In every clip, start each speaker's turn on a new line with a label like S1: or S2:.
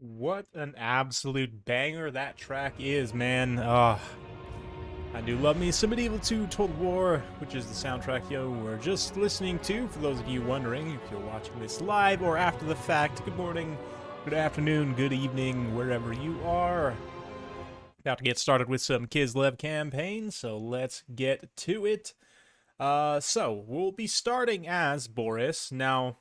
S1: What an absolute banger that track is, man. I do love me some Medieval 2 Total War, which is the soundtrack we're just listening to. For those of you wondering if you're watching this live or after the fact, good morning, good afternoon, good evening, wherever you are. About to get started with some KISLEV campaign, so let's get to it. So we'll be starting as Boris. Now,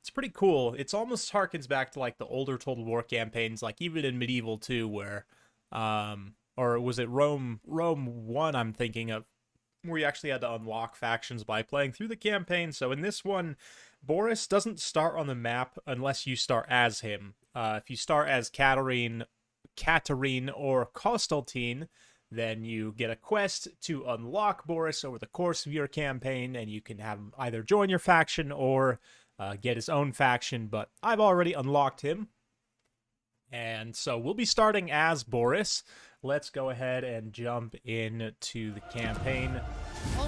S1: it's pretty cool. It's almost harkens back to like the older Total War campaigns, like even in Medieval 2, where, or was it Rome 1? I'm thinking of where you actually had to unlock factions by playing through the campaign. So in this one, Boris doesn't start on the map unless you start as him. If you start as Katarine or Constantine, then you get a quest to unlock Boris over the course of your campaign, and you can have him either join your faction or get his own faction, but I've already unlocked him. And so we'll be starting as Boris. Let's go ahead and jump into the campaign.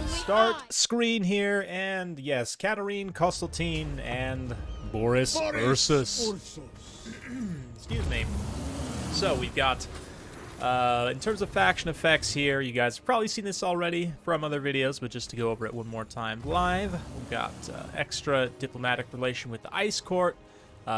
S1: Start screen here, and yes, Katarine, Constantine, and Boris versus. Excuse me. So we've got, in terms of faction effects here, you guys have probably seen this already from other videos, but just to go over it one more time live, we've got extra diplomatic relation with the Ice Court.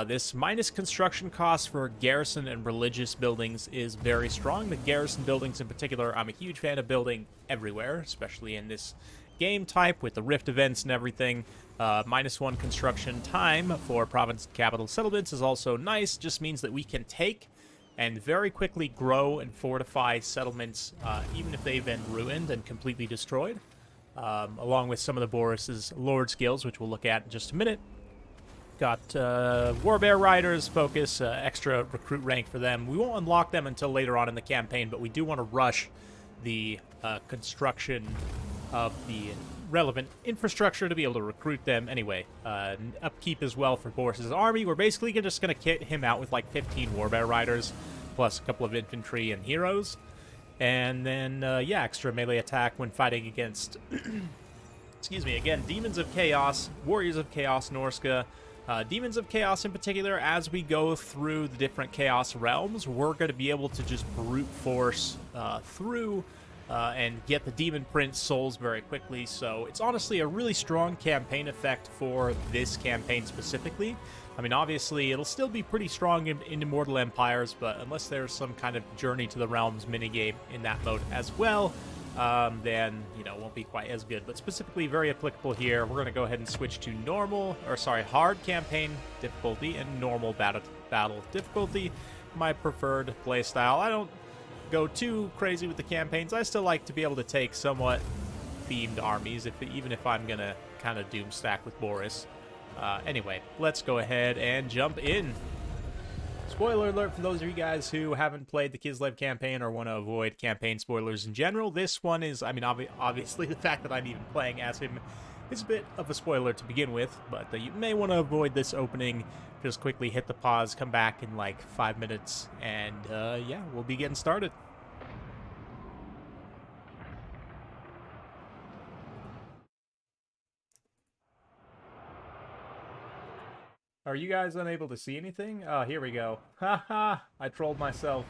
S1: This minus construction costs for garrison and religious buildings is very strong. The garrison buildings in particular, I'm a huge fan of building everywhere, especially in this game type with the Rift events and everything. -1 construction time for province capital settlements is also nice. Just means that we can take and very quickly grow and fortify settlements, even if they've been ruined and completely destroyed, along with some of the Boris's Lord skills, which we'll look at in just a minute. Got Warbear Riders, focus, extra recruit rank for them. We won't unlock them until later on in the campaign, but we do want to rush the construction of the relevant infrastructure to be able to recruit them. Anyway, upkeep as well for Boris's army. We're basically just going to kit him out with like 15 Warbear Riders, plus a couple of infantry and heroes. And then, yeah, extra melee attack when fighting against, excuse me, again, Demons of Chaos, Warriors of Chaos, Norska. Demons of Chaos in particular, as we go through the different Chaos realms, we're going to be able to just brute force through and get the Demon Prince souls very quickly. So it's honestly a really strong campaign effect for this campaign specifically. I mean, obviously, it'll still be pretty strong in Immortal Empires, but unless there's some kind of Journey to the Realms minigame in that mode as well, then, you know, won't be quite as good. But specifically very applicable here. We're going to go ahead and switch to hard campaign difficulty and normal battle difficulty. My preferred playstyle. I don't go too crazy with the campaigns. I still like to be able to take somewhat themed armies, even if I'm going to kind of doom stack with Boris. Anyway, let's go ahead and jump in. Spoiler alert for those of you guys who haven't played the KISLEV campaign or want to avoid campaign spoilers in general. This one is, I mean, obviously the fact that I'm even playing as him is a bit of a spoiler to begin with, but you may want to avoid this opening. Just quickly hit the pause, come back in like 5 minutes, and yeah, we'll be getting started. Are you guys unable to see anything? Oh, here we go. Haha, I trolled myself.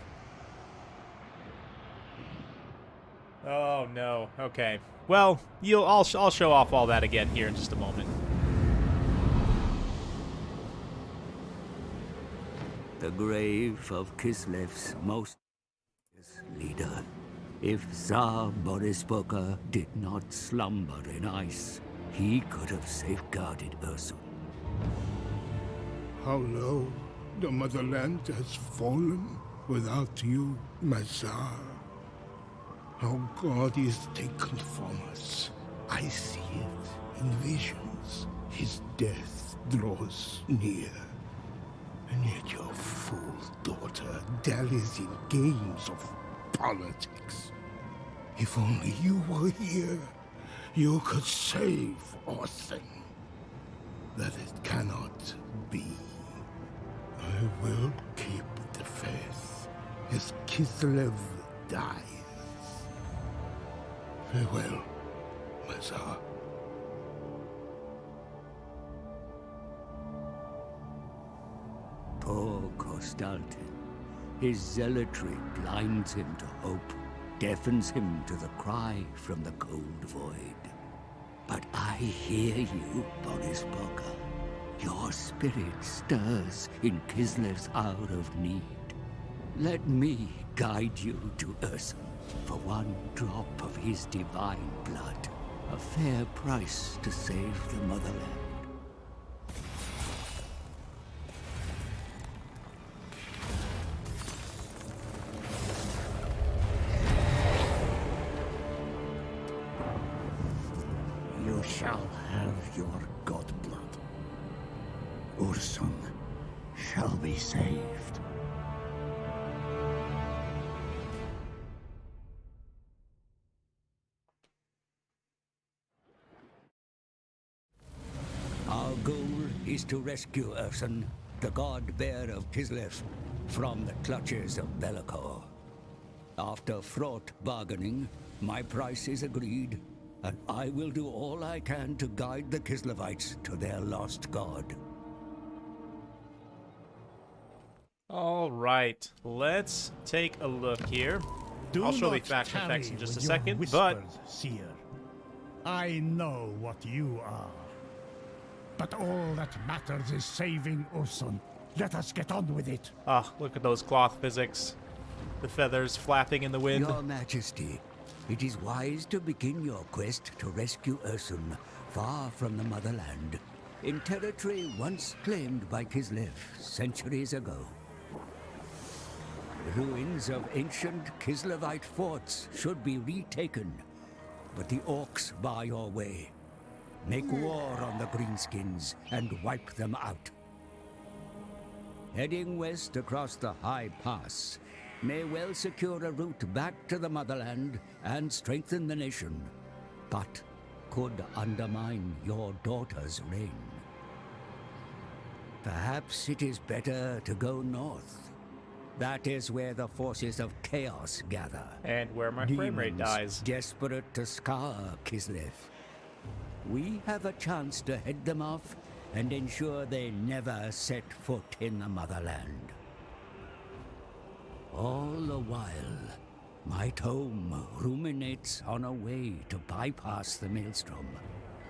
S1: Oh no. Okay. Well, I'll show off all that again here in just a moment.
S2: The grave of Kislev's most leader. If Tsar Boris Bokha did not slumber in ice, he could have safeguarded Ursul.
S3: How low the motherland has fallen without you, my Tsar. How God is taken from us. I see it in visions. His death draws near. And yet your fool daughter dallies in games of politics. If only you were here, you could save Orson. That it cannot be. I will keep the faith as KISLEV dies. Farewell, my Tsar.
S2: Poor Consolidating. His zealotry blinds him to hope, deafens him to the cry from the cold void. But I hear you, Boris Bokha. Your spirit stirs in Kislev's hour of need. Let me guide you to Ursun for one drop of his divine blood. A fair price to save the motherland. You shall have your godblood. Ursun shall be saved. Our goal is to rescue Ursun, the god-bear of Kislev, from the clutches of Be'lakor. After fraught bargaining, my price is agreed, and I will do all I can to guide the Kislevites to their lost god.
S1: All right, let's take a look here. I'll show the faction effects in just a second, but
S4: Seer. I know what you are. But all that matters is saving Ursun. Let us get on with it.
S1: look at those cloth physics. The feathers flapping in the wind.
S2: Your Majesty, it is wise to begin your quest to rescue Ursun far from the motherland, in territory once claimed by Kislev centuries ago. Ruins of ancient Kislevite forts should be retaken, but the orcs bar your way. Make war on the Greenskins and wipe them out. Heading west across the High Pass may well secure a route back to the motherland and strengthen the nation, but could undermine your daughter's reign. Perhaps it is better to go north. That is where the forces of chaos gather.
S1: And where my frame rate
S2: Demons
S1: dies.
S2: desperate to scour Kislev. We have a chance to head them off and ensure they never set foot in the motherland. All the while, my tome ruminates on a way to bypass the Maelstrom,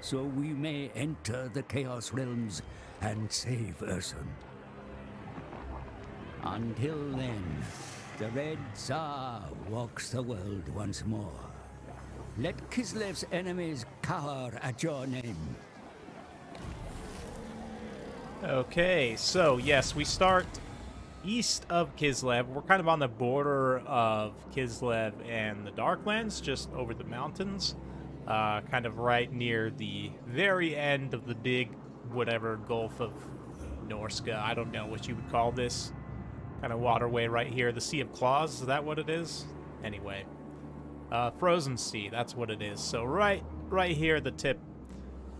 S2: so we may enter the Chaos Realms and save Ursun. Until then, the Red Tsar walks the world once more. Let Kislev's enemies cower at your name.
S1: Okay, so yes, we start east of Kislev. We're kind of on the border of Kislev and the Darklands, just over the mountains. Kind of right near the very end of the big, whatever, Gulf of Norska. I don't know what you would call this kind of waterway right here. The Sea of Claws, is that what it is? Anyway. Frozen Sea, that's what it is. So right here at the tip.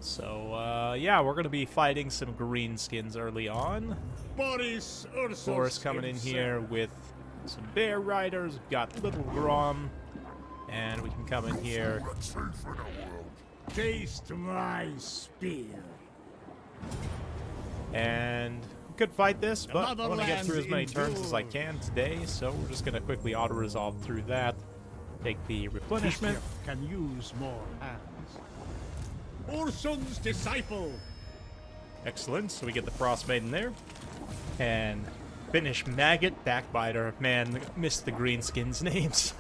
S1: So, yeah, we're going to be fighting some Greenskins early on.
S4: Boris,
S1: Boris coming in here with some bear riders. We've got Little Grom. And we can come in here.
S4: Taste my spear.
S1: And we could fight this, but I want to get through as many turns as I can today. So we're just going to quickly auto-resolve through that. Take the replenishment.
S4: Kislev can use more hands. Ursun's disciple.
S1: Excellent. So we get the Frost Maiden there. And finish Maggot, Backbiter. Man, missed the Greenskins names.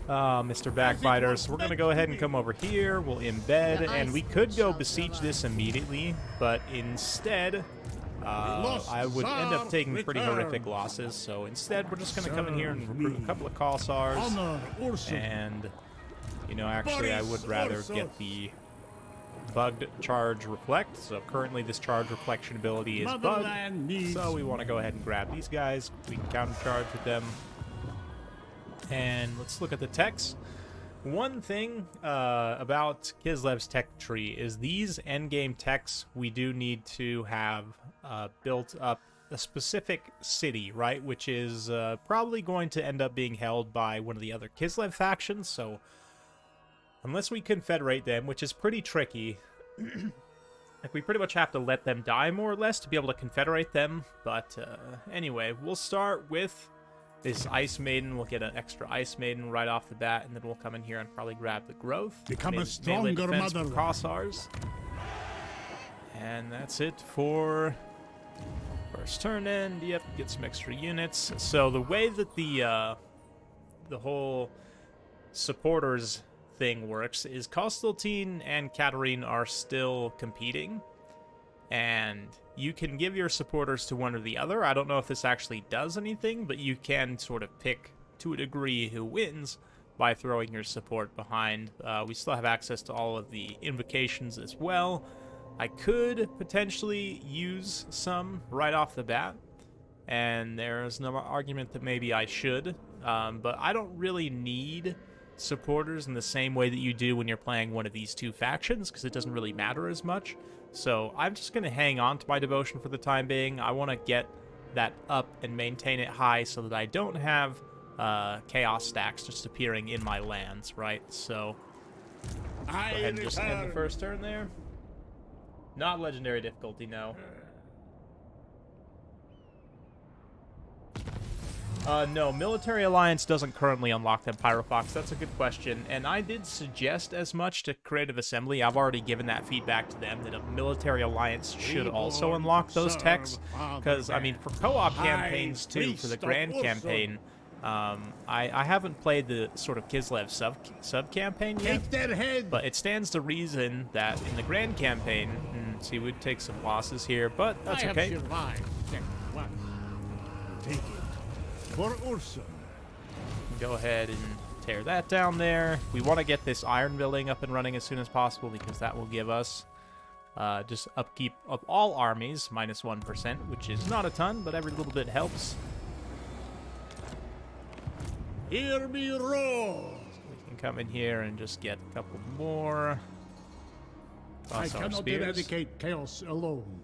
S1: Mr. Backbiter. So we're going to go ahead and come over here. We'll embed. And we could go besiege this immediately. But instead, I would end up taking pretty horrific losses. So instead, we're just going to come in here and recruit a couple of Cossars. And, you know, actually, I would rather get the bugged charge reflect. So currently this charge reflection ability is bugged. So we want to go ahead and grab these guys. We can counter charge with them. And let's look at the techs. One thing about Kislev's tech tree is these endgame techs we do need to have built up a specific city, right? Which is probably going to end up being held by one of the other Kislev factions. So unless we confederate them, which is pretty tricky, Like, we pretty much have to let them die, more or less, to be able to confederate them. But anyway, we'll start with this Ice Maiden. We'll get an extra Ice Maiden right off the bat, and then we'll come in here and probably grab the growth.
S4: Become a
S1: Melee
S4: stronger
S1: defense
S4: mother.
S1: with Crossars. And that's it for first turn end. Yep, get some extra units. So the way that the whole supporters thing works is Constantine and Katarine are still competing, and you can give your supporters to one or the other. I don't know if this actually does anything, but you can sort of pick to a degree who wins by throwing your support behind. We still have access to all of the invocations as well. I could potentially use some right off the bat, and there's no argument that maybe I should, but I don't really need supporters in the same way that you do when you're playing one of these two factions, because it doesn't really matter as much. So I'm just going to hang on to my devotion for the time being. I want to get that up and maintain it high so that I don't have chaos stacks just appearing in my lands, right? So go ahead and just end the first turn there. Not legendary difficulty, no. No, Military Alliance doesn't currently unlock them, Pyrofox. That's a good question, and I did suggest as much to Creative Assembly. I've already given that feedback to them, that a Military Alliance should also unlock those techs, because, I mean, for co-op campaigns, too, for the Grand Campaign, I haven't played the sort of Kislev sub-campaign yet, but it stands to reason that in the Grand Campaign, see, we'd take some losses here, but that's okay.
S4: Take it. For Urson.
S1: Go ahead and tear that down there. We want to get this iron building up and running as soon as possible, because that will give us just upkeep of all armies, minus 1%, which is not a ton, but every little bit helps.
S4: Hear me roar!
S1: We can come in here and just get a couple more.
S4: I
S1: Toss our
S4: cannot
S1: spears.
S4: eradicate chaos alone.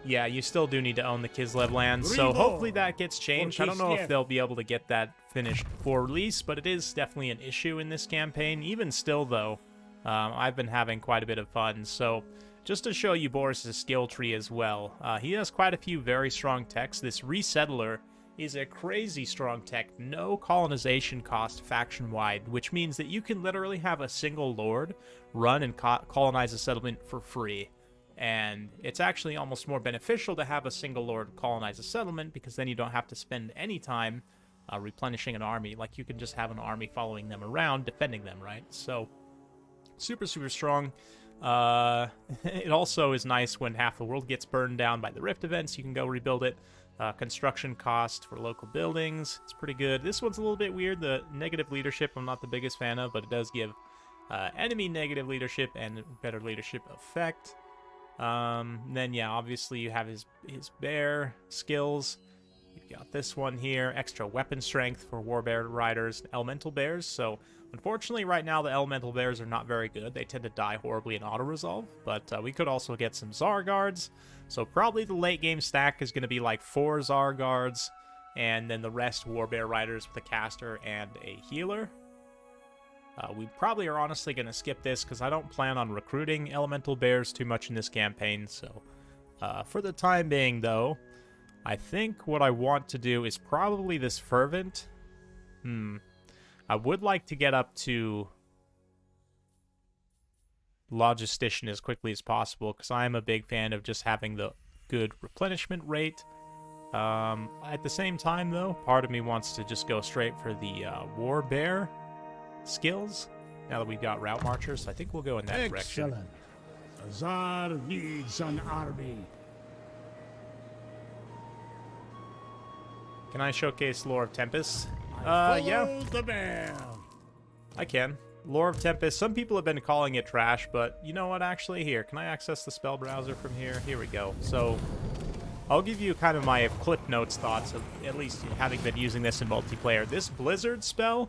S1: Yeah, you still do need to own the Kislev lands, so hopefully that gets changed. I don't know if they'll be able to get that finished before release, but it is definitely an issue in this campaign. Even still, though, I've been having quite a bit of fun. So just to show you Boris' skill tree as well, he has quite a few very strong techs. This Resettler is a crazy strong tech, no colonization cost faction-wide, which means that you can literally have a single lord run and colonize a settlement for free. And it's actually almost more beneficial to have a single lord colonize a settlement, because then you don't have to spend any time replenishing an army. Like, you can just have an army following them around, defending them, right? So, super, super strong. It also is nice when half the world gets burned down by the Rift events. You can go rebuild it. Construction cost for local buildings, it's pretty good. This one's a little bit weird. The negative leadership I'm not the biggest fan of, but it does give enemy negative leadership and better leadership effect. Then, yeah, obviously you have his bear skills. You've got this one here, extra weapon strength for warbear riders, elemental bears. So, unfortunately, right now the elemental bears are not very good. They tend to die horribly in auto-resolve, but we could also get some Zar guards. So probably the late game stack is going to be like 4 Zar guards, and then the rest warbear riders with a caster and a healer. We probably are honestly going to skip this, because I don't plan on recruiting elemental bears too much in this campaign. So for the time being, though, I think what I want to do is probably this Fervent. I would like to get up to Logistician as quickly as possible, because I am a big fan of just having the good replenishment rate. At the same time, though, part of me wants to just go straight for the warbear skills, now that we've got route marchers. So I think we'll go in that direction.
S4: Excellent. Azar needs an army.
S1: Can I showcase Lore of Tempest?
S4: Follow
S1: Yeah,
S4: the bear.
S1: I can. Lore of Tempest, some people have been calling it trash, but you know what, actually, here, can I access the spell browser from here? Here we go. So, I'll give you kind of my Clip Notes thoughts of at least having been using this in multiplayer. This Blizzard spell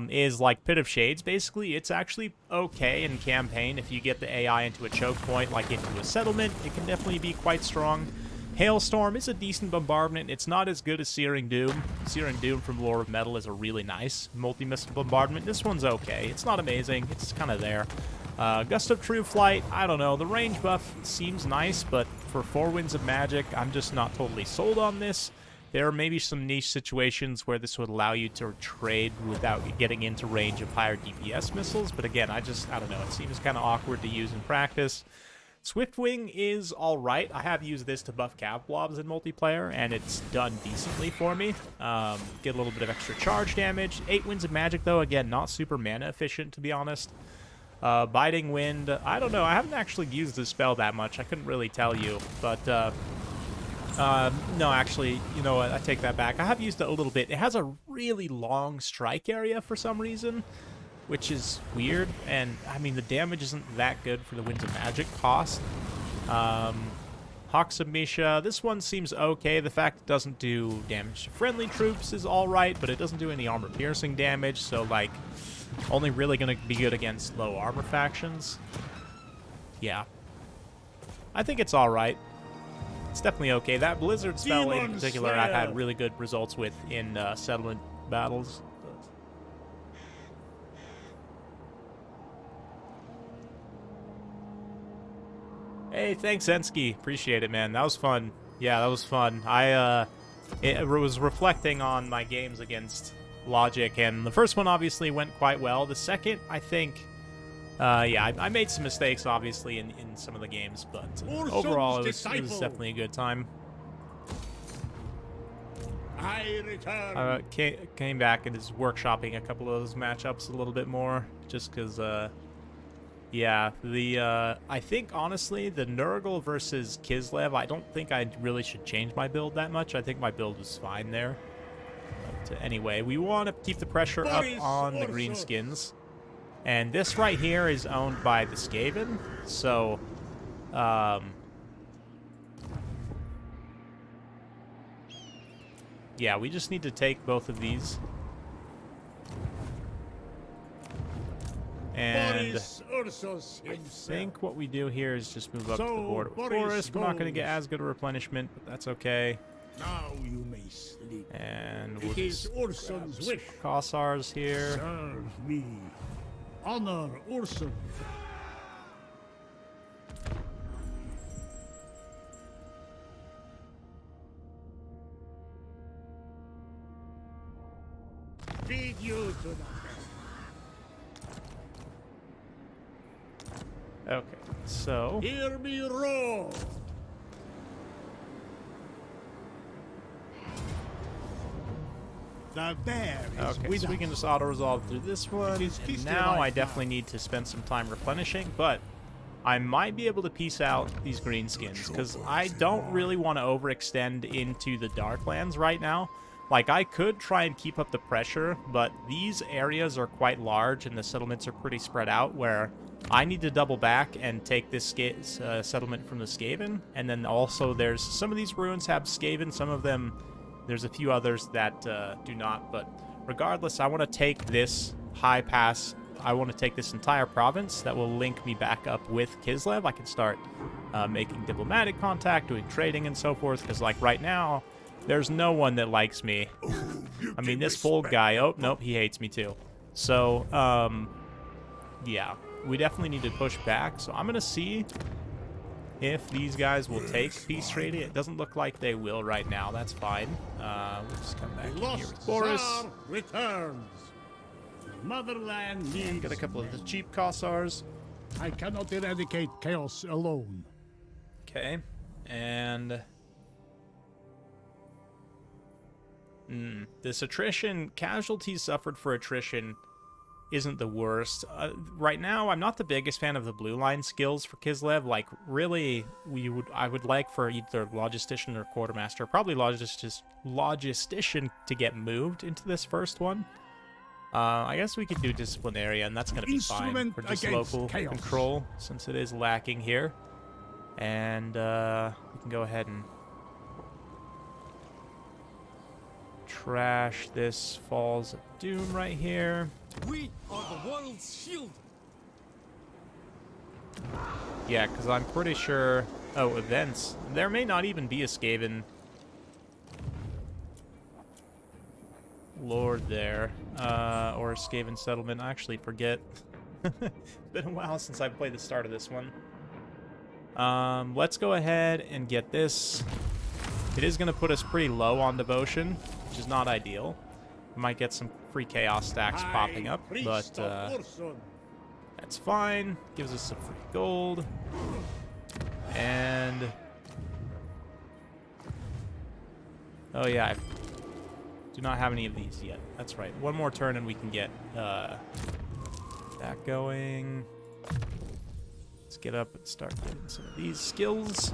S1: is like Pit of Shades, basically. It's actually okay in campaign if you get the AI into a choke point, like into a settlement. It can definitely be quite strong. Hailstorm is a decent bombardment. It's not as good as Searing Doom. Searing Doom from Lore of Metal is a really nice multi-missile bombardment. This one's okay. It's not amazing. It's kind of there. Gust of True Flight, I don't know. The range buff seems nice, but for 4 Winds of Magic, I'm just not totally sold on this. There are maybe some niche situations where this would allow you to trade without getting into range of higher DPS missiles, but again, I don't know. It seems kind of awkward to use in practice. Swiftwing is alright. I have used this to buff cav blobs in multiplayer, and it's done decently for me. Get a little bit of extra charge damage. 8 Winds of Magic, though, again, not super mana efficient, to be honest. Biting Wind, I don't know. I haven't actually used this spell that much. I couldn't really tell you, but no, actually, you know what? I take that back. I have used it a little bit. It has a really long strike area for some reason, which is weird, and I mean the damage isn't that good for the Winds of Magic cost. Hawks of Misha, this one seems okay. The fact it doesn't do damage to friendly troops is alright, but it doesn't do any armor piercing damage, so like only really gonna be good against low armor factions. Yeah. I think it's alright. It's definitely okay. That Blizzard spell in particular I've had really good results with in settlement battles. Hey, thanks, Ensky. Appreciate it, man. That was fun. Yeah, that was fun. It was reflecting on my games against Logic, and the first one obviously went quite well. The second, I think, yeah, I made some mistakes, obviously, in some of the games, but overall, it was definitely a good time.
S4: I return.
S1: Came back and is workshopping a couple of those matchups a little bit more, just because, yeah, I think, honestly, the Nurgle versus Kislev, I don't think I really should change my build that much. I think my build was fine there. But anyway, we want to keep the pressure up on the Greenskins. And this right here is owned by the Skaven, so, yeah, we just need to take both of these. And I think what we do here is just move up to the border with Boris. We're not going to get as good a replenishment, but that's okay.
S4: Now you may sleep.
S1: And we'll just grab some Kossars here.
S4: Serve me. Honor Ursun. Feed you to the
S1: Okay, so
S4: hear me roar. The bear is
S1: okay,
S4: with
S1: so we
S4: us.
S1: can just auto-resolve through this one. And now I definitely need to spend some time replenishing, but I might be able to piece out these Greenskins, because I don't really want to overextend into the Darklands right now. Like, I could try and keep up the pressure, but these areas are quite large and the settlements are pretty spread out, where I need to double back and take this settlement from the Skaven. And then also there's some of these ruins have Skaven, some of them, there's a few others that do not. But regardless, I want to take this high pass. I want to take this entire province that will link me back up with Kislev. I can start making diplomatic contact, doing trading and so forth, because like right now, there's no one that likes me. I mean, this bold guy, oh, nope, he hates me too. So, yeah, we definitely need to push back. So I'm going to see if these guys will take peace trading. It doesn't look like they will right now. That's fine. We'll just come back here with Boris.
S4: Returns. Motherland needs
S1: Get a couple of the cheap Kossars.
S4: I cannot eradicate chaos alone.
S1: Okay, and this attrition, casualties suffered for attrition isn't the worst. Right now, I'm not the biggest fan of the blue line skills for Kislev. Like, really, I would like for either Logistician or Quartermaster, probably Logistician to get moved into this first one. I guess we could do Disciplinary, and that's going to be fine for just local control, since it is lacking here. And we can go ahead and trash this Falls of Doom right here.
S5: We are the world's shield.
S1: Yeah, because I'm pretty sure Oh, events. There may not even be a Skaven lord there, or a Skaven settlement. I actually forget. It's been a while since I played the start of this one. Let's go ahead and get this. It is going to put us pretty low on devotion, which is not ideal. We might get some free chaos stacks popping up, but that's fine. Gives us some free gold. And oh yeah, I do not have any of these yet. That's right. One more turn and we can get that going. Let's get up and start getting some of these skills.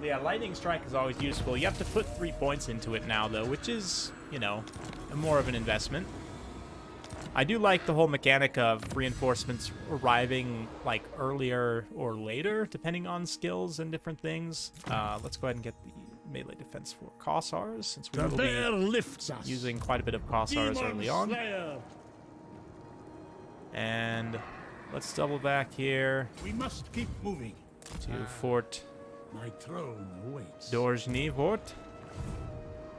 S1: Yeah, lightning strike is always useful. You have to put 3 points into it now, though, which is, you know, more of an investment. I do like the whole mechanic of reinforcements arriving, like, earlier or later, depending on skills and different things. Let's go ahead and get the melee defense for Kossars, since we will be using quite a bit of Kossars early on. And let's double back here.
S4: We must keep moving
S1: to Fort
S4: My throne awaits.
S1: Dorzhnivort?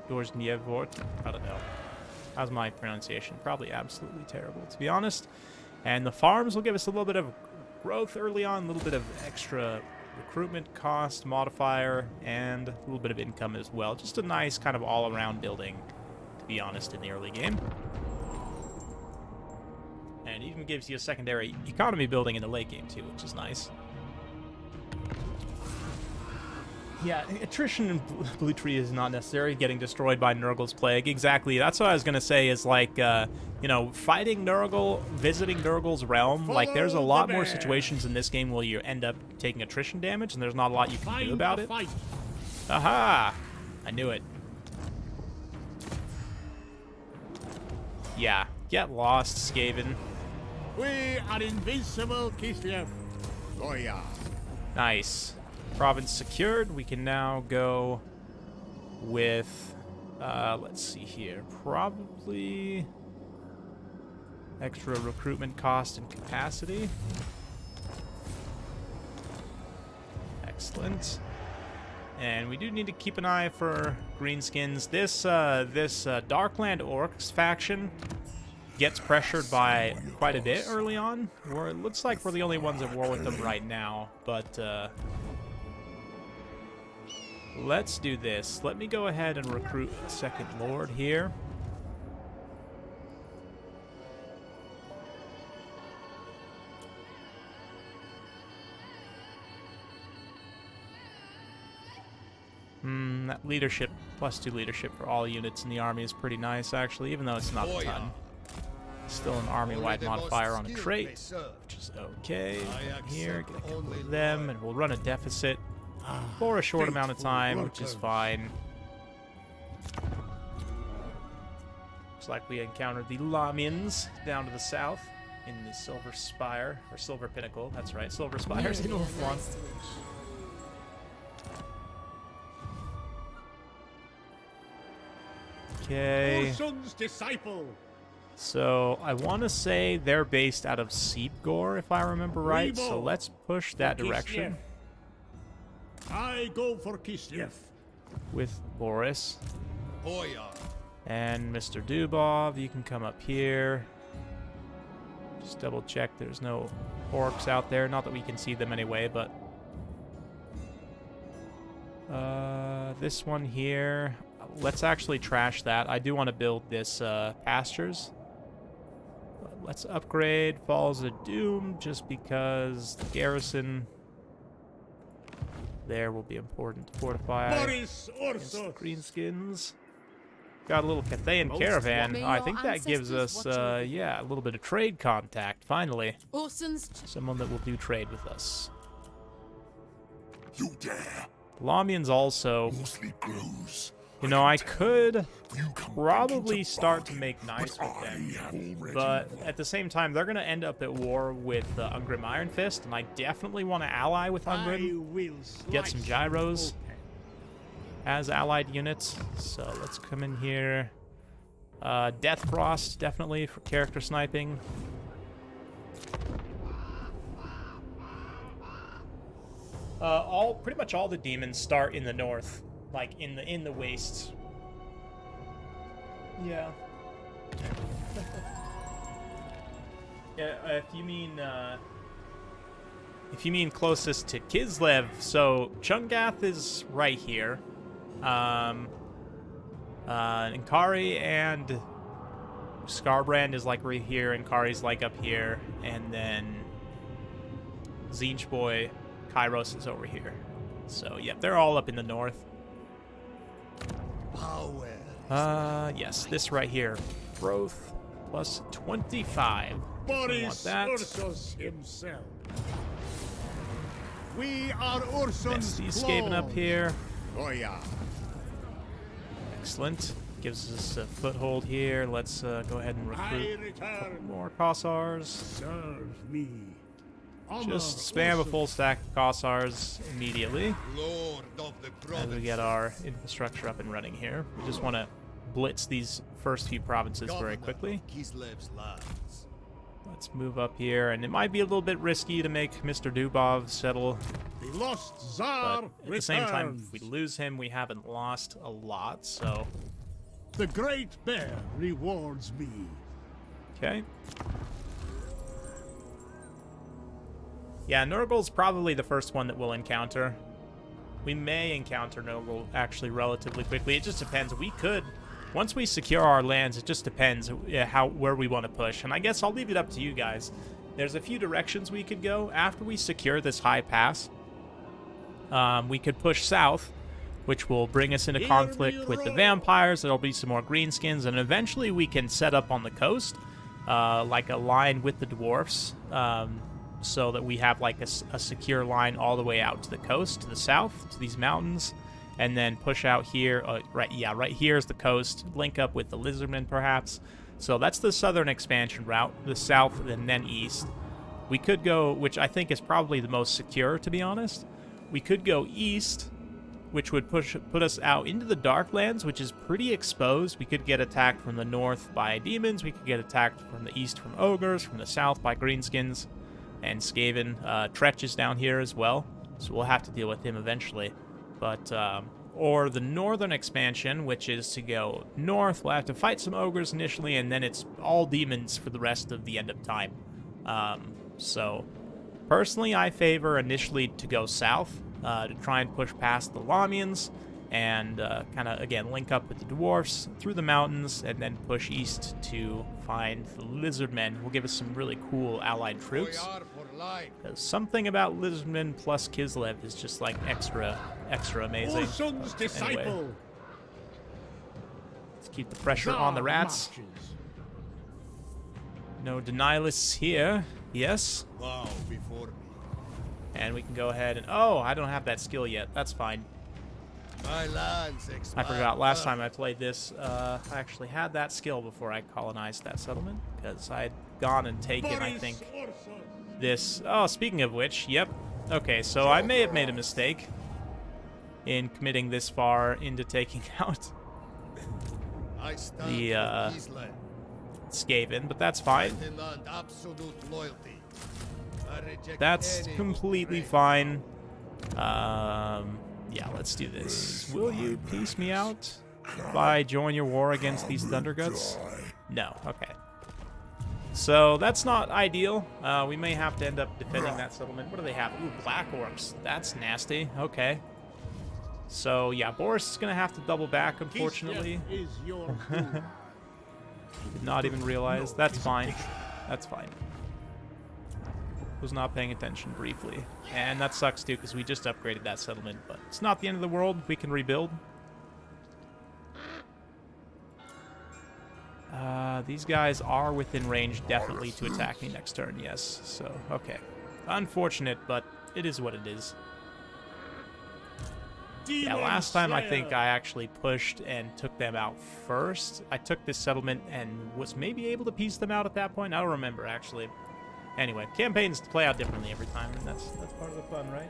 S1: Dorzhnivort? I don't know. How's my pronunciation? Probably absolutely terrible, to be honest. And the farms will give us a little bit of growth early on, a little bit of extra recruitment cost modifier, and a little bit of income as well. Just a nice kind of all-around building, to be honest, in the early game. And it even gives you a secondary economy building in the late game, too, which is nice. Yeah, attrition in Blue Tree is not necessary. Getting destroyed by Nurgle's Plague. Exactly. That's what I was going to say is, like, you know, fighting Nurgle, visiting Nurgle's realm. Like, there's a lot more situations in this game where you end up taking attrition damage, and there's not a lot you can do about it. Aha! I knew it. Yeah. Get lost, Skaven.
S4: We are invincible, KISLEV. Oh yeah.
S1: Nice. Province secured. We can now go with, let's see here, probably extra recruitment cost and capacity. Excellent. And we do need to keep an eye for Greenskins. This Darkland Orcs faction gets pressured by quite a bit early on. It looks like we're the only ones at war with them right now, but let's do this. Let me go ahead and recruit a second lord here. That leadership, +2 leadership for all units in the army is pretty nice, actually, even though it's not a ton. Still an army-wide modifier on a trait, which is okay. Here, get a couple of them, and we'll run a deficit for a short amount of time, which is fine. Looks like we encountered the Lamians down to the south in the Silver Spire, or Silver Pinnacle. That's right, Silver Spire's in Ulthuan. Okay. So I want to say they're based out of Seepgore, if I remember right. So let's push that direction.
S4: I go for KISLEV.
S1: With Boris. And Mr. Dubov, you can come up here. Just double check there's no orcs out there. Not that we can see them anyway, but this one here, let's actually trash that. I do want to build this pastures. But let's upgrade Falls of Doom just because the garrison there will be important to fortify
S4: Boris
S1: against the Greenskins. Got a little Cathayan caravan. I think that gives us, yeah, a little bit of trade contact, finally. Someone that will do trade with us.
S3: You dare.
S1: Lamians also, you know, I could probably start to make nice with them, but at the same time, they're going to end up at war with Ungrim Iron Fist, and I definitely want to ally with Ungrim, get some gyros as allied units. So let's come in here. Death Frost, definitely, for character sniping. Pretty much all the demons start in the north, like in the wastes. Yeah. Yeah, if you mean closest to Kislev, so Chungath is right here. Inkari and Skarbrand is like right here, Inkari's like up here, and then Zinch Boy, Kairos is over here. So, yep, they're all up in the north. Yes, this right here. Growth plus 25.
S4: Boris
S1: that.
S4: Ursus himself. We are Ursun's
S1: Nessie Skaven up here.
S4: Oh yeah.
S1: Excellent. Gives us a foothold here. Let's go ahead and recruit a couple more Kossars.
S4: Serve me.
S1: Just spam a full stack of Kossars immediately.
S5: Lord of the
S1: As we get our infrastructure up and running here. We just want to blitz these first few provinces very quickly.
S5: KISLEV's lands.
S1: Let's move up here, and it might be a little bit risky to make Mr. Dubov settle,
S4: The lost Tsar
S1: but at the same time, if we lose him, we haven't lost a lot, so...
S4: The Great Bear rewards me.
S1: Okay. Yeah, Nurgle's probably the first one that we'll encounter. We may encounter Nurgle actually relatively quickly. It just depends. We could... Once we secure our lands, it just depends where we want to push. And I guess I'll leave it up to you guys. There's a few directions we could go. After we secure this high pass, we could push south, which will bring us into conflict with the vampires. There'll be some more greenskins, and eventually we can set up on the coast, like a line with the dwarfs, so that we have like a secure line all the way out to the coast, to the south, to these mountains. And then push out here, right here is the coast, link up with the Lizardmen perhaps. So that's the southern expansion route, the south and then east. We could go, which I think is probably the most secure, to be honest. We could go east, which would put us out into the Darklands, which is pretty exposed. We could get attacked from the north by demons, we could get attacked from the east from ogres, from the south by greenskins and Skaven. Tretch is down here as well, so we'll have to deal with him eventually. But, or the northern expansion, which is to go north. We'll have to fight some ogres initially, and then it's all demons for the rest of the end of time. So, personally, I favor initially to go south, to try and push past the Lamians, and kind of, again, link up with the dwarfs through the mountains, and then push east to find the Lizardmen, who will give us some really cool allied troops. Because something about Lizardmen plus Kislev is just like extra amazing.
S4: Ursun's disciple.
S1: Anyway, let's keep the pressure on the rats. No denialists here. Yes.
S5: Wow, before me.
S1: And we can go ahead and... Oh, I don't have that skill yet. That's fine.
S5: My lands
S1: I
S5: expand.
S1: forgot last time I played this, I actually had that skill before I colonized that settlement. Because I had gone and taken, I think, this... Oh, speaking of which, yep. Okay, so I may have made a mistake in committing this far into taking out
S5: I stand
S1: the
S5: for KISLEV.
S1: Skaven, but that's fine.
S5: Demand absolute loyalty. I reject
S1: That's
S5: any
S1: completely
S5: who
S1: fine. Yeah, let's do this. Will you peace me out if I join your war against these Thunderguts? No, okay. So that's not ideal. We may have to end up defending that settlement. What do they have? Ooh, Black Orcs. That's nasty. Okay. So yeah, Boris is gonna have to double back, unfortunately.
S4: Is your
S1: Did not even realize. That's fine. That's fine. Was not paying attention briefly. And that sucks too, because we just upgraded that settlement. But it's not the end of the world. We can rebuild. These guys are within range, definitely, to attack me next turn, yes. So, okay. Unfortunate, but it is what it is. Yeah, last time I think I actually pushed and took them out first. I took this settlement and was maybe able to piece them out at that point. I don't remember, actually. Anyway, campaigns play out differently every time, and that's part of the fun, right?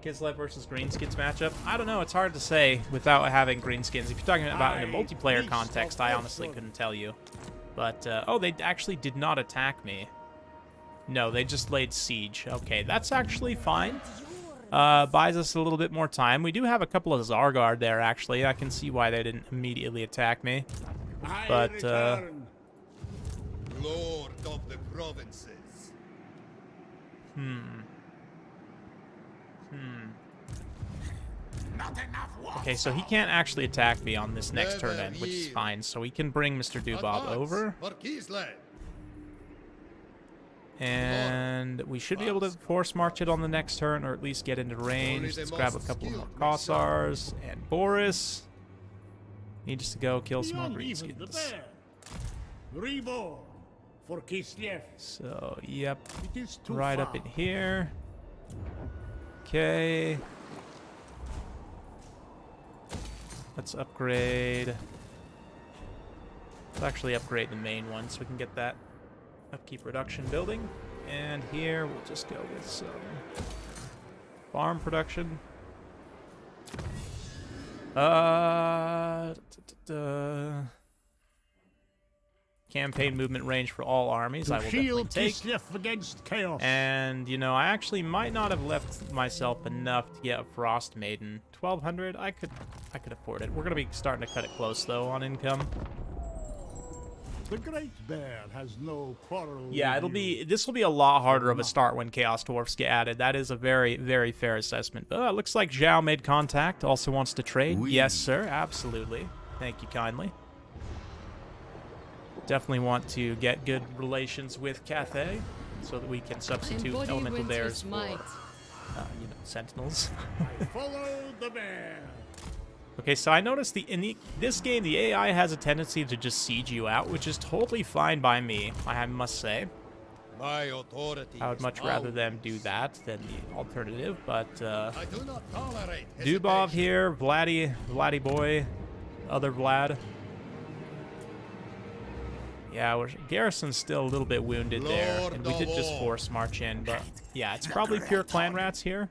S1: Kislev versus Greenskins matchup? I don't know, it's hard to say without having Greenskins. If you're talking about in a multiplayer context, I honestly couldn't tell you. But, oh, they actually did not attack me. No, they just laid siege. Okay, that's actually fine. Buys us a little bit more time. We do have a couple of Zargard there, actually. I can see why they didn't immediately attack me. But,
S5: Lord of the provinces.
S1: Okay, so he can't actually attack me on this next turn end, which is fine. So we can bring Mr. Dubob over.
S5: For KISLEV.
S1: And we should be able to force march it on the next turn, or at least get into range. Let's grab a couple more Kossars. And Boris needs to go kill some more Greenskins.
S4: Reborn for KISLEV.
S1: So, yep.
S4: It is too
S1: Right
S4: far.
S1: up in here. Okay. Let's upgrade. Let's actually upgrade the main one so we can get that upkeep reduction building. And here we'll just go with some farm production. Campaign movement range for all armies. I will definitely
S4: Shield
S1: take.
S4: KISLEV against chaos.
S1: And, you know, I actually might not have left myself enough to get a Frost Maiden. 1,200, I could afford it. We're going to be starting to cut it close, though, on income.
S4: The Great Bear has no quarrel.
S1: Yeah,
S4: with you.
S1: this will be a lot harder of a start when Chaos Dwarfs get added. That is a very, very fair assessment. Looks like Zhao made contact, also wants to trade. Yes, sir, absolutely. Thank you kindly. Definitely want to get good relations with Cathay so that we can substitute
S6: Embody
S1: elemental
S6: winter's
S1: bears for,
S6: might.
S1: you know, sentinels.
S4: Follow the bear.
S1: Okay, so I noticed in this game, the AI has a tendency to just siege you out, which is totally fine by me, I must say.
S5: My authority.
S1: I would much
S5: is
S1: rather
S5: ours.
S1: them do that than the alternative, but
S5: I do not tolerate
S1: Dubov
S5: hesitation.
S1: here, Vladdy boy, other Vlad. Yeah, Garrison's still a little bit wounded there,
S5: Lord
S1: and we did
S5: of
S1: just
S5: all.
S1: force march in, but yeah, it's probably pure clan rats here.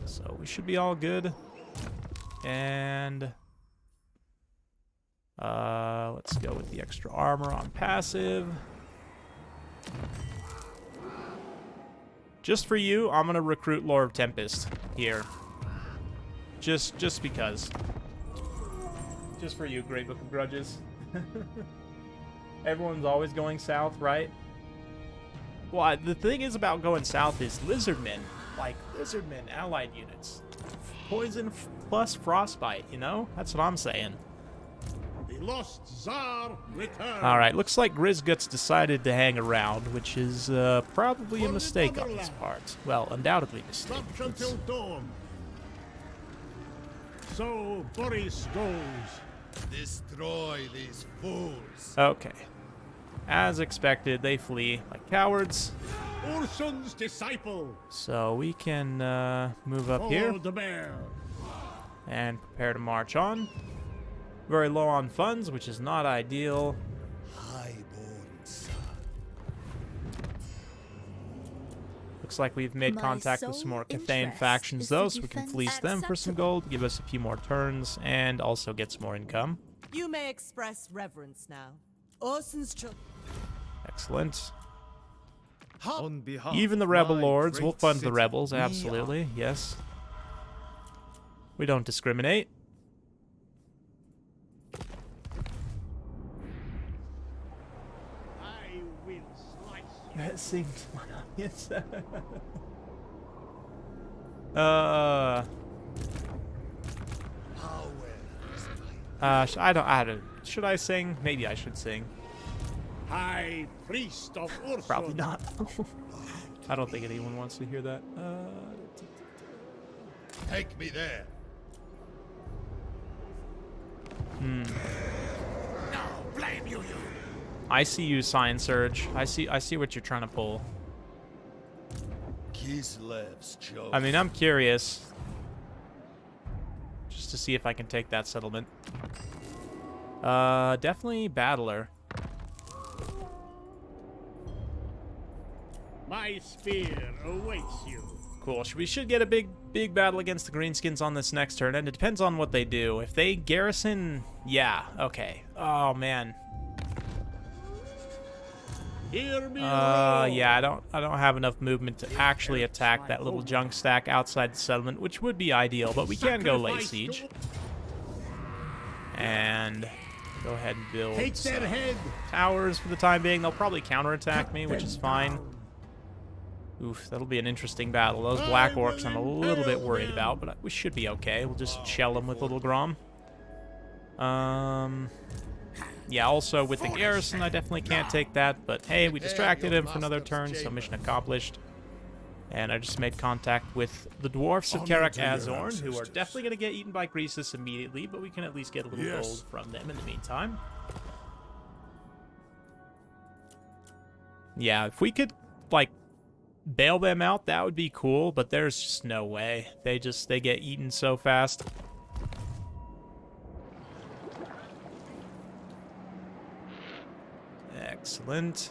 S1: So we should be all good. And let's go with the extra armor on passive. Just for you, I'm gonna recruit Lord of Tempest here. Just because. Just for you, Great Book of Grudges. Everyone's always going south, right? Well, the thing is about going south is Lizardmen. Like, Lizardmen allied units. Poison plus Frostbite, you know? That's what I'm saying.
S4: The lost Tsar returns.
S1: Alright, looks like Grizguts decided to hang around, which is probably a mistake on his part. Well, undoubtedly a mistake.
S4: March until dawn. So Boris goes.
S5: Destroy these fools.
S1: Okay. As expected, they flee like cowards.
S4: Ursun's disciple.
S1: So we can move up
S4: Follow
S1: here
S4: the bear.
S1: and prepare to march on. Very low on funds, which is not ideal.
S5: Highborn son.
S1: Looks like we've made
S7: My
S1: contact with some
S7: sole
S1: more Cathayan
S7: interest
S1: factions,
S7: is
S1: though,
S7: to
S1: so we can
S7: defend
S1: fleece them for some gold, give us a few more turns, and also get some more income.
S8: You may express reverence now. Orson's children.
S1: Excellent.
S9: On behalf
S1: Even the
S9: of
S1: rebel
S9: my
S1: lords,
S9: great
S1: we'll fund the
S9: city,
S1: rebels,
S9: we
S1: absolutely, yes. We don't discriminate.
S4: I will slice you.
S1: That seems yes. I don't. Should I sing? Maybe I should sing.
S4: High priest of Ursun.
S1: Probably not. I don't think anyone wants to hear that.
S5: Take me there.
S1: I see you, Science Surge. I see what you're trying to pull.
S5: KISLEV's chosen.
S1: I mean, I'm curious. Just to see if I can take that settlement. Definitely Battler.
S4: My spear awaits you.
S1: Cool. We should get a big battle against the Greenskins on this next turn, and it depends on what they do. If they garrison, yeah, okay. Oh man, Yeah, I don't have enough movement to actually attack that little junk stack outside the settlement, which would be ideal, but we can go lay siege. And go ahead and build some towers for the time being. They'll probably counterattack me, which is fine. Oof, that'll be an interesting battle. Those black orcs I'm a little bit worried about, but we should be okay. We'll just shell them with little Grom. Yeah, also with the garrison, I definitely can't take that, but hey, we distracted him for another turn, so mission accomplished. And I just made contact with the dwarfs of Karak Azorn, who are definitely going to get eaten by Greasus immediately, but we can at least get a little gold from them in the meantime. Yeah, if we could, like, bail them out, that would be cool, but there's just no way. They get eaten so fast. Excellent.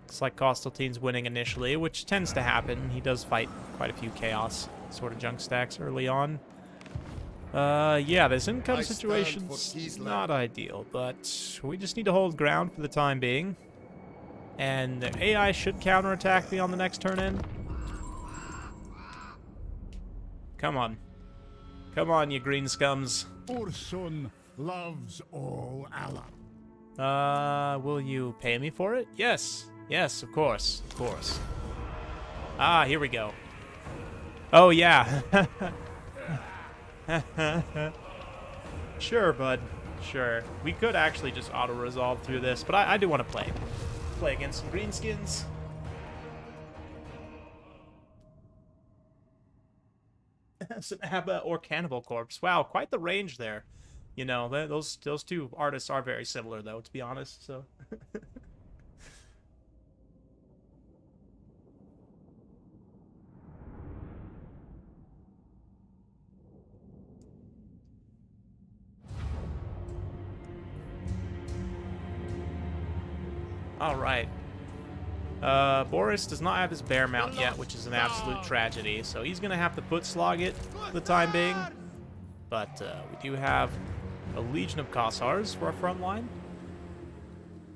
S1: Looks like Constantine's winning initially, which tends to happen. He does fight quite a few chaos sort of junk stacks early on. Yeah, this income situation's not ideal, but we just need to hold ground for the time being. And the AI should counterattack me on the next turn in. Come on. Come on, you green scums.
S4: Ursun loves all Allah.
S1: Will you pay me for it? Yes. Yes, of course. Of course. Ah, here we go. Oh, yeah. Sure, bud. Sure. We could actually just auto-resolve through this, but I do want to play. Play against some Greenskins. Some Abba or Cannibal Corpse. Wow, quite the range there. You know, those two artists are very similar, though, to be honest, so... Alright. Boris does not have his bear mount yet, which is an absolute tragedy, so he's going to have to foot slog it for the time being. But we do have a legion of Kossars for our front line.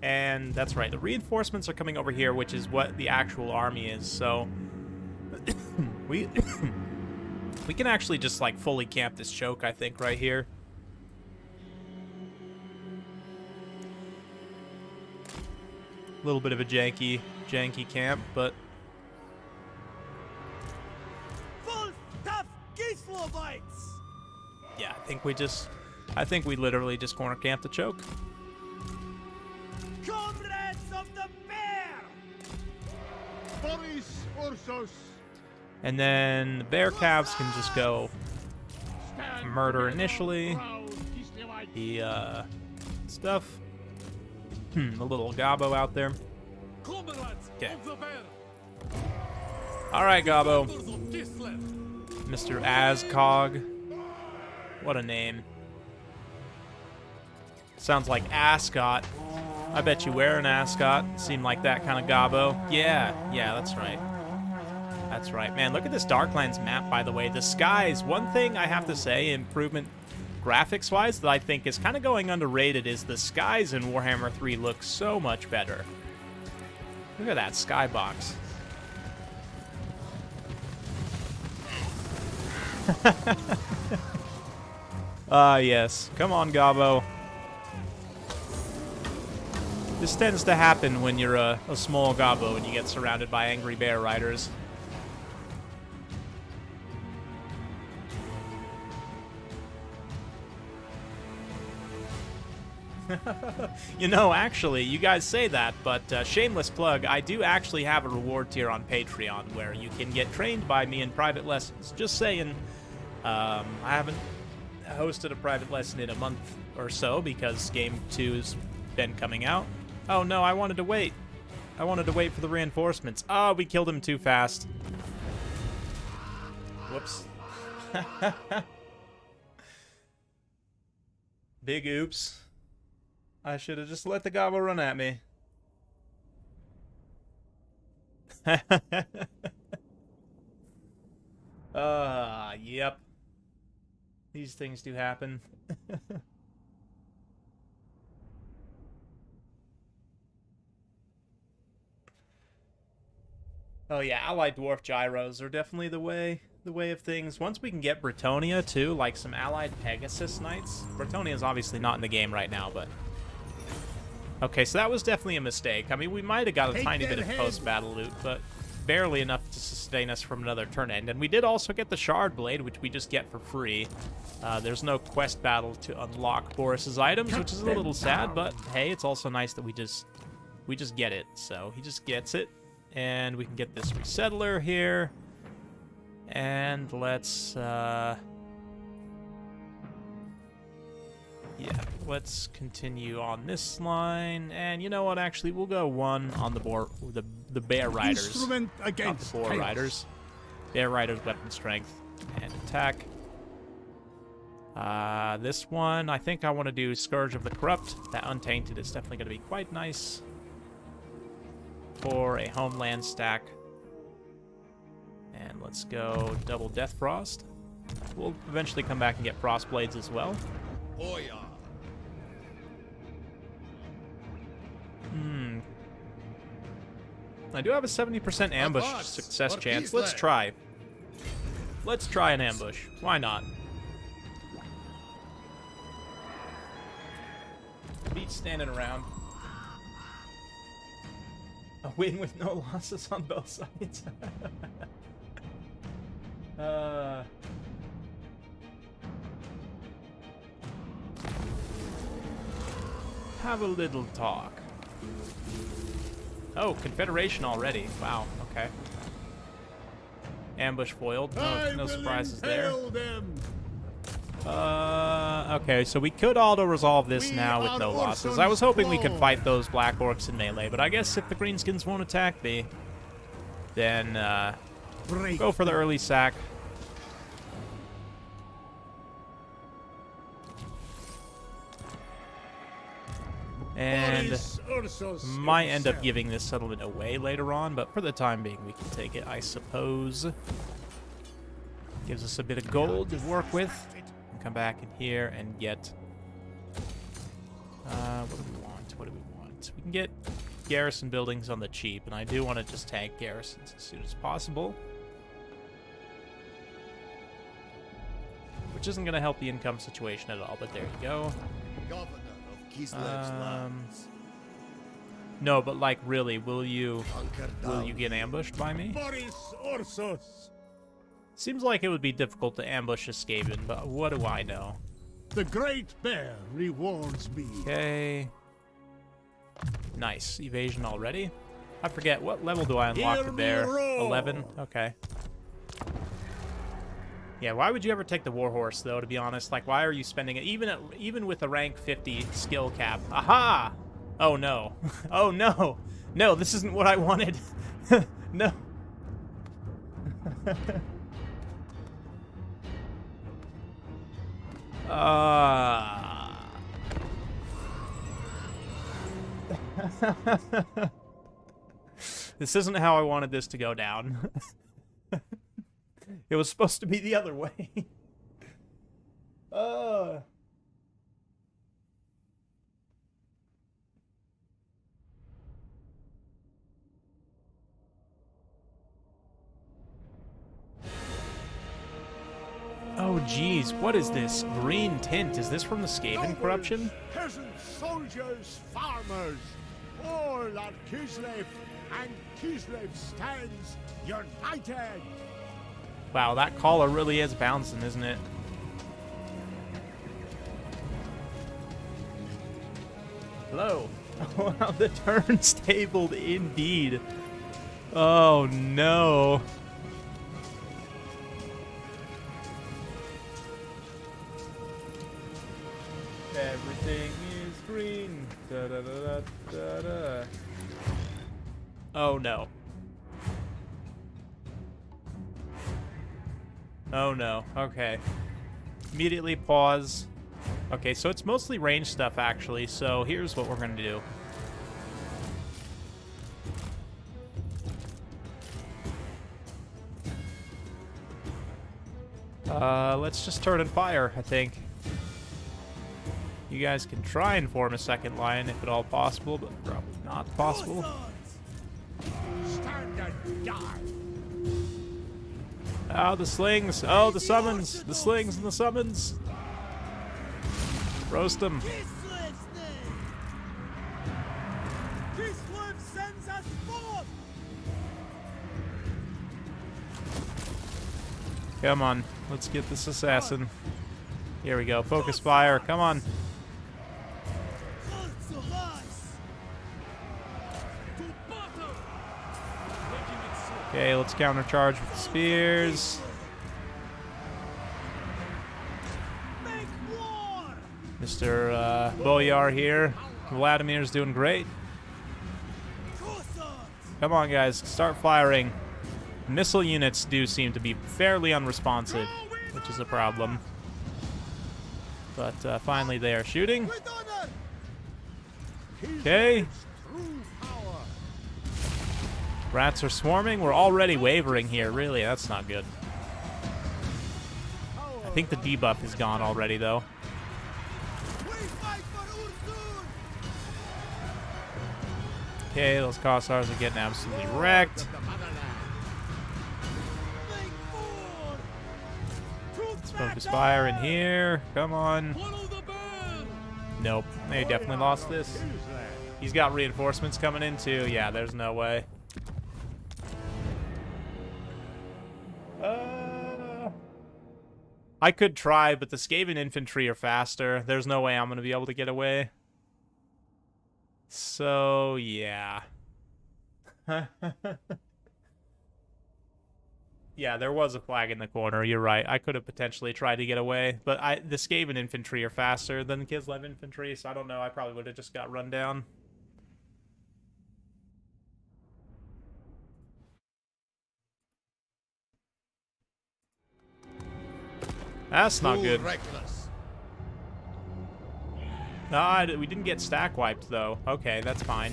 S1: And that's right, the reinforcements are coming over here, which is what the actual army is, so... we can actually just, like, fully camp this choke, I think, right here. A little bit of a janky camp, but
S5: Full tough KISLEVites!
S1: yeah, I think we literally just corner camp the choke.
S5: Comrades of the bear!
S4: Boris Ursus.
S1: And then the bear calves can just go murder initially. The stuff. A little gobbo out there. Okay. Alright, Gobbo. Mr. Ascog. What a name. Sounds like Ascot. I bet you wear an ascot. Seem like that kind of Gobbo. Yeah, that's right. That's right. Man, look at this Darklands map, by the way. The skies, one thing I have to say, improvement graphics-wise, that I think is kind of going underrated is the skies in Warhammer 3 look so much better. Look at that skybox. Yes. Come on, Gobbo. This tends to happen when you're a small Gobbo and you get surrounded by angry bear riders. You know, actually, you guys say that, but shameless plug, I do actually have a reward tier on Patreon where you can get trained by me in private lessons. Just saying, I haven't hosted a private lesson in a month or so because Game 2's been coming out. Oh no, I wanted to wait. I wanted to wait for the reinforcements. Oh, we killed him too fast. Whoops. Big oops. I should have just let the Gobbo run at me. Yep. These things do happen. Oh yeah, allied dwarf gyros are definitely the way of things. Once we can get Bretonia too, like some allied Pegasus knights. Bretonia is obviously not in the game right now, but okay, so that was definitely a mistake. I mean, we might have got a tiny bit of post-battle loot, but barely enough to sustain us from another turn end. And we did also get the Shard Blade, which we just get for free. There's no quest battle to unlock Boris's items, which is a little sad, but hey, it's also nice that we just get it. So he just gets it, and we can get this resettler here. And let's yeah, let's continue on this line. And you know what? Actually, we'll go one on the Bear Riders.
S4: Instrument
S1: Not
S4: against
S1: the Boar
S4: chaos.
S1: Riders. Bear Riders, weapon strength, and attack. This one, I think I want to do Scourge of the Corrupt. That Untainted is definitely going to be quite nice for a Homeland stack. And let's go double Death Frost. We'll eventually come back and get Frost Blades as well.
S5: Oh yeah.
S1: I do have a 70% ambush
S5: Advance,
S1: success
S5: or
S1: chance.
S5: KISLEV.
S1: Let's try. Let's try an ambush. Why not? Beat standing around. A win with no losses on both sides. Have a little talk. Oh, Confederation already. Wow, okay. Ambush foiled. No surprises there. Okay, so we could auto-resolve this now with no losses. I was hoping we could fight those Black Orcs in melee, but I guess if the Greenskins won't attack me, then go for the early sack. And might end up giving this settlement away later on, but for the time being, we can take it, I suppose. Gives us a bit of gold to work with. And come back in here and get... what do we want? What do we want? We can get garrison buildings on the cheap, and I do want to just tank garrisons as soon as possible. Which isn't going to help the income situation at all, but there you go.
S5: Governor of Kislev's lands.
S1: No, but like, really, will you
S5: Conquer
S1: get ambushed by me?
S4: Boris Ursus.
S1: Seems like it would be difficult to ambush a Skaven, but what do I know?
S4: The Great Bear rewards me.
S1: Okay. Nice. Evasion already? I forget, what level do I unlock the bear? 11? Okay. Yeah, why would you ever take the Warhorse, though, to be honest? Like, why are you spending it? Even with a rank 50 skill cap. Aha! Oh, no. Oh, no. No, this isn't what I wanted. No. This isn't how I wanted this to go down. It was supposed to be the other way. Oh, geez. What is this? Green tint. Is this from the Skaven corruption?
S4: Peasants, soldiers, farmers, all are KISLEV, and KISLEV stands united.
S1: Wow, that collar really is bouncing, isn't it? Hello. Wow, the turnstabled indeed. Oh, no. Everything is green. Da, da, da, da, da. Oh, no. Oh no, okay. Immediately pause. Okay, so it's mostly range stuff actually, so here's what we're gonna do. Let's just turn and fire, I think. You guys can try and form a second line if at all possible, but probably not possible.
S4: Stand and Die.
S1: Oh, the slings. Oh, the summons. The slings and the summons. Roast them.
S5: KISLEV's name! KISLEV sends us forth!
S1: Come on. Let's get this assassin. Here we go. Focus fire. Come on. Okay, let's countercharge with the spears. Mr. Boyar here. Vladimir's doing great. Come on, guys. Start firing. Missile units do seem to be fairly unresponsive, which is a problem. But finally they are shooting. Okay. Rats are swarming. We're already wavering here. Really, that's not good. I think the debuff is gone already, though. Okay, those Kossars are getting absolutely wrecked. Let's focus fire in here. Come on. Nope, they definitely lost this. He's got reinforcements coming in, too. Yeah, there's no way. I could try, but the Skaven infantry are faster. There's no way I'm going to be able to get away. So, yeah. Yeah, there was a flag in the corner. You're right. I could have potentially tried to get away, but the Skaven infantry are faster than the KISLEV infantry, so I don't know. I probably would have just got run down. That's not good.
S5: Reckless.
S1: We didn't get stack wiped, though. Okay, that's fine.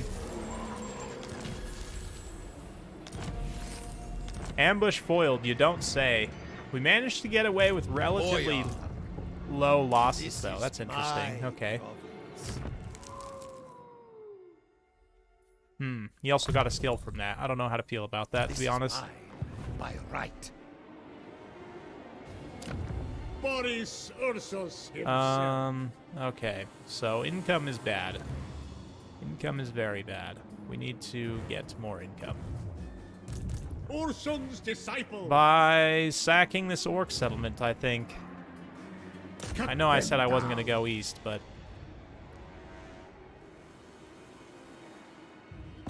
S1: Ambush foiled, you don't say. We managed to get away with relatively low losses, though. That's interesting. Okay. He also got a skill from that. I don't know how to feel about that, to be honest.
S5: By right.
S4: Boris Ursus himself.
S1: Okay. So income is bad. Income is very bad. We need to get more income.
S4: Ursun's disciple.
S1: By sacking this orc settlement, I think. I know I said I wasn't going to go east, but...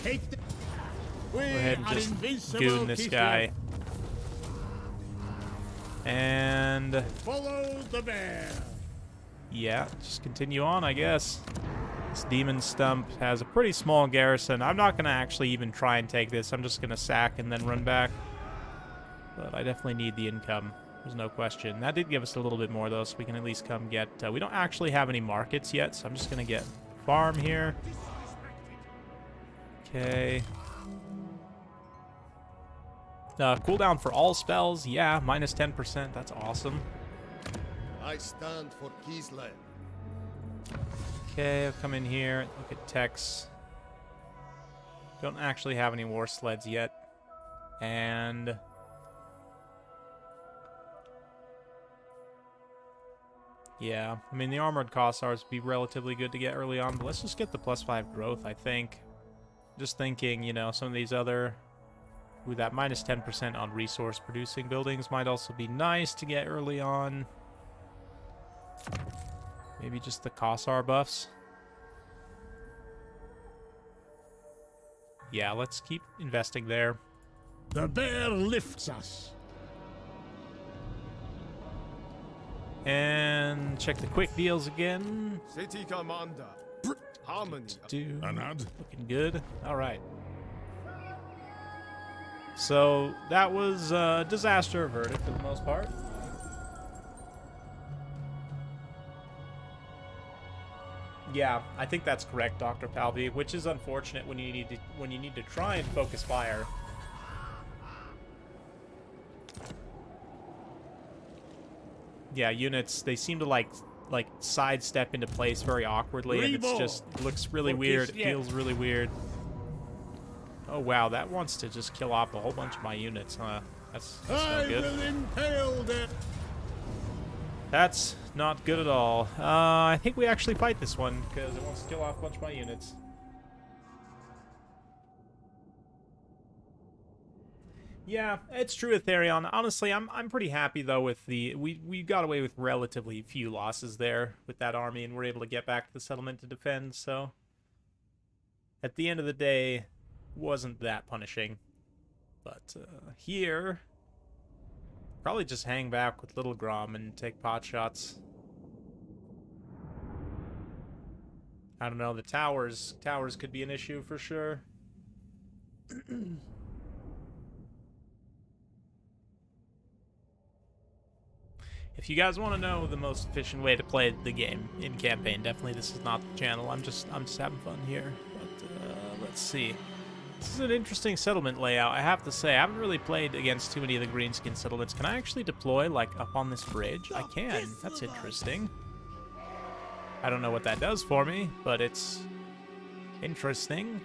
S4: Go
S1: ahead and just goon this guy. And...
S4: Follow the bear.
S1: yeah, just continue on, I guess. This demon stump has a pretty small garrison. I'm not going to actually even try and take this. I'm just going to sack and then run back. But I definitely need the income. There's no question. That did give us a little bit more, though, so we can at least come get... we don't actually have any markets yet, so I'm just going to get farm here. Okay. Cooldown for all spells, yeah, minus 10%. That's awesome.
S5: I stand for KISLEV.
S1: Okay, I've come in here. Look at techs. Don't actually have any war sleds yet. And... yeah, I mean, the armored Kossars would be relatively good to get early on, but let's just get the +5 growth, I think. Just thinking, you know, some of these other... ooh, that minus 10% on resource-producing buildings might also be nice to get early on. Maybe just the Kossar buffs. Yeah, let's keep investing there.
S4: The bear lifts us.
S1: And check the quick deals again.
S9: City commander. Harmony.
S1: Looking good. All right. So that was a disaster averted for the most part. Yeah, I think that's correct, Dr. Palvi, which is unfortunate when you need to try and focus fire. Yeah, units, they seem to like sidestep into place very awkwardly, and it's just looks really weird. It feels really weird. Oh, wow, that wants to just kill off a whole bunch of my units, huh? That's no
S3: I
S1: good.
S3: will impale them.
S1: That's not good at all. I think we actually fight this one, because it wants to kill off a bunch of my units. Yeah, it's true with Therion. Honestly, I'm pretty happy, though, with the... We got away with relatively few losses there with that army, and we're able to get back to the settlement to defend, so... At the end of the day, wasn't that punishing. But here... Probably just hang back with Little Grom and take pot shots. I don't know, the towers could be an issue for sure. If you guys want to know the most efficient way to play the game in campaign, definitely this is not the channel. I'm just having fun here. But let's see. This is an interesting settlement layout, I have to say. I haven't really played against too many of the Greenskin settlements. Can I actually deploy, like, up on this bridge? I can. That's interesting. I don't know what that does for me, but it's interesting.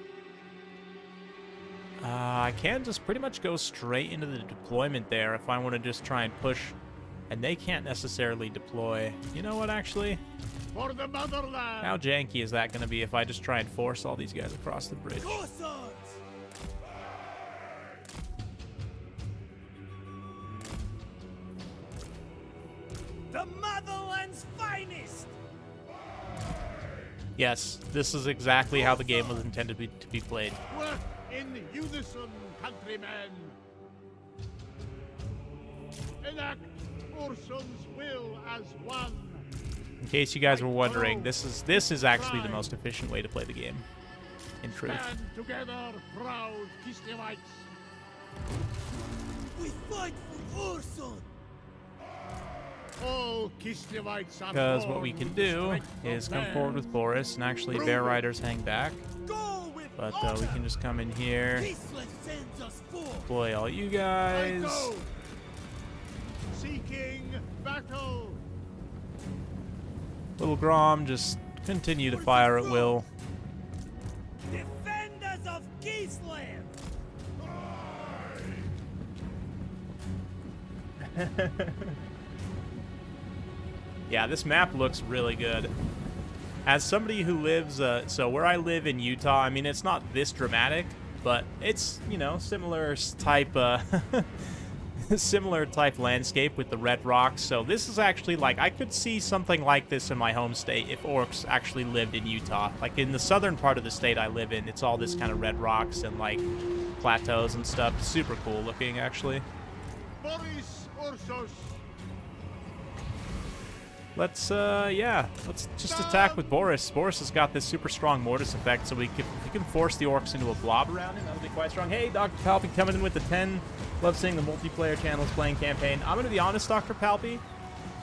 S1: I can just pretty much go straight into the deployment there if I want to just try and push. And they can't necessarily deploy. You know what, actually?
S3: For the motherland.
S1: How janky is that going to be if I just try and force all these guys across the bridge?
S6: The motherland's finest!
S1: Yes, this is exactly how the game was intended to be played.
S3: Work in unison, countrymen. Enact Ursun's will as one.
S1: In case you guys were wondering, this is actually the most efficient way to play the game. In truth.
S3: Stand together, proud Kislevites.
S6: We fight for Ursun!
S3: All Kislevites are
S1: Because what
S3: born
S1: we can
S3: with
S1: do
S3: strength of
S1: is come
S3: man.
S1: forward with Boris, and actually Bear Riders hang back.
S6: Go with
S1: But
S6: honor!
S1: we can just come in here,
S6: KISLEV sends us forth!
S1: deploy all you
S3: I
S1: guys.
S3: go. Seeking battle.
S1: Little Grom, just continue to fire at will.
S6: Defenders of KISLEV!
S1: Yeah, this map looks really good. As somebody who lives, so where I live in Utah, I mean, it's not this dramatic, but it's, you know, similar type, similar type landscape with the red rocks. So this is actually, like, I could see something like this in my home state if orcs actually lived in Utah. Like, in the southern part of the state I live in, it's all this kind of red rocks and, like, plateaus and stuff. Super cool looking, actually.
S3: Boris Ursus.
S1: Let's, yeah, let's just attack with Boris. Boris has got this super strong mortis effect, so if we can force the orcs into a blob around him, that'll be quite strong. Hey, Dr. Palpy coming in with the 10. Love seeing the multiplayer channels playing campaign. I'm going to be honest, Dr. Palpy.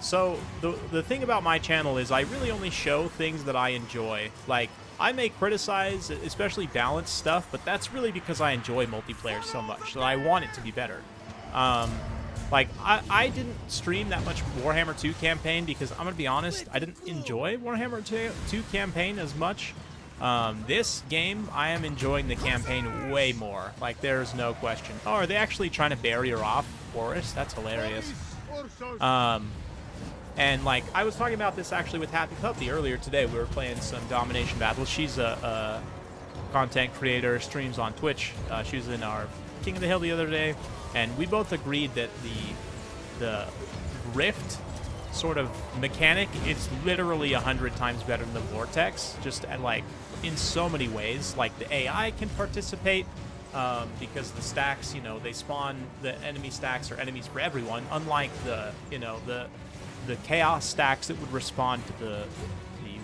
S1: So, the thing about my channel is I really only show things that I enjoy. Like, I may criticize, especially balanced stuff, but that's really because I enjoy multiplayer so much, that I want it to be better. Like, I didn't stream that much Warhammer 2 campaign because, I'm going to be honest, I didn't enjoy Warhammer 2 campaign as much. This game, I am enjoying the campaign way more. Like, there's no question. Oh, are they actually trying to barrier off Boris? That's hilarious. And, like, I was talking about this actually with Happy Puppy earlier today. We were playing some domination battles. She's a content creator, streams on Twitch. She was in our King of the Hill the other day. And we both agreed that the Rift sort of mechanic is literally 100 times better than the Vortex, just at, like, in so many ways. Like, the AI can participate because the stacks, you know, they spawn the enemy stacks or enemies for everyone, unlike the, you know, the chaos stacks that would respond to the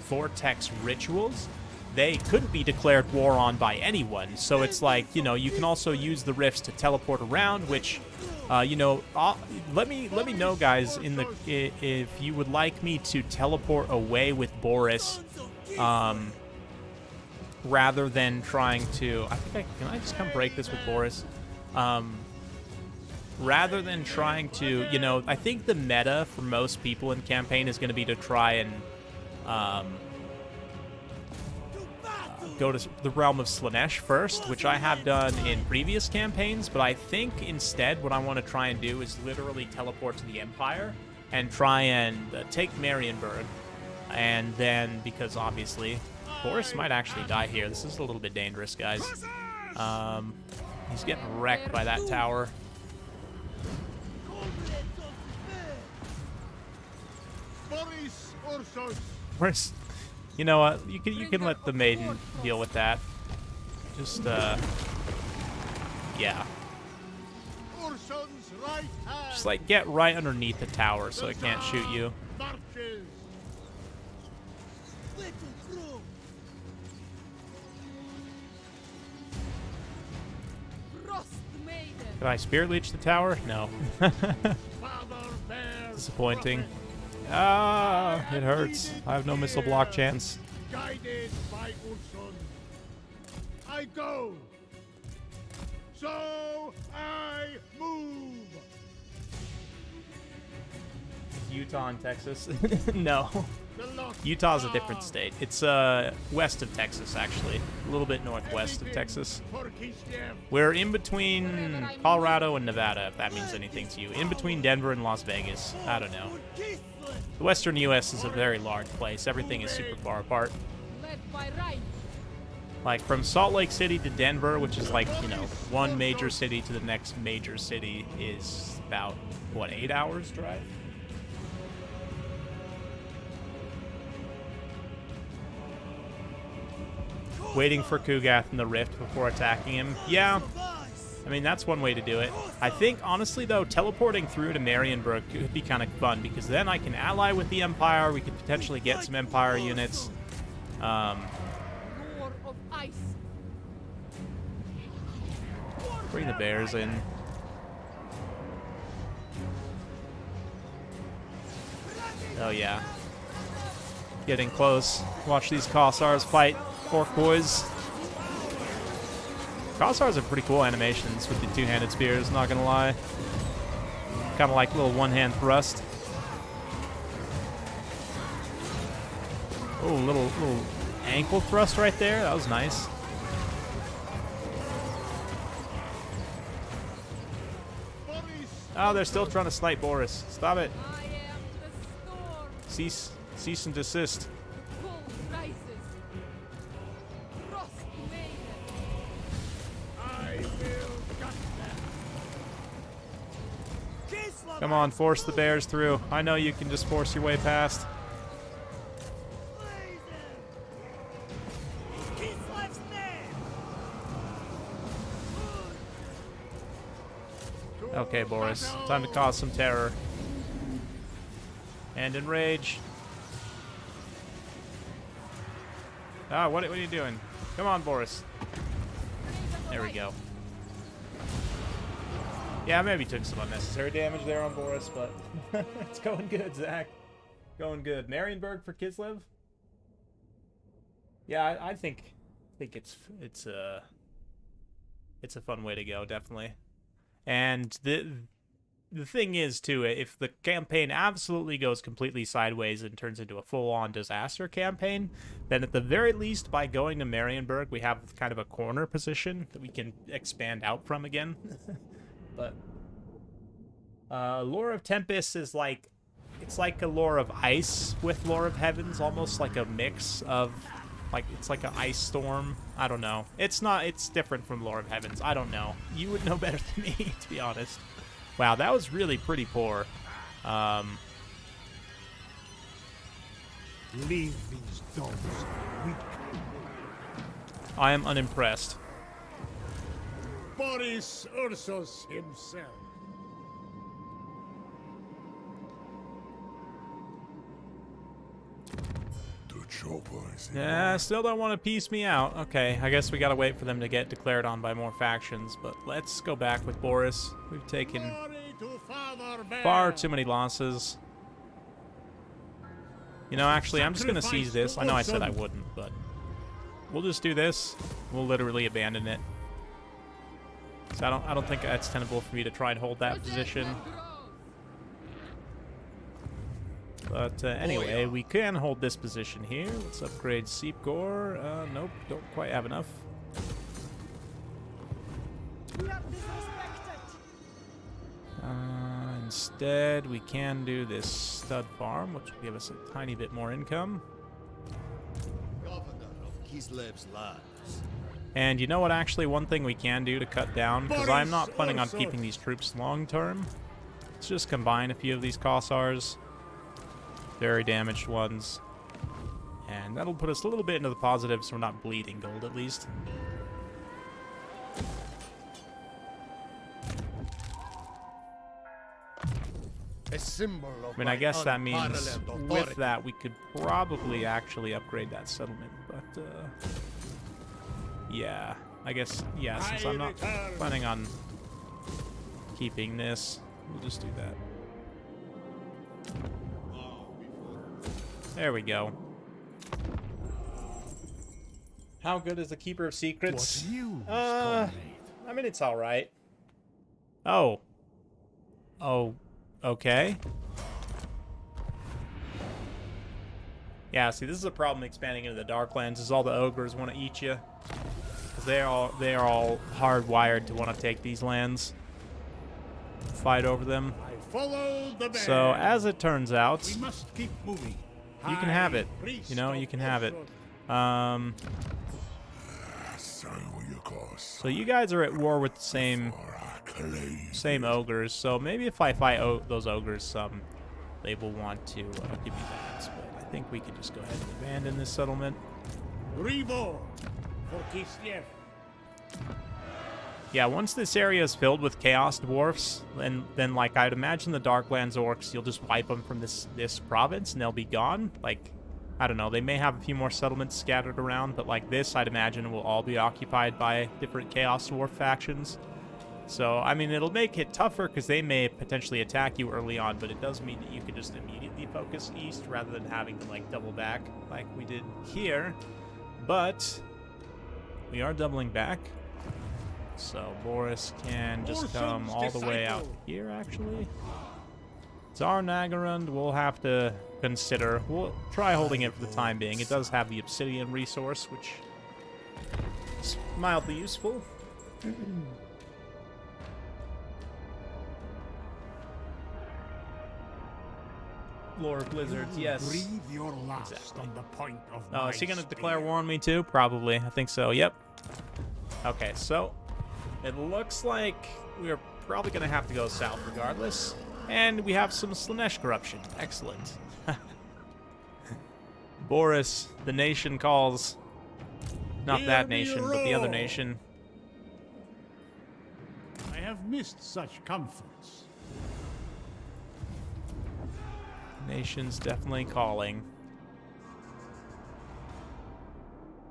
S1: Vortex rituals. They couldn't be declared war on by anyone, so it's like, you know, you can also use the rifts to teleport around, which, you know, let me know, guys, if you would like me to teleport away with Boris, rather than trying to, can I just come break this with Boris? Rather than trying to, you know, I think the meta for most people in campaign is going to be to try and, go to the realm of Slanesh first, which I have done in previous campaigns, but I think instead what I want to try and do is literally teleport to the Empire and try and take Marienburg. And then, because obviously, Boris might actually die here. This is a little bit dangerous, guys. He's getting wrecked by that tower.
S5: Boris Ursus.
S1: Where's, you know what? You can let the maiden deal with that. Just yeah.
S5: Ursun's right hand.
S1: Just like get right underneath the tower so it can't shoot you.
S5: Marches.
S6: Little crew. Frost maiden.
S1: Can I spirit leech the tower? No.
S5: Father bear.
S1: Disappointing. Ah, it hurts. I have no missile block chance.
S5: Guided by Ursun. I go. So I move.
S1: Utah and Texas? No.
S5: The lost
S1: Utah's a
S5: star.
S1: different state. It's west of Texas, actually. A little bit northwest of Texas.
S5: For KISLEV.
S1: We're in between Colorado and Nevada, if that means anything to you. In between Denver and Las Vegas. I don't know.
S6: For KISLEV.
S1: The western U.S. is a very large place. Everything is super far apart.
S6: Led by right.
S1: Like, from Salt Lake City to Denver, which is like, you know, one major city to the next major city, is about, what, 8 hours drive? Waiting for Kugath in the Rift before attacking him. Yeah, I mean, that's one way to do it. I think, honestly, though, teleporting through to Marienburg could be kind of fun, because then I can ally with the Empire. We could potentially get some Empire units.
S6: Roar of ice.
S1: Bring the bears in. Oh, yeah. Getting close. Watch these Kossars fight Orc boys. Kossars are pretty cool animations with the two-handed spears, not gonna lie. Kind of like little one-hand thrust. Oh, little ankle thrust right there. That was nice. Oh, they're still trying to snipe Boris. Stop it.
S6: I am the storm.
S1: Cease and desist.
S6: Full rises. Frost maiden.
S5: I will gut them.
S6: KISLEV.
S1: Come on, force the bears through. I know you can just force your way past.
S6: KISLEV's name.
S1: Okay, Boris. Time to cause some terror. And enrage. Ah, what are you doing? Come on, Boris. There we go. Yeah, maybe took some unnecessary damage there on Boris, but it's going good, Zach. Going good. Marienburg for KISLEV? Yeah, I think it's a fun way to go, definitely. And the thing is, too, if the campaign absolutely goes completely sideways and turns into a full-on disaster campaign, then at the very least, by going to Marienburg, we have kind of a corner position that we can expand out from again. But Lore of Tempest is like, it's like a Lore of Ice with Lore of Heavens, almost like a mix of, like, it's like an ice storm. I don't know. It's different from Lore of Heavens. I don't know. You would know better than me, to be honest. Wow, that was really pretty poor.
S4: Leave these dogs weak.
S1: I am unimpressed.
S5: Boris Ursus himself.
S1: Yeah, still don't want to piece me out. Okay, I guess we gotta wait for them to get declared on by more factions, but let's go back with Boris. We've taken
S5: Glory to Father Bear.
S1: far too many losses. You know, actually, I'm just gonna seize this. I know I said I wouldn't, but we'll just do this. We'll literally abandon it. So I don't think it's tenable for me to try and hold that position. But anyway, we can hold this position here. Let's upgrade Seep Gore. Nope, don't quite have enough.
S6: We are disrespected.
S1: Instead, we can do this stud farm, which will give us a tiny bit more income.
S5: Governor of KISLEV's lands.
S1: And you know what, actually, one thing we can do to cut down, because I'm not planning on
S4: Boris
S1: keeping these troops long term. Let's just combine a few of these Kossars. Very damaged ones. And that'll put us a little bit into the positive, so we're not bleeding gold at least.
S5: A symbol of
S1: I mean, I guess that means
S5: unparalleled
S1: with
S5: authority.
S1: that we could probably actually upgrade that settlement, but yeah, I guess, yeah, since I'm not planning on keeping this, we'll just do that. There we go. How good is the Keeper of Secrets?
S4: What news,
S1: I mean, it's alright. Oh. Oh, okay. Yeah, see, this is a problem expanding into the Darklands, is all the ogres want to eat you. Because they are all hardwired to want to take these lands. Fight over them.
S4: I follow the man.
S1: So, as it turns out,
S4: We must keep moving.
S1: you can have it.
S4: Priest
S1: You know,
S4: of
S1: you can have it.
S4: Orson.
S1: So you guys are at war with the same ogres. So maybe if I fight those ogres some, they will want to give me lands. But I think we can just go ahead and abandon this settlement.
S4: Reborn for KISLEV.
S1: Yeah, once this area is filled with Chaos Dwarfs, then like I'd imagine the Darklands Orcs, you'll just wipe them from this province and they'll be gone. Like, I don't know, they may have a few more settlements scattered around, but like this, I'd imagine will all be occupied by different Chaos Dwarf factions. So, I mean, it'll make it tougher because they may potentially attack you early on, but it does mean that you could just immediately focus east rather than having to like double back like we did here. But we are doubling back. So Boris can just come all the way out here, actually. Tsar Nagarund, we'll have to consider. We'll try holding it for the time being. It does have the obsidian resource, which is mildly useful. Lore of Blizzards, yes.
S4: Breathe your last
S1: Exactly.
S4: on the point of
S1: Oh,
S4: my
S1: is he gonna
S4: spear.
S1: declare war on me too? Probably. I think so. Yep. Okay, so it looks like we're probably gonna have to go south regardless. And we have some Slanesh corruption. Excellent. Boris, the nation calls. Not
S4: Hear
S1: that
S4: me
S1: nation, but the other
S4: roar.
S1: nation.
S4: I have missed such comforts.
S1: Nation's definitely calling.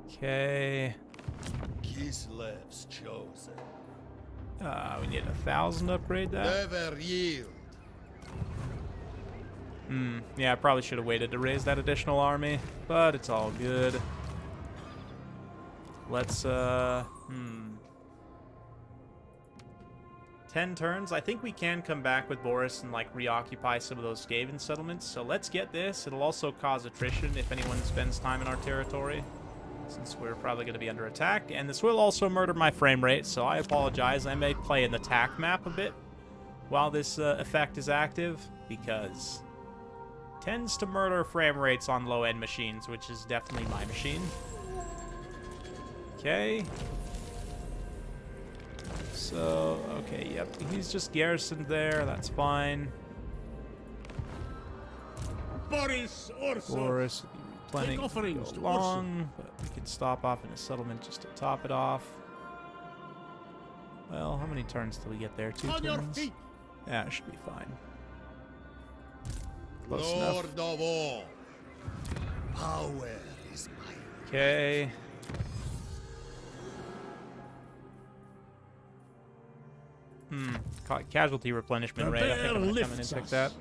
S1: Okay.
S5: KISLEV's chosen.
S1: We need 1,000 to upgrade that.
S5: Never yield.
S1: Yeah, I probably should have waited to raise that additional army, but it's all good. Let's, 10 turns. I think we can come back with Boris and, like, reoccupy some of those Skaven settlements. So let's get this. It'll also cause attrition if anyone spends time in our territory, since we're probably going to be under attack. And this will also murder my frame rate, so I apologize. I may play in the TAC map a bit while this effect is active, because it tends to murder frame rates on low-end machines, which is definitely my machine. Okay. So, okay, yep, he's just garrisoned there, that's fine.
S4: Boris Orson.
S1: Boris will be planning
S4: Make offerings
S1: to
S4: to
S1: go along, but we could stop off in a settlement just to top it off. Well, how many turns till we get there? 2
S4: On your
S1: turns?
S4: feet.
S1: Yeah, it should be fine. Close
S5: Lord
S1: enough.
S5: of all. Power is mine.
S1: Okay. Casualty replenishment
S4: The
S1: rate. I think
S4: bear
S1: I'm gonna come in and
S4: lifts
S1: check
S4: us.
S1: that.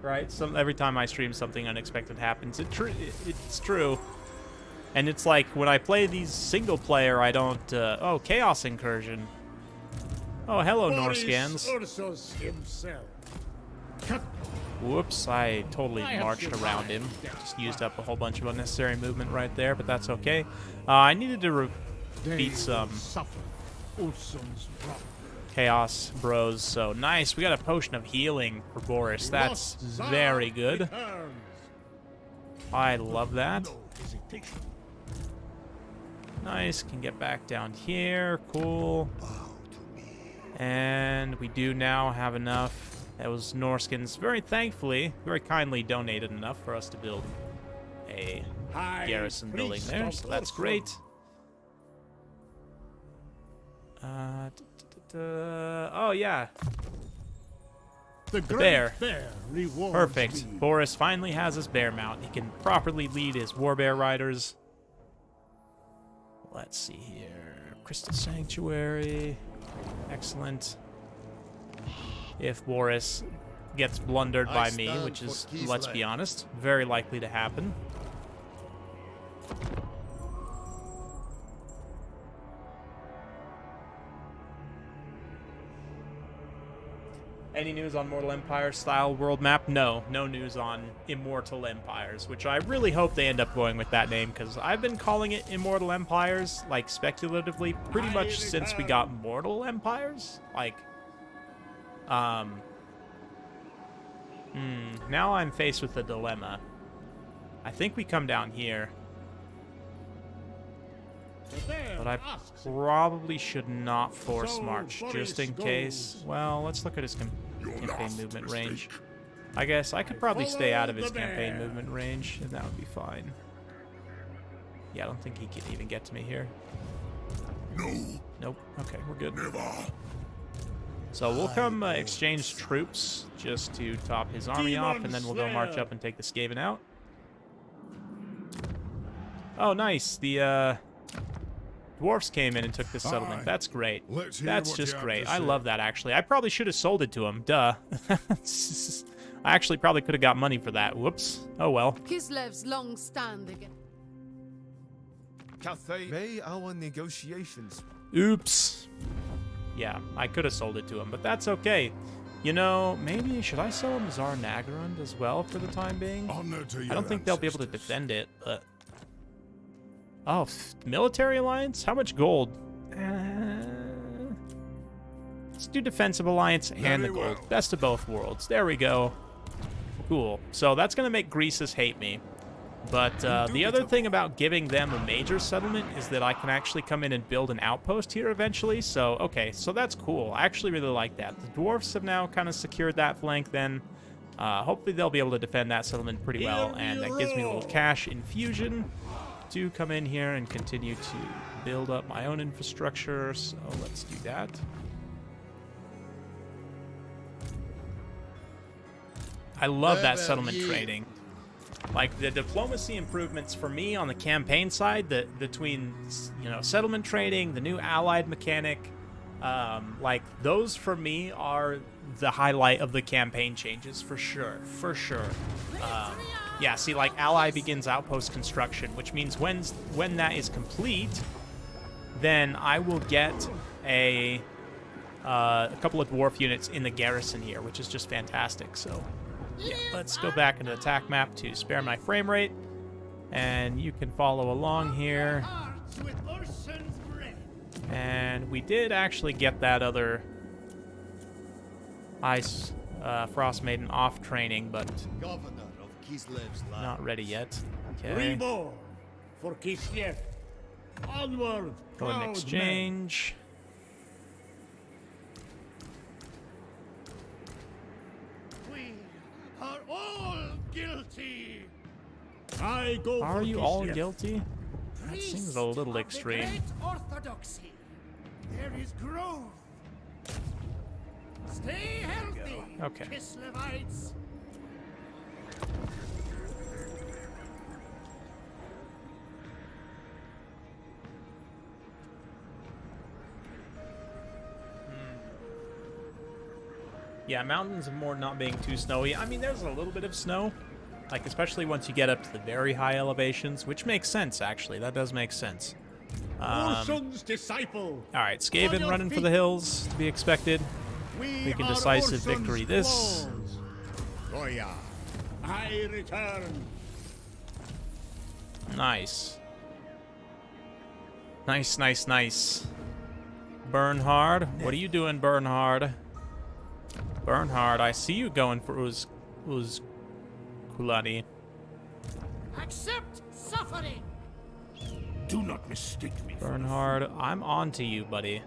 S1: Right. Every time I stream, something unexpected happens. It's true. And it's like, when I play these single player, I don't, oh, Chaos Incursion. Oh, hello, Norskins.
S4: Ursus himself. Cut.
S1: Whoops, I totally marched around him. Just used up a whole bunch of unnecessary movement right there, but that's okay. I needed to beat some Chaos Bros, so nice. We got a potion of healing for Boris. That's very good. I love that. Nice, can get back down here. Cool. And we do now have enough. That was Norskins, very thankfully, very kindly donated enough for us to build a garrison building there, so that's great. Oh, yeah. The bear. Perfect. Boris finally has his bear mount. He can properly lead his warbear riders. Let's see here. Crystal Sanctuary. Excellent. If Boris gets blundered by me, which is, let's be honest, very likely to happen. Any news on Mortal Empire style world map? No, no news on Immortal Empires, which I really hope they end up going with that name, because I've been calling it Immortal Empires, like, speculatively, pretty much since we got Mortal Empires. Like, now I'm faced with a dilemma. I think we come down here. But I probably should not force march, just in case. Well, let's look at his campaign movement range. I guess I could probably stay out of his campaign movement range, and that would be fine. Yeah, I don't think he can even get to me here. No. Nope. Okay, we're good. So we'll come exchange troops just to top his army off, and then we'll go march up and take the Skaven out. Oh, nice. The dwarfs came in and took this settlement. That's great. That's just great. I love that, actually. I probably should have sold it to him. Duh. I actually probably could have got money for that. Whoops. Oh, well.
S7: KISLEV's long standing.
S9: May our negotiations.
S1: Oops. Yeah, I could have sold it to him, but that's okay. You know, maybe should I sell him Tsar Nagarund as well for the time being? I don't think they'll be able to defend it, but... Oh, military alliance? How much gold? Let's do defensive alliance and the gold. Best of both worlds. There we go. Cool. So that's going to make Greases hate me. But the other thing about giving them a major settlement is that I can actually come in and build an outpost here eventually. So, okay, so that's cool. I actually really like that. The dwarfs have now kind of secured that flank then. Hopefully they'll be able to defend that settlement pretty well. And that gives me a little cash infusion to come in here and continue to build up my own infrastructure. So let's do that. I love that settlement trading. Like, the diplomacy improvements for me on the campaign side, between, you know, settlement trading, the new allied mechanic, like, those for me are the highlight of the campaign changes, for sure, for sure. Yeah, see, like, ally begins outpost construction, which means when that is complete, then I will get a couple of dwarf units in the garrison here, which is just fantastic, so... Yeah, let's go back into the attack map to spare my frame rate, and you can follow along here. And we did actually get that other Ice Frost Maiden off training, but not ready yet. Okay.
S4: Reborn for KISLEV. Onward.
S1: Go and exchange.
S4: Are all guilty. I go
S1: Are
S4: for
S1: you all
S4: KISLEV.
S1: guilty? That seems a little extreme.
S6: Orthodoxy. There is growth. Stay healthy.
S1: Okay.
S6: KISLEVites.
S1: Yeah, Mountains of More not being too snowy. I mean, there's a little bit of snow, Like, especially once you get up to the very high elevations, which makes sense, actually. That does make sense.
S4: Urson's disciple.
S1: All right, Skaven running for the hills, to be expected. We can decisive victory this.
S4: Goya, I return.
S1: Nice. Nice, nice, nice. Bernhard, what are you doing, Bernhard? Bernhard, I see you going for Uz Kulani.
S6: Accept suffering.
S4: Do not mistake me.
S1: Bernhard, I'm on to you, buddy.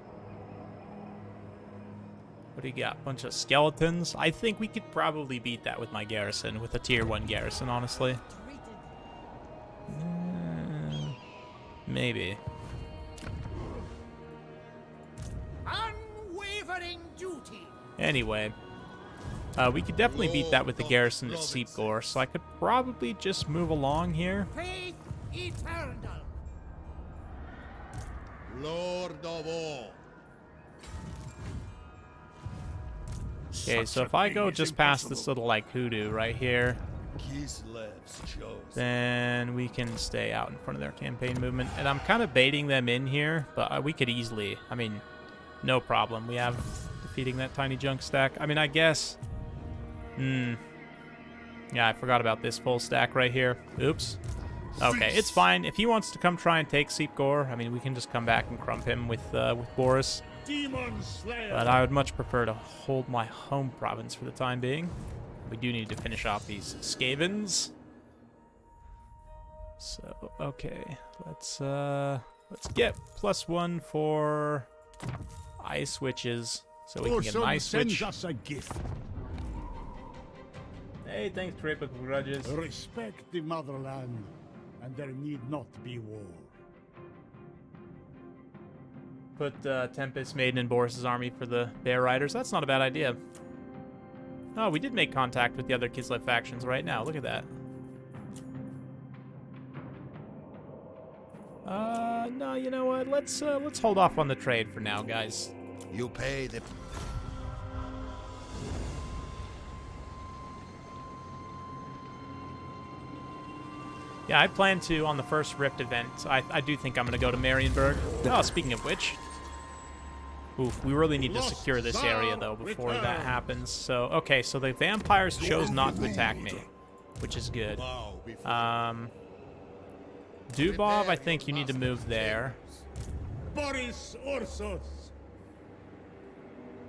S1: What do you got? Bunch of skeletons? I think we could probably beat that with my garrison, with a tier 1 garrison, honestly. Maybe.
S6: Unwavering duty.
S1: Anyway. We could definitely beat that with the garrison at Seepgore, so I could probably just move along here.
S6: Faith eternal.
S5: Lord of all.
S1: Okay, so if I go just past this little, like, hoodoo right here,
S5: KISLEV's chosen.
S1: then we can stay out in front of their campaign movement. And I'm kind of baiting them in here, but we could easily, I mean, no problem. We have defeating that tiny junk stack. I mean, I guess... Yeah, I forgot about this full stack right here. Oops. Okay, it's fine. If he wants to come try and take Seepgore, I mean, we can just come back and crump him with Boris.
S4: Demon Slayer.
S1: But I would much prefer to hold my home province for the time being. We do need to finish off these Skavens. So, okay. Let's get +1 for ice witches. So we can get an ice witch.
S4: Sends us a gift.
S1: Hey, thanks, Triple Grudges.
S4: Respect the motherland, and there need not be war.
S1: Put Tempest Maiden in Boris's army for the Bear Riders. That's not a bad idea. Oh, we did make contact with the other KISLEV factions right now. Look at that. No, you know what? Let's hold off on the trade for now, guys.
S5: You pay the...
S1: Yeah, I plan to, on the first Rift event, I do think I'm going to go to Marienburg. Oh, speaking of which... Oof, we really need to secure this area, though, before that happens. So, okay, so the vampires chose not to attack me, which is good. Dubov, I think you need to move there.
S4: Boris Ursus.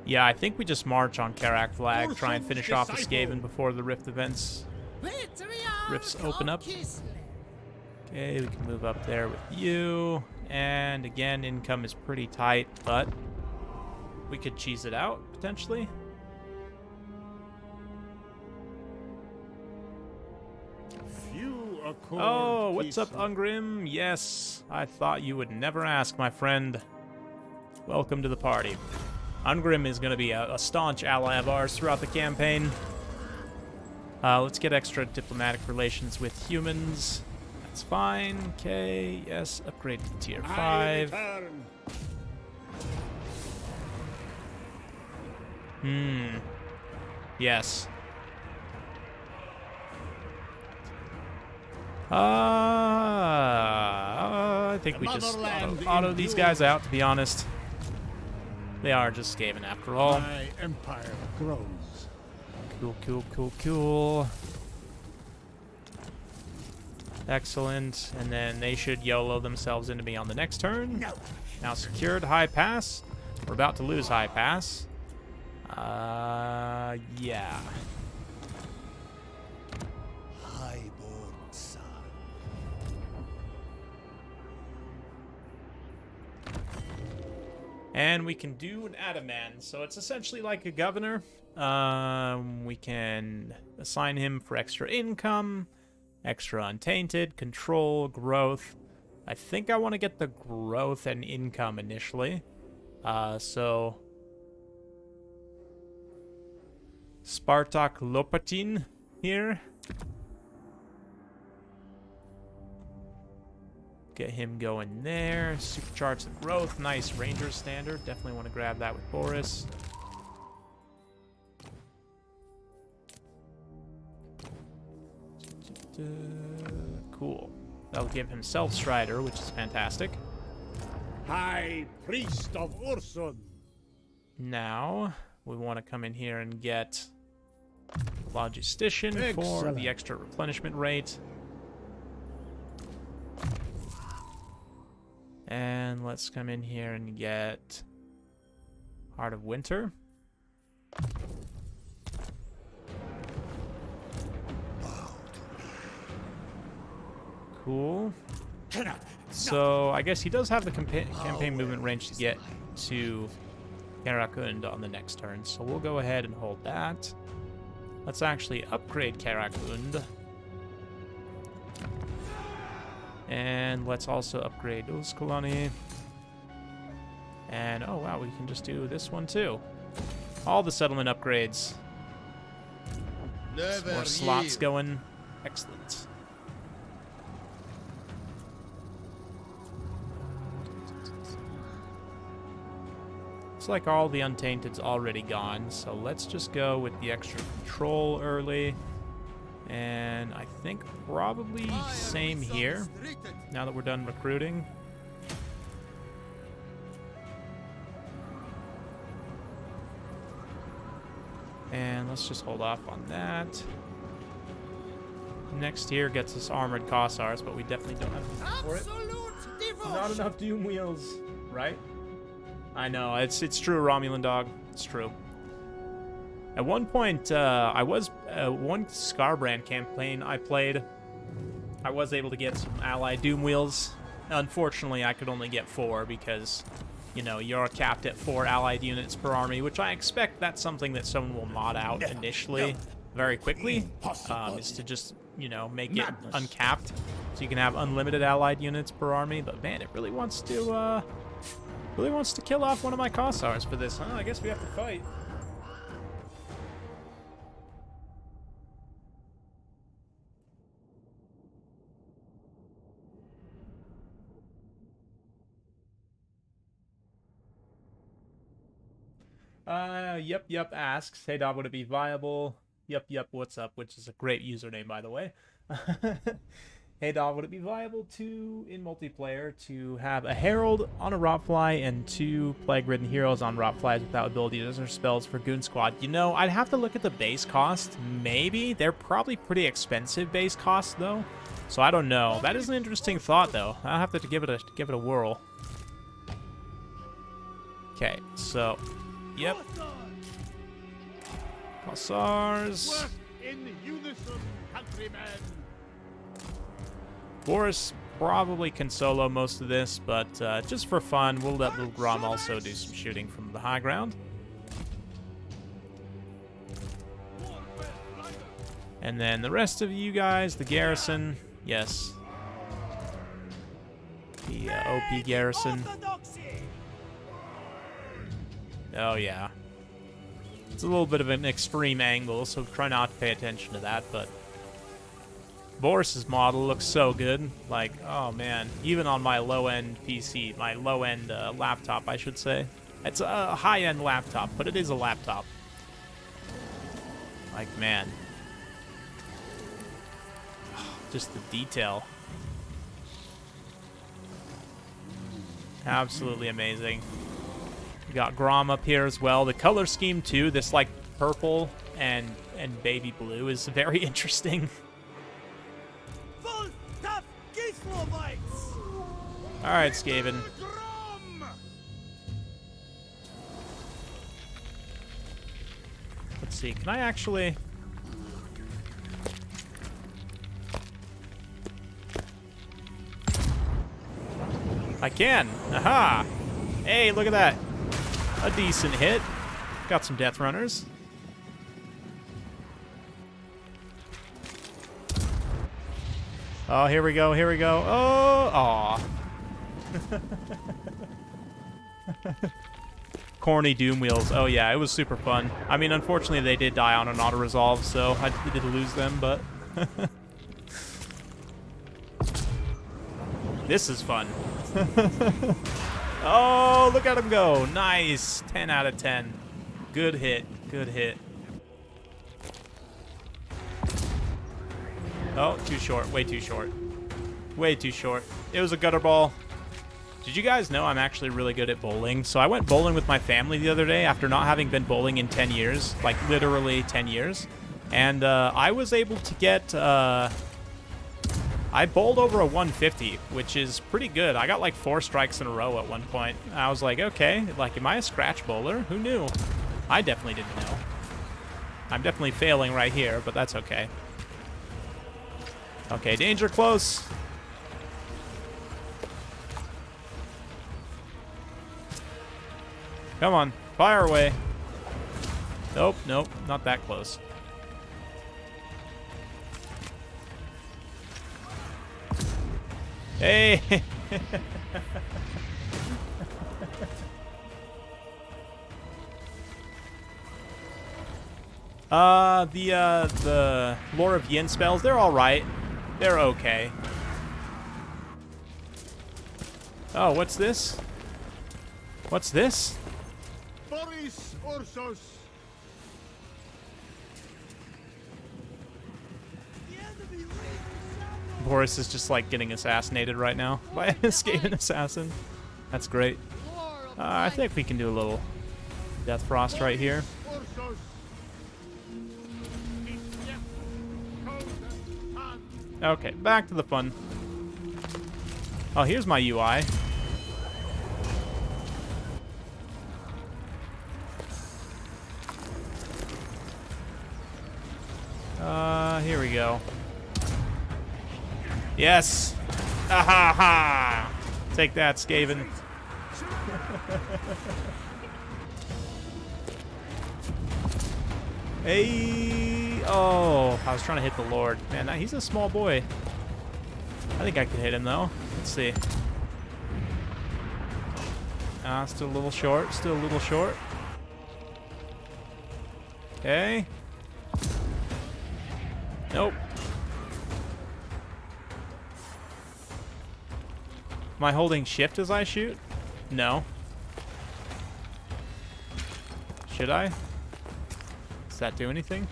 S1: Yeah, I think we just march on Karak Flag, try and finish off the Skaven before the Rift events. Rifts open up. Okay, we can move up there with you. And again, income is pretty tight, but we could cheese it out, potentially. Oh, what's up, Ungrim? Yes, I thought you would never ask, my friend. Welcome to the party. Ungrim is going to be a staunch ally of ours throughout the campaign. Let's get extra diplomatic relations with humans. That's fine. Okay, yes, upgrade to tier 5. Yes. I think we just auto these guys out, to be honest. They are just Skaven after all.
S4: My empire grows.
S1: Cool, cool, cool, cool. Excellent. And then they should YOLO themselves into me on the next turn. Now secured high pass. We're about to lose high pass. Yeah.
S5: Highborn son.
S1: And we can do an Adaman, so it's essentially like a governor. We can assign him for extra income, extra untainted, control, growth. I think I want to get the growth and income initially. So Spartak Lopatin here. Get him going there. Supercharge the growth. Nice Ranger standard. Definitely want to grab that with Boris. Cool. That'll give him Self-Strider, which is fantastic.
S4: High Priest of Ursun.
S1: Now, we want to come in here and get Logistician for
S4: Excellent.
S1: the extra replenishment rate. And let's come in here and get Heart of Winter. Cool. So I guess he does have the campaign movement range to get to Karakund on the next turn. So we'll go ahead and hold that. Let's actually upgrade Karakund. And let's also upgrade Uskolani. And oh wow, we can just do this one too. All the settlement upgrades. Some more slots going. Excellent. Looks like all the Untainted's already gone, so let's just go with the extra control early. And I think probably same here, now that we're done recruiting. And let's just hold off on that. Next here gets us armored Kossars, but we definitely don't have enough for it.
S6: Absolute devotion.
S1: Not enough Doom Wheels, right? I know, it's true, Romulan dog. It's true. At one point, I was one Scarbrand campaign I played. I was able to get some allied Doom Wheels. Unfortunately, I could only get 4 because, you know, you're capped at 4 allied units per army, which I expect that's something that someone will mod out initially very quickly. Is to just, you know, make it uncapped, so you can have unlimited allied units per army. But man, it really wants to kill off one of my Kossars for this, huh? I guess we have to fight. Yep asks, hey Dog, would it be viable? Yep, what's up? Which is a great username, by the way. Hey Dog, would it be viable to, in multiplayer, to have a Herald on a Rotfly and 2 Plague-Ridden Heroes on Rotflies without abilities or spells for Goon Squad? You know, I'd have to look at the base cost, maybe. They're probably pretty expensive base costs, though. So I don't know. That is an interesting thought, though. I'll have to give it a whirl. Okay, so, yep. Kossars.
S4: Work in unison, countrymen.
S1: Boris probably can solo most of this, but just for fun, we'll let Little Grom also do some shooting from the high ground. And then the rest of you guys, the garrison, yes. The OP garrison. Oh yeah. It's a little bit of an extreme angle, so try not to pay attention to that, but Boris's model looks so good. Like, oh man, even on my low-end PC, my low-end laptop, I should say. It's a high-end laptop, but it is a laptop. Like, man. Just the detail. Absolutely amazing. We got Grom up here as well. The color scheme, too, this, like, purple and baby blue is very interesting. Alright, Skaven. Let's see, can I actually... I can! Aha! Hey, look at that! A decent hit. Got some Death Runners. Oh, here we go, here we go. Oh, aw. Corny Doom Wheels. Oh yeah, it was super fun. I mean, unfortunately they did die on an auto-resolve, so I did lose them, but... This is fun. Oh, look at him go. Nice. 10 out of 10. Good hit. Good hit. Oh, too short. Way too short. Way too short. It was a gutter ball. Did you guys know I'm actually really good at bowling? So I went bowling with my family the other day after not having been bowling in 10 years. Like, literally 10 years. And I was able to get... I bowled over a 150, which is pretty good. I got like 4 strikes in a row at one point. I was like, okay, like, am I a scratch bowler? Who knew? I definitely didn't know. I'm definitely failing right here, but that's okay. Okay, danger close. Come on, fire away. Nope, nope, not that close. Hey! The Lore of Yin spells, they're alright. They're okay. Oh, what's this? What's this?
S3: Boris Ursus.
S1: Boris is just like getting assassinated right now by an Skaven assassin. That's great. I think we can do a little Death Frost right here. Okay, back to the fun. Oh, here's my UI. Here we go. Yes! Ahaha! Take that, Skaven. Hey! Oh, I was trying to hit the Lord. Man, he's a small boy. I think I can hit him, though. Let's see. Still a little short. Still a little short. Okay. Nope. Am I holding shift as I shoot? No. Should I? Does that do anything?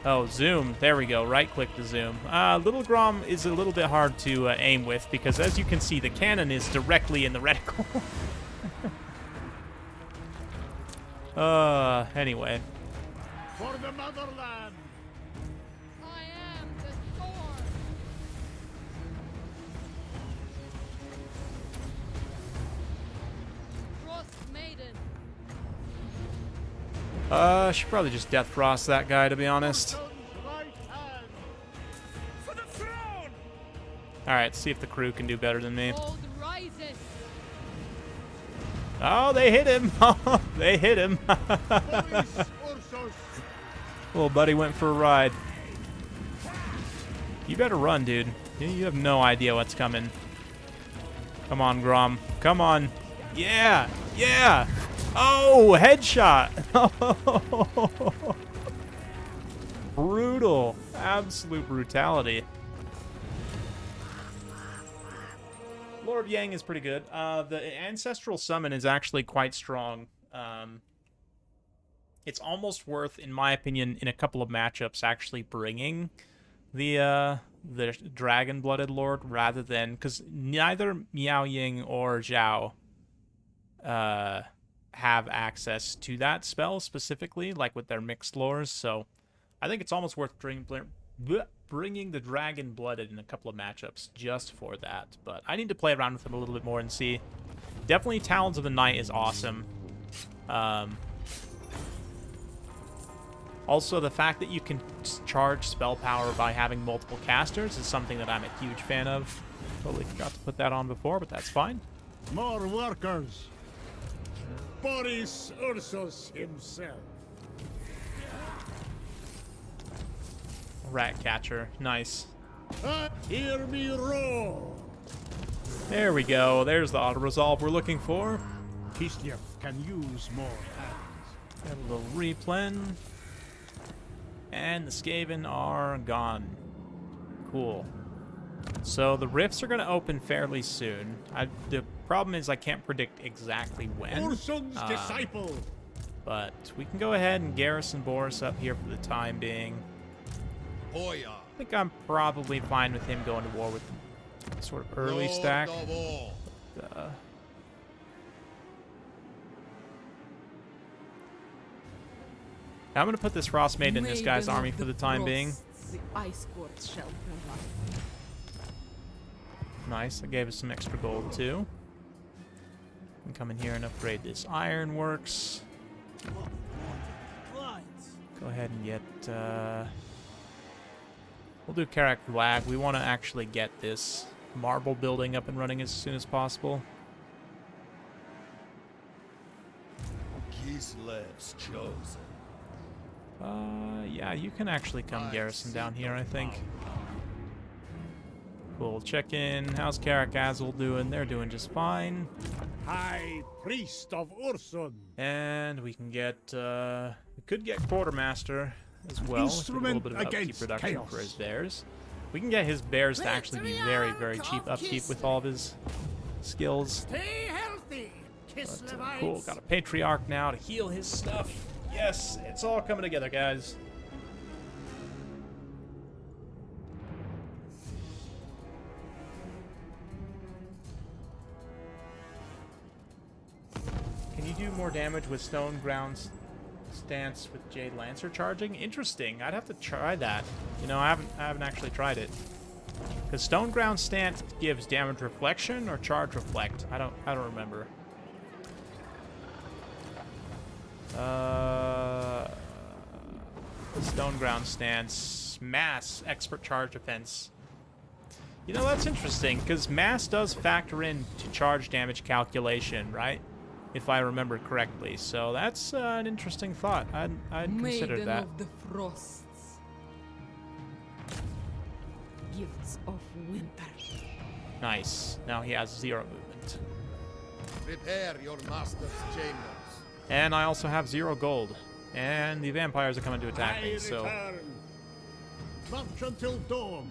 S1: Oh, zoom. There we go. Right-click to zoom. Little Grom is a little bit hard to aim with because, as you can see, the cannon is directly in the reticle. Anyway.
S3: For the motherland.
S7: I am the sword. Frost Maiden.
S1: I should probably just Death Frost that guy, to be honest. Alright, see if the crew can do better than me.
S7: Gold rises.
S1: Oh, they hit him! They hit him! Little buddy went for a ride. You better run, dude. You have no idea what's coming. Come on, Grom. Come on. Yeah! Yeah! Oh, headshot! Brutal. Absolute brutality. Lord Yang is pretty good. The Ancestral Summon is actually quite strong. It's almost worth, in my opinion, in a couple of matchups, actually bringing the Dragon-Blooded Lord rather than... Because neither Miao Ying or Zhao have access to that spell specifically, like with their mixed lores, so I think it's almost worth bringing the Dragon-Blooded in a couple of matchups just for that. But I need to play around with him a little bit more and see. Definitely Talons of the Night is awesome. Also, the fact that you can charge spell power by having multiple casters is something that I'm a huge fan of. Totally forgot to put that on before, but that's fine.
S3: More workers. Boris Ursus himself.
S1: Rat catcher. Nice.
S3: Hear me roar.
S1: There we go. There's the auto-resolve we're looking for.
S3: KISLEV can use more hands.
S1: Got a little replen. And the Skaven are gone. Cool. So the rifts are going to open fairly soon. The problem is I can't predict exactly when.
S3: Ursun's disciple.
S1: But we can go ahead and garrison Boris up here for the time being.
S5: Hoya.
S1: I think I'm probably fine with him going to war with sort of early
S5: Lord
S1: stack.
S5: of all.
S1: I'm going to put this Frost Maiden in this guy's
S8: Maiden
S1: army
S8: of
S1: for the
S8: the
S1: time being.
S8: Frosts, the ice courts shall provide.
S1: Nice. That gave us some extra gold, too. We can come in here and upgrade this ironworks. Go ahead and get... we'll do Karak Lag. We want to actually get this marble building up and running as soon as possible.
S5: Kislev's chosen.
S1: Yeah, you can actually come garrison down here, I think. Cool. Check in. How's Karak Azul doing? They're doing just fine.
S4: High Priest of Ursun.
S1: And we can get, we could get Quartermaster as well. With a little
S4: Instrument
S1: bit of upkeep
S4: against
S1: reduction
S4: chaos.
S1: for his bears. We can get his bears to actually be very, very cheap upkeep with all of his skills.
S6: Stay healthy, Kislevites.
S1: Cool. Got a Patriarch now to heal his stuff. Yes, it's all coming together, guys. Can you do more damage with Stone Ground Stance with Jade Lancer charging? Interesting. I'd have to try that. You know, I haven't actually tried it. Because Stone Ground Stance gives damage reflection or charge reflect. I don't remember. Stone Ground Stance, Mass, Expert Charge Defense. You know, that's interesting, because Mass does factor in to charge damage calculation, right? If I remember correctly. So that's an interesting thought. I'd consider
S8: Maiden
S1: that.
S8: of the Frosts. Gifts of winter.
S1: Nice. Now he has 0 movement.
S5: Prepare your master's chambers.
S1: And I also have 0 gold. And the vampires are coming to attack me, so...
S4: March until dawn.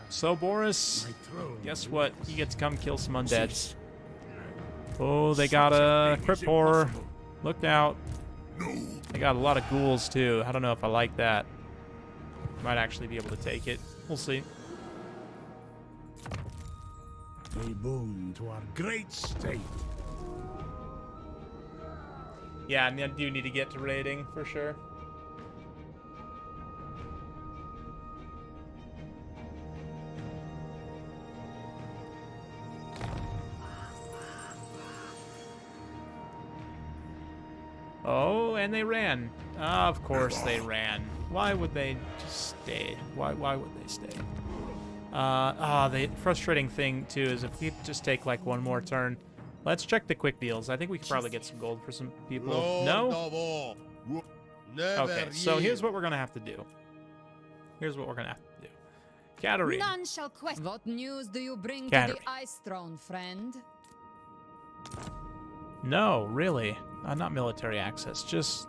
S1: So, Boris,
S4: My throne
S1: guess what? You get to come kill some undeads. Oh, they got a crit horror. Look out. They got a lot of ghouls, too. I don't know if I like that. Might actually be able to take it. We'll see.
S4: A boon to our great state.
S1: Yeah, I do need to get to raiding, for sure. Oh, and they ran. Of course they ran. Why would they just stay? Why would they stay? The frustrating thing, too, is if we just take, like, one more turn. Let's check the quick deals. I think we could probably get some gold for some people.
S5: Lord
S1: No?
S5: of all. Never
S1: Okay, so
S5: yield.
S1: here's what we're going to have to do. Here's what we're going to have to do. Katarine.
S7: None shall question. What news do you bring to
S1: Katarine.
S7: the Ice Throne, friend?
S1: No, really. Not military access. Just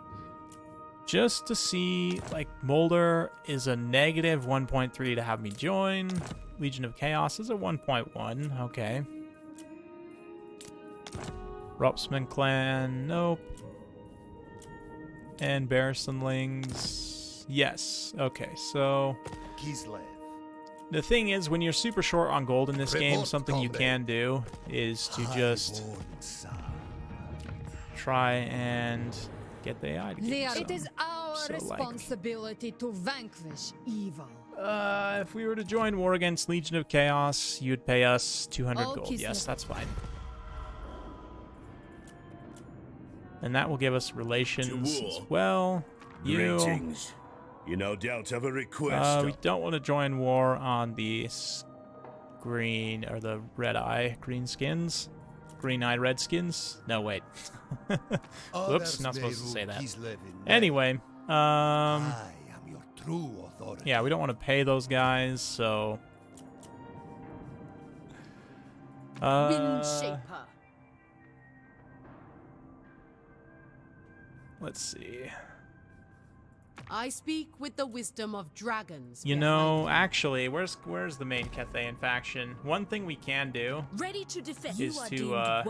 S1: to see, like, Molder is a negative 1.3 to have me join. Legion of Chaos is a 1.1. Okay. Ropsman Clan, nope. And Bearsonlings, yes. Okay, so...
S5: Kislev.
S1: The thing is, when you're super short on gold in this game,
S5: Revolt,
S1: something you
S5: comrade.
S1: can do is to just try and get the AI to give you
S7: It
S1: some.
S7: is our
S1: So, like-
S7: responsibility to vanquish evil.
S1: If we were to join war against Legion of Chaos, you'd pay us 200
S7: All
S1: gold.
S7: Kislev.
S1: Yes, that's fine. And that will give us relations as well.
S10: Greetings. You no doubt have a request.
S1: We don't want to join war on the green or the red eye greenskins. Green-eyed redskins? No, wait. Whoops,
S5: Others
S1: not
S5: may
S1: supposed to
S5: rule
S1: say that.
S5: Kislev in name.
S1: Anyway,
S5: I am your true authority.
S1: yeah, we don't want to pay those guys, so...
S8: Windshaper.
S1: Let's see.
S8: I speak with the wisdom of dragons.
S1: You know, actually, where's the main Cathayan faction? One thing we can do
S8: Ready to defend.
S1: is to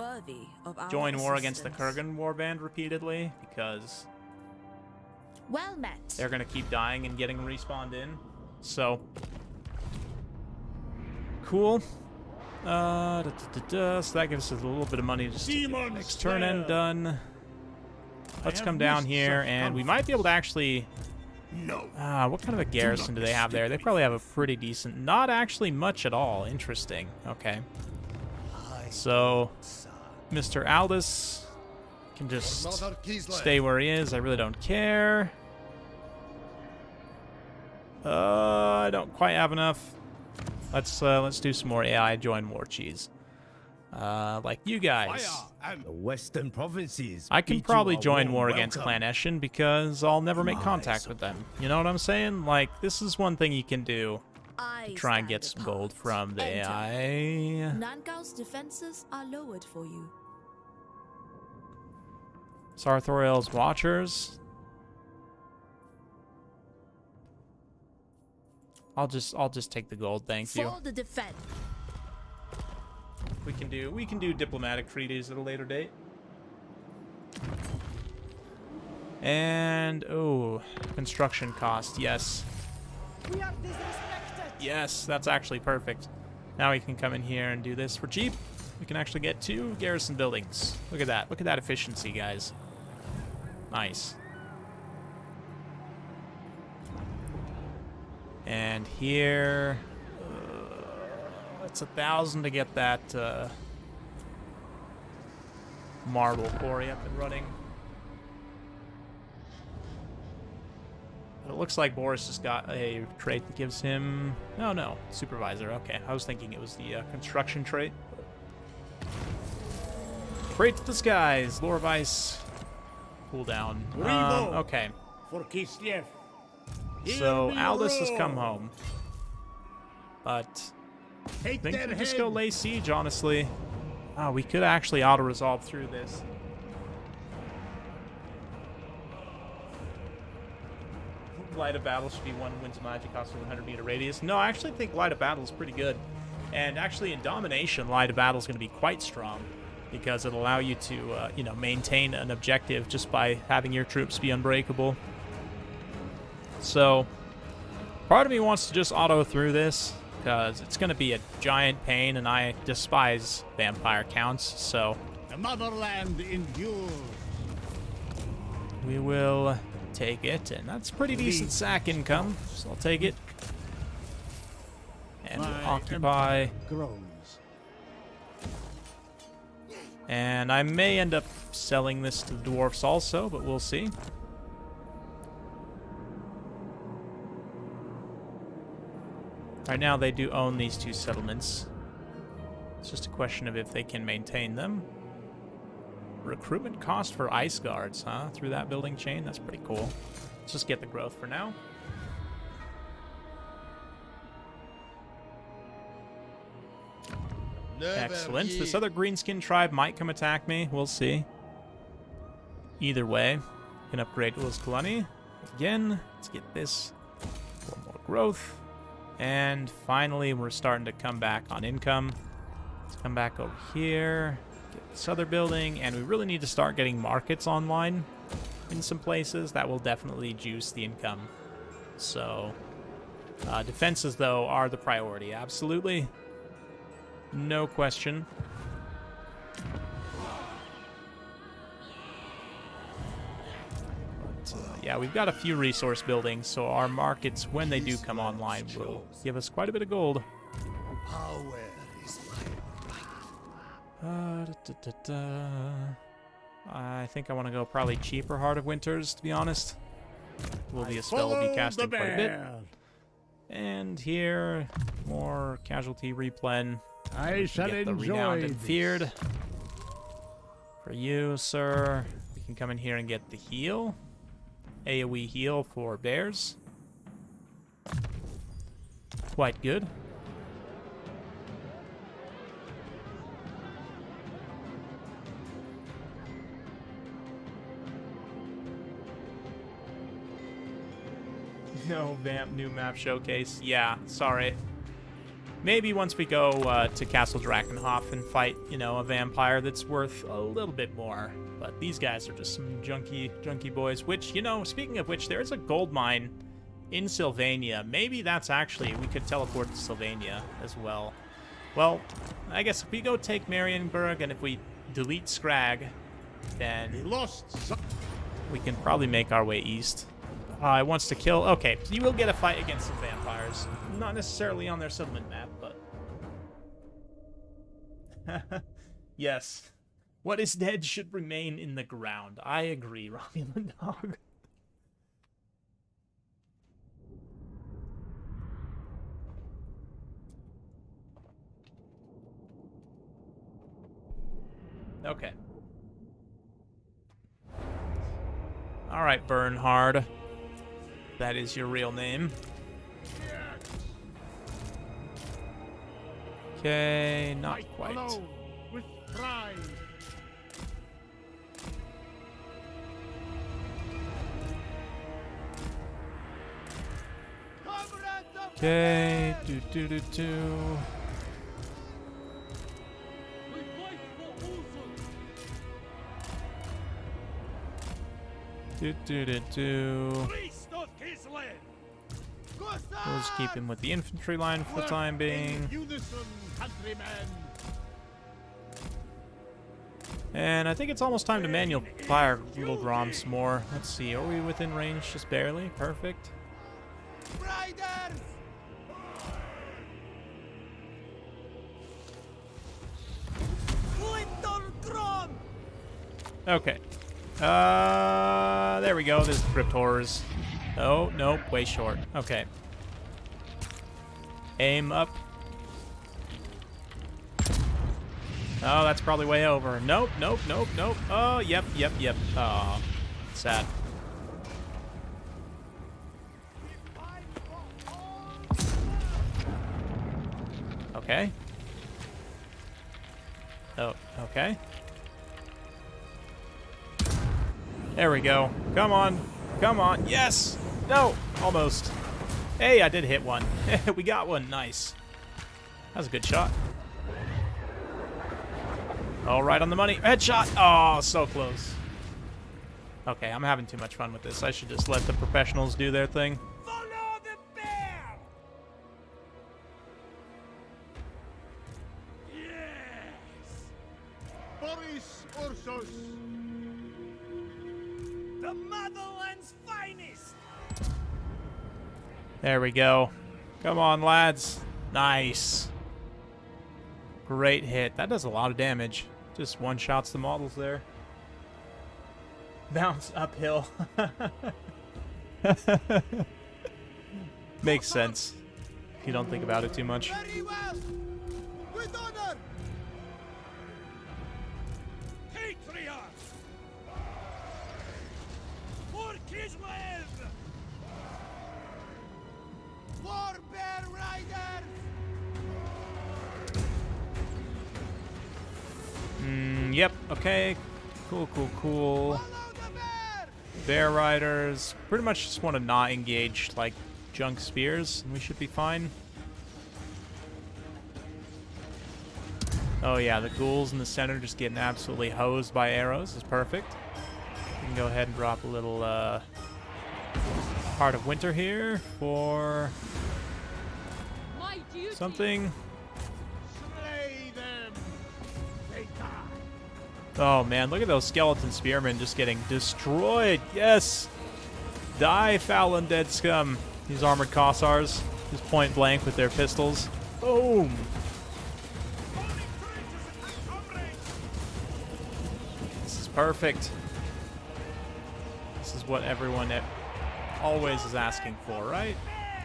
S1: join war against the Kurgan warband repeatedly, because
S8: well met.
S1: they're gonna keep dying and getting respawned in. So cool. So that gives us a little bit of money just to get the next turn end done. Let's come down here, and we might be able to actually... what kind of a garrison do they have there? They probably have a pretty decent... Not actually much at all. Interesting. Okay. So, Mr. Aldous can just stay where he is. I really don't care. I don't quite have enough. Let's do some more AI join war cheese. Like you guys.
S5: The Western provinces.
S1: I can probably join war against Clan Eshin because I'll never make contact with them. You know what I'm saying? Like, this is one thing you can do to try and get some gold from the AI.
S8: Nangao's defenses are lowered for you.
S1: Sarthoriel's Watchers. I'll just take the gold, thank you.
S8: For the defense.
S1: We can do diplomatic treaties at a later date. And construction cost, yes.
S6: We are disrespected.
S1: Yes, that's actually perfect. Now we can come in here and do this for cheap. We can actually get 2 garrison buildings. Look at that. Look at that efficiency, guys. Nice. And here, it's 1,000 to get that marble quarry up and running. But it looks like Boris has got a trait that gives him... No, supervisor. Okay, I was thinking it was the construction trait. Trait to the skies, Lore Vice, cooldown. Okay.
S3: For KISLEV.
S1: So Aldous has come home, but I think we'll just go lay siege, honestly. Oh, we could actually auto-resolve through this. Light of Battle should be 1 wins of magic cost 100-meter radius. No, I actually think Light of Battle is pretty good. And actually in Domination, Light of Battle is going to be quite strong, because it'll allow you to, maintain an objective just by having your troops be unbreakable. So, part of me wants to just auto through this, because it's going to be a giant pain, and I despise vampire counts, so...
S4: The motherland endures.
S1: We will take it, and that's pretty decent sack income, so I'll take it. And we'll occupy.
S4: Grows.
S1: And I may end up selling this to the dwarfs also, but we'll see. Right now, they do own these 2 settlements. It's just a question of if they can maintain them. Recruitment cost for ice guards, huh? Through that building chain? That's pretty cool. Let's just get the growth for now. Excellent. This other greenskin tribe might come attack me. We'll see. Either way, can upgrade Ulskalani. Again, let's get this for more growth. And finally, we're starting to come back on income. Let's come back over here, get this other building, and we really need to start getting markets online in some places. That will definitely juice the income. So, defenses, though, are the priority. Absolutely. No question. Yeah, we've got a few resource buildings, so our markets, when they do come online, will give us quite a bit of gold. I think I want to go probably cheaper Heart of Winters, to be honest. Will be a spell we'll be casting quite a bit. And here, more casualty replen.
S4: I shall
S1: get the
S4: enjoy
S1: renowned and
S4: this.
S1: feared. For you, sir, we can come in here and get the heal. AoE heal for bears. Quite good. No vamp new map showcase. Yeah, sorry. Maybe once we go to Castle Drakenhof and fight, you know, a vampire that's worth a little bit more. But these guys are just some junky boys. Which, you know, speaking of which, there's a gold mine in Sylvania. Maybe that's actually, we could teleport to Sylvania as well. Well, I guess if we go take Marienburg and if we delete Scrag, then we can probably make our way east. It wants to kill. Okay, so you will get a fight against some vampires. Not necessarily on their settlement map, but... Yes. What is dead should remain in the ground. I agree, Romulan Dog. Okay. Alright, Bernhard. That is your real name. Okay, not quite.
S4: With pride.
S1: Okay, We'll just keep him with the infantry line for the time being. And I think it's almost time to manual fire little Grom some more. Let's see, are we within range just barely? Perfect. Okay. There we go. There's the Crypt Horrors. Oh, nope, way short. Okay. Aim up. Oh, that's probably way over. Nope, nope, nope, nope. Oh, yep. Oh, sad. Okay. Oh, okay. There we go. Come on. Come on. Yes! No! Almost. Hey, I did hit one. We got one. Nice. That was a good shot. All right on the money. Headshot! Oh, so close. Okay, I'm having too much fun with this. I should just let the professionals do their thing.
S5: Follow the bear! Yes!
S4: Boris Ursus.
S5: The motherland's finest!
S1: There we go. Come on, lads. Nice. Great hit. That does a lot of damage. Just one-shots the models there. Bounce uphill. Makes sense. If you don't think about it too much.
S5: Very well! With honor! Patriarch! For KISLEV! War Bear Riders!
S1: Yep. Okay. Cool.
S5: Follow the bear!
S1: Bear Riders. Pretty much just want to not engage, like, junk spears, and we should be fine. Oh yeah, the ghouls in the center just getting absolutely hosed by arrows is perfect. We can go ahead and drop a little Heart of Winter here for something.
S4: Slay them. They die.
S1: Oh man, look at those skeleton spearmen just getting destroyed. Yes! Die, foul undead scum. These armored Kossars, just point blank with their pistols. Boom! This is perfect. This is what everyone always is asking for, right?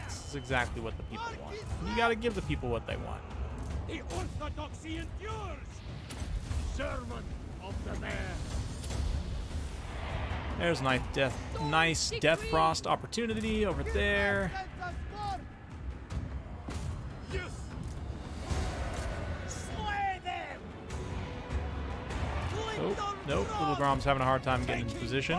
S1: This is exactly what the people want. You gotta give the people what they want.
S5: The orthodoxy endures!
S4: Servant of the bear.
S1: There's nice Death Frost opportunity over there.
S5: Slay them!
S1: Oh, nope. Little Grom's having a hard time getting into position.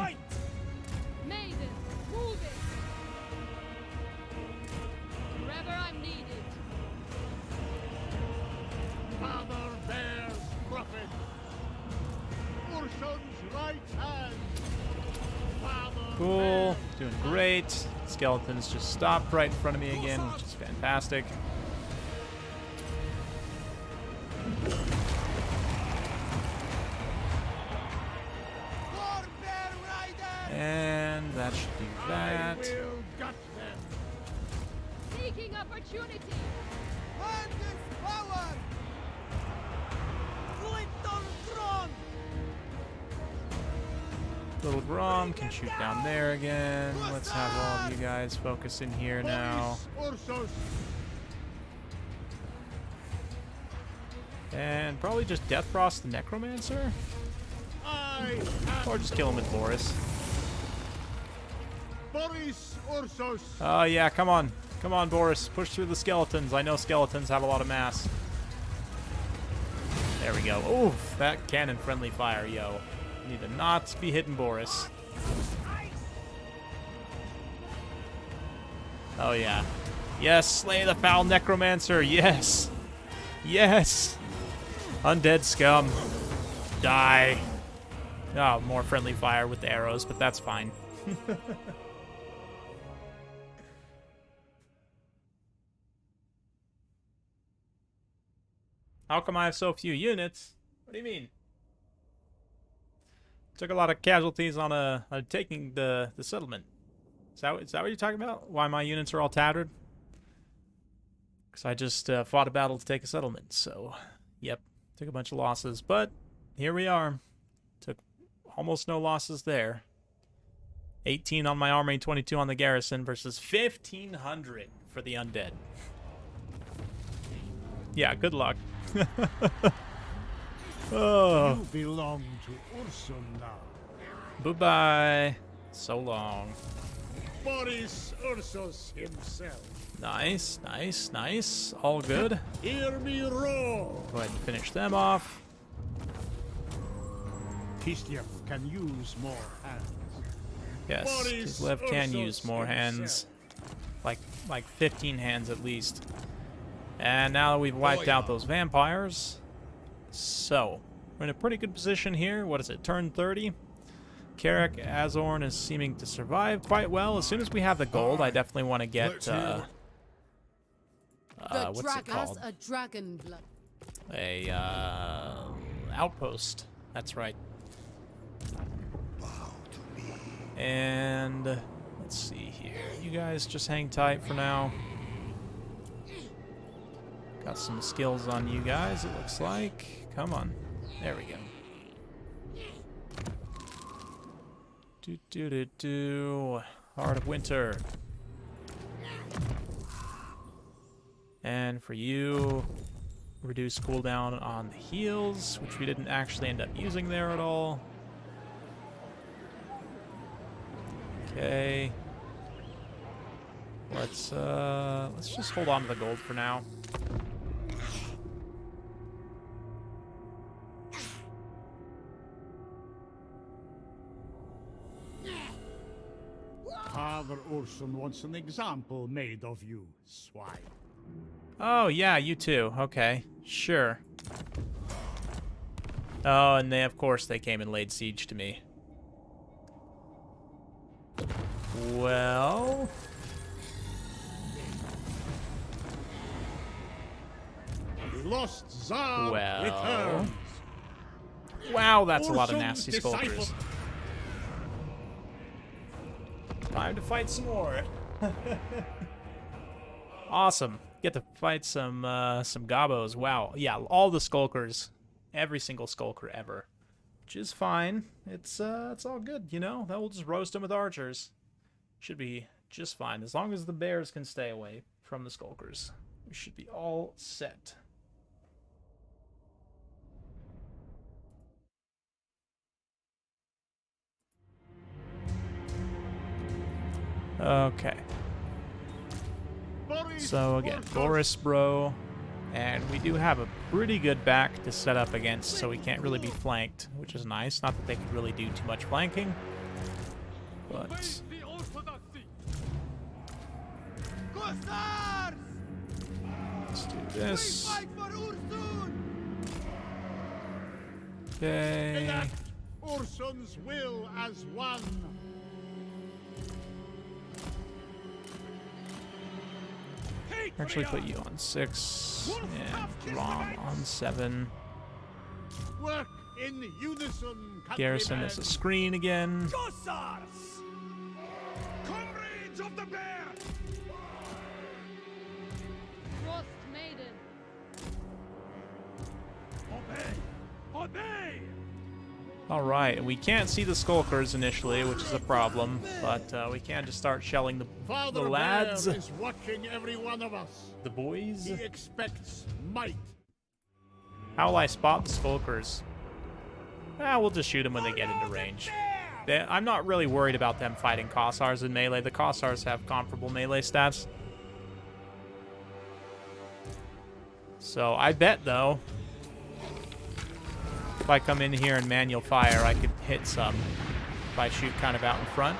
S1: Cool. Doing great. Skeletons just stopped right in front of me again, which is fantastic. And that should do that.
S6: Seeking opportunity.
S1: Little Grom can shoot down there again. Let's have all of you guys focus in here now. And probably just Death Frost the Necromancer. Or just kill him with Boris. Oh yeah, come on. Come on, Boris. Push through the skeletons. I know skeletons have a lot of mass. There we go. Oof, that cannon friendly fire, yo. Need to not be hitting Boris. Oh yeah. Yes, slay the foul necromancer. Yes. Yes. Undead scum. Die. Oh, more friendly fire with the arrows, but that's fine. How come I have so few units? What do you mean? Took a lot of casualties on taking the settlement. Is that what you're talking about? Why my units are all tattered? Because I just fought a battle to take a settlement. So, yep, took a bunch of losses. But here we are. Took almost no losses there. 18 on my army, 22 on the garrison versus 1,500 for the undead. Yeah, good luck. Oh.
S4: You belong to Ursun now.
S1: Bye-bye. So long.
S4: Boris Ursus himself.
S1: Nice, nice, nice. All good.
S4: Hear me roar.
S1: Go ahead and finish them off.
S4: KISLEV can use more hands.
S1: Yes, KISLEV can use more hands. Like 15 hands at least. And now that we've wiped out those vampires, so we're in a pretty good position here. What is it, turn 30? Carrick Azorn is seeming to survive quite well. As soon as we have the gold, I definitely want to get what's it called?
S6: A dragon blood.
S1: A outpost. That's right. And let's see here. You guys just hang tight for now. Got some skills on you guys, it looks like. Come on. There we go. Heart of Winter. And for you, reduce cooldown on the heals, which we didn't actually end up using there at all. Okay. Let's just hold on to the gold for now.
S4: Father Ursun wants an example made of you, swine.
S1: Oh, yeah, you too. Okay, sure. Oh, and of course, they came and laid siege to me. Well...
S4: The lost Tsar returns.
S1: Wow, that's a lot of
S4: Ursun's
S1: nasty
S4: disciple.
S1: skulkers. Time to fight some more. Awesome. Get to fight some gobos. Wow. Yeah, all the skulkers. Every single skulker ever. Which is fine. It's all good, you know? That will just roast them with archers. Should be just fine. As long as the bears can stay away from the skulkers. We should be all set. Okay. So again, Boris, bro, and we do have a pretty good back to set up against, so we can't really be flanked, which is nice. Not that they could really do too much flanking, but let's do this.
S4: Okay.
S1: Okay.
S4: Ursun's will as one.
S1: Actually put you on 6 and Rom on 7.
S5: Work in unison,
S1: Garrison is a screen again.
S5: Comrades of the bear!
S6: Frost Maiden.
S5: Obey!
S1: All right, we can't see the skulkers initially, which is a problem, but we can just start shelling the
S5: Father
S1: lads,
S5: Bear is watching every one of us.
S1: the boys.
S5: He expects might.
S1: How will I spot the skulkers? Ah, we'll just shoot them when they get into range. I'm not really worried about them fighting Kossars in melee. The Kossars have comparable melee stats. So I bet, though, if I come in here and manual fire, I could hit some if I shoot kind of out in front.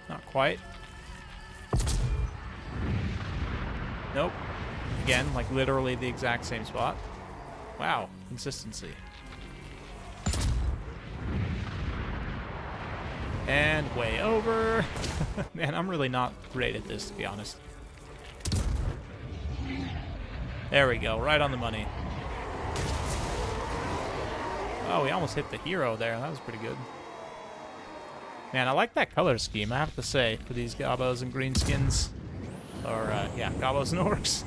S1: Not quite. Nope. Again, like literally the exact same spot. Wow, consistency. And way over. Man, I'm really not great at this, to be honest. There we go, right on the money. Oh, we almost hit the hero there. That was pretty good. Man, I like that color scheme, I have to say, for these Gobos and Greenskins. Or, yeah, Gobos and Orcs.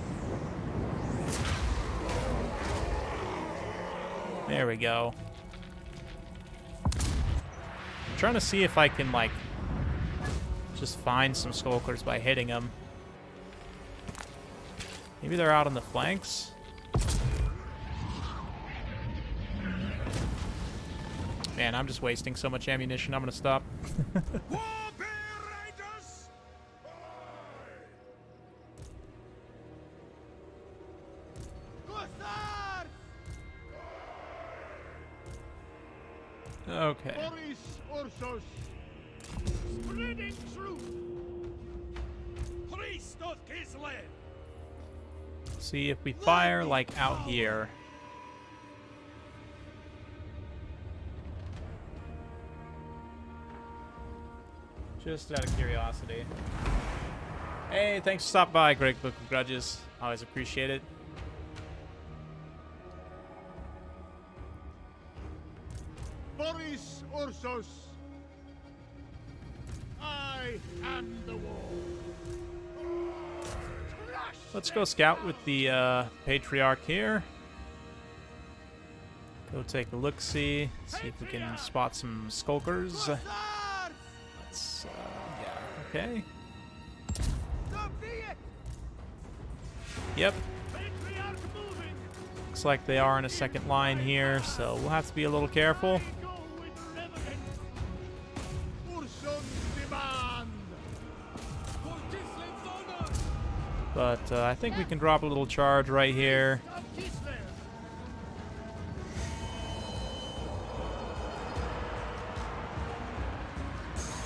S1: There we go. I'm trying to see if I can, like, just find some skulkers by hitting them. Maybe they're out on the flanks. Man, I'm just wasting so much ammunition. I'm gonna stop. Okay.
S5: Boris Ursos, spreading truth. Priest of KISLEV.
S1: See if we fire like out here. Just out of curiosity. Hey, thanks for stopping by, Greg Book of Grudges. Always appreciate it.
S5: Boris Ursos, I am the war.
S1: Let's go scout with the Patriarch here. Go take a look-see. See if we can spot some skulkers. Let's, yeah, okay. Yep. Looks like they are in a second line here, so we'll have to be a little careful. But I think we can drop a little charge right here.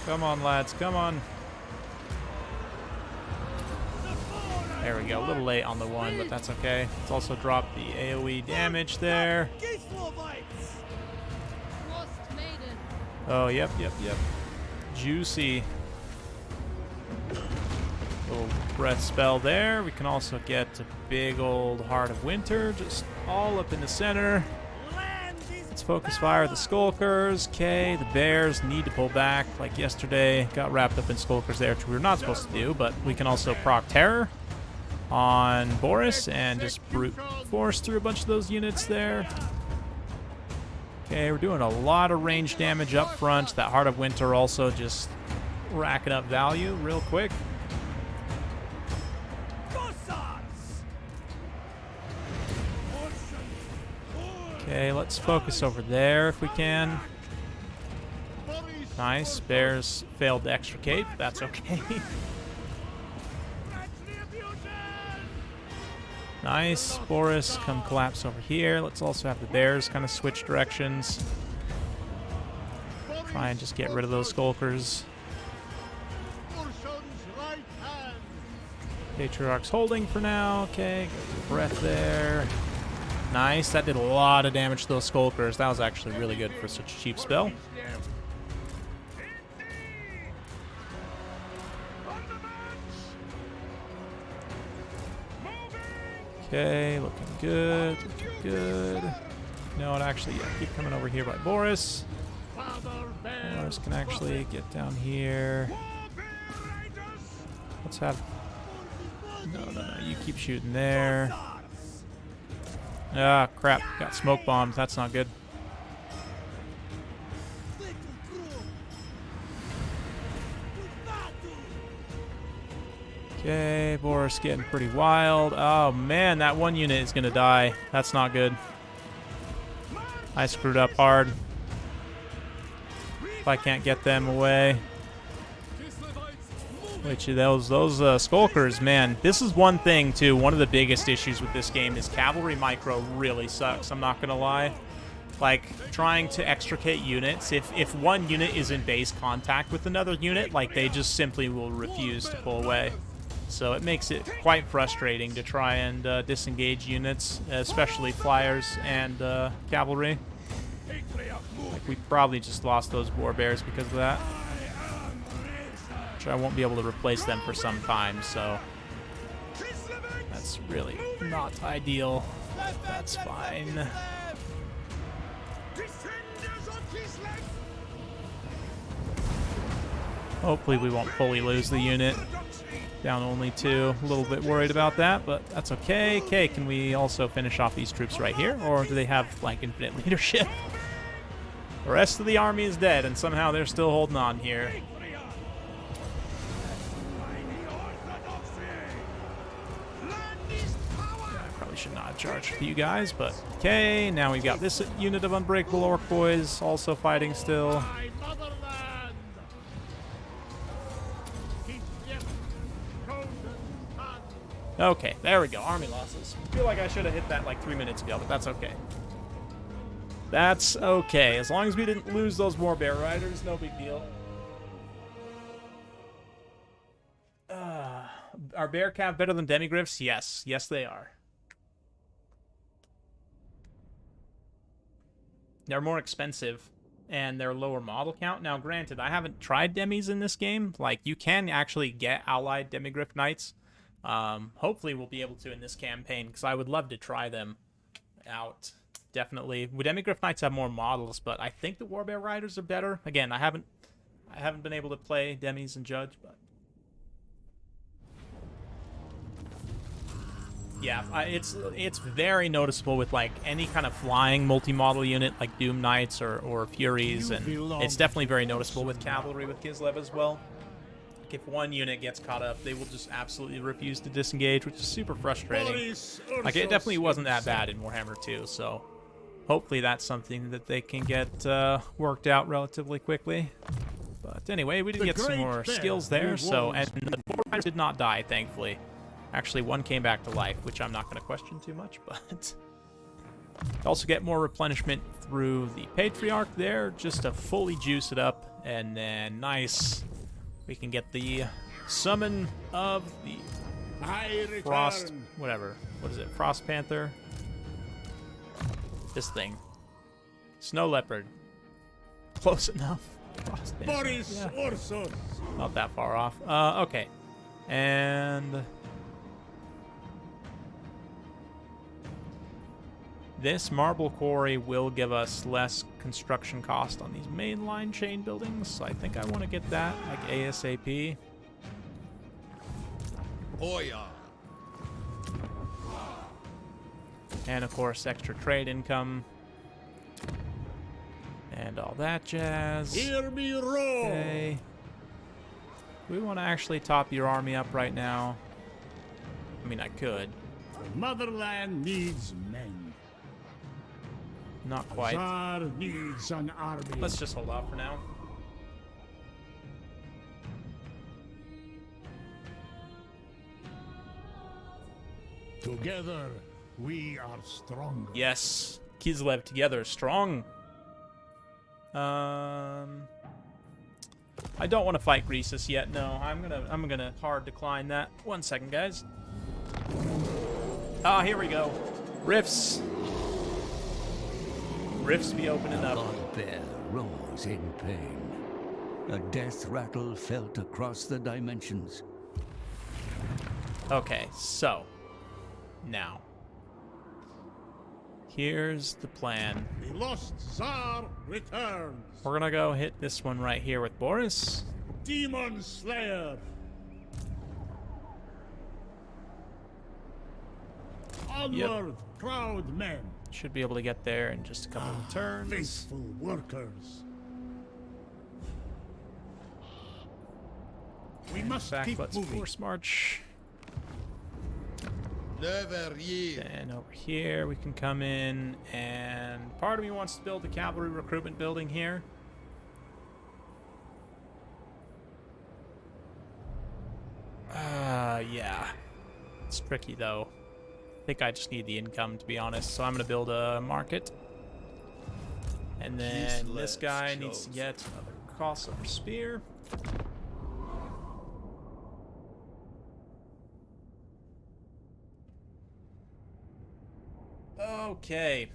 S1: Come on, lads, come on. There we go, a little late on the one, but that's okay. Let's also drop the AoE damage there. Oh, yep. Juicy. Little breath spell there. We can also get a big old Heart of Winter, just all up in the center. Let's focus fire the Skulkers. Okay, the Bears need to pull back like yesterday. Got wrapped up in Skulkers there, which we were not supposed to do, but we can also proc Terror on Boris and just brute force through a bunch of those units there. Okay, we're doing a lot of range damage up front. That Heart of Winter also just racking up value real quick. Okay, let's focus over there if we can. Nice. Bears failed to extricate. That's okay. Nice. Boris, come collapse over here. Let's also have the Bears kind of switch directions. Try and just get rid of those Skulkers. Patriarch's holding for now. Okay, go breath there. Nice. That did a lot of damage to those Skulkers. That was actually really good for such a cheap spell. Okay, looking good, looking good. You know what, actually, yeah, keep coming over here by Boris. Boris can actually get down here. Let's have... No, you keep shooting there. Ah, crap, got smoke bombs, that's not good. Okay, Boris getting pretty wild. Oh man, that one unit is gonna die. That's not good. I screwed up hard. If I can't get them away. Which those skulkers, man. This is one thing too. One of the biggest issues with this game is cavalry micro really sucks. I'm not gonna lie. Like trying to extricate units. If one unit is in base contact with another unit, like they just simply will refuse to pull away. So it makes it quite frustrating to try and disengage units, especially flyers and cavalry. Like we probably just lost those war bears because of that. Which I won't be able to replace them for some time, so that's really not ideal. That's fine. Hopefully we won't fully lose the unit. Down only 2. A little bit worried about that, but that's okay. Okay, can we also finish off these troops right here? Or do they have, like, infinite leadership? The rest of the army is dead, and somehow they're still holding on here. I probably should not have charged with you guys, but okay. Now we've got this unit of Unbreakable Orc Boys also fighting still. Okay, there we go. Army losses. I feel like I should have hit that like 3 minutes ago, but that's okay. That's okay. As long as we didn't lose those more bear riders, no big deal. Are bear cav better than demigriffs? Yes. Yes, they are. They're more expensive, and they're lower model count. Now, granted, I haven't tried demis in this game. Like, you can actually get allied demigriff knights. Hopefully we'll be able to in this campaign, because I would love to try them out. Definitely. Demigriff Knights have more models, but I think the Warbear Riders are better. Again, I haven't been able to play demis and judge, but yeah, it's very noticeable with like any kind of flying multi-model unit like Doom Knights or Furies, and it's definitely very noticeable with cavalry with KISLEV as well. If one unit gets caught up, they will just absolutely refuse to disengage, which is super frustrating. Like, it definitely wasn't that bad in Warhammer 2, so hopefully that's something that they can get worked out relatively quickly. But anyway, we did get some more skills there, so, and the War Riders did not die, thankfully. Actually, one came back to life, which I'm not going to question too much, but also get more replenishment through the Patriarch there, just to fully juice it up, and then nice. We can get the summon of the Frost, whatever. What is it? Frost Panther? This thing. Snow Leopard. Close enough. Frost Panther.
S4: Boris,
S1: yeah. Not that far off. Okay. And this marble quarry will give us less construction cost on these mainline chain buildings, so I think I want to get that like ASAP.
S5: Oh yeah.
S1: And of course, extra trade income and all that jazz.
S4: Hear me roar!
S1: Okay. We want to actually top your army up right now. I mean, I could.
S4: Motherland needs men.
S1: Not quite.
S4: Tsar needs an army.
S1: Let's just hold off for now.
S4: Together, we are stronger.
S1: Yes, KISLEV together, strong. I don't want to fight Greasus yet. No, I'm gonna hard decline that. 1 second, guys. Ah, here we go. Rifts. Rifts be opening up.
S2: Bugbear roars in pain. A death rattle felt across the dimensions.
S1: Okay, so now here's the plan.
S4: The lost Tsar returns.
S1: We're gonna go hit this one right here with Boris.
S4: Demon Slayer. Onward, proud men.
S1: Should be able to get there in just a couple of turns.
S4: Faithful workers. We must
S1: Back,
S4: keep
S1: let's
S4: moving.
S1: force march.
S5: Never yield.
S1: And over here we can come in, and part of me wants to build a cavalry recruitment building here. Yeah. It's tricky though. I think I just need the income, to be honest, so I'm gonna build a market. And then this guy needs to get another Kosovo spear. Okay,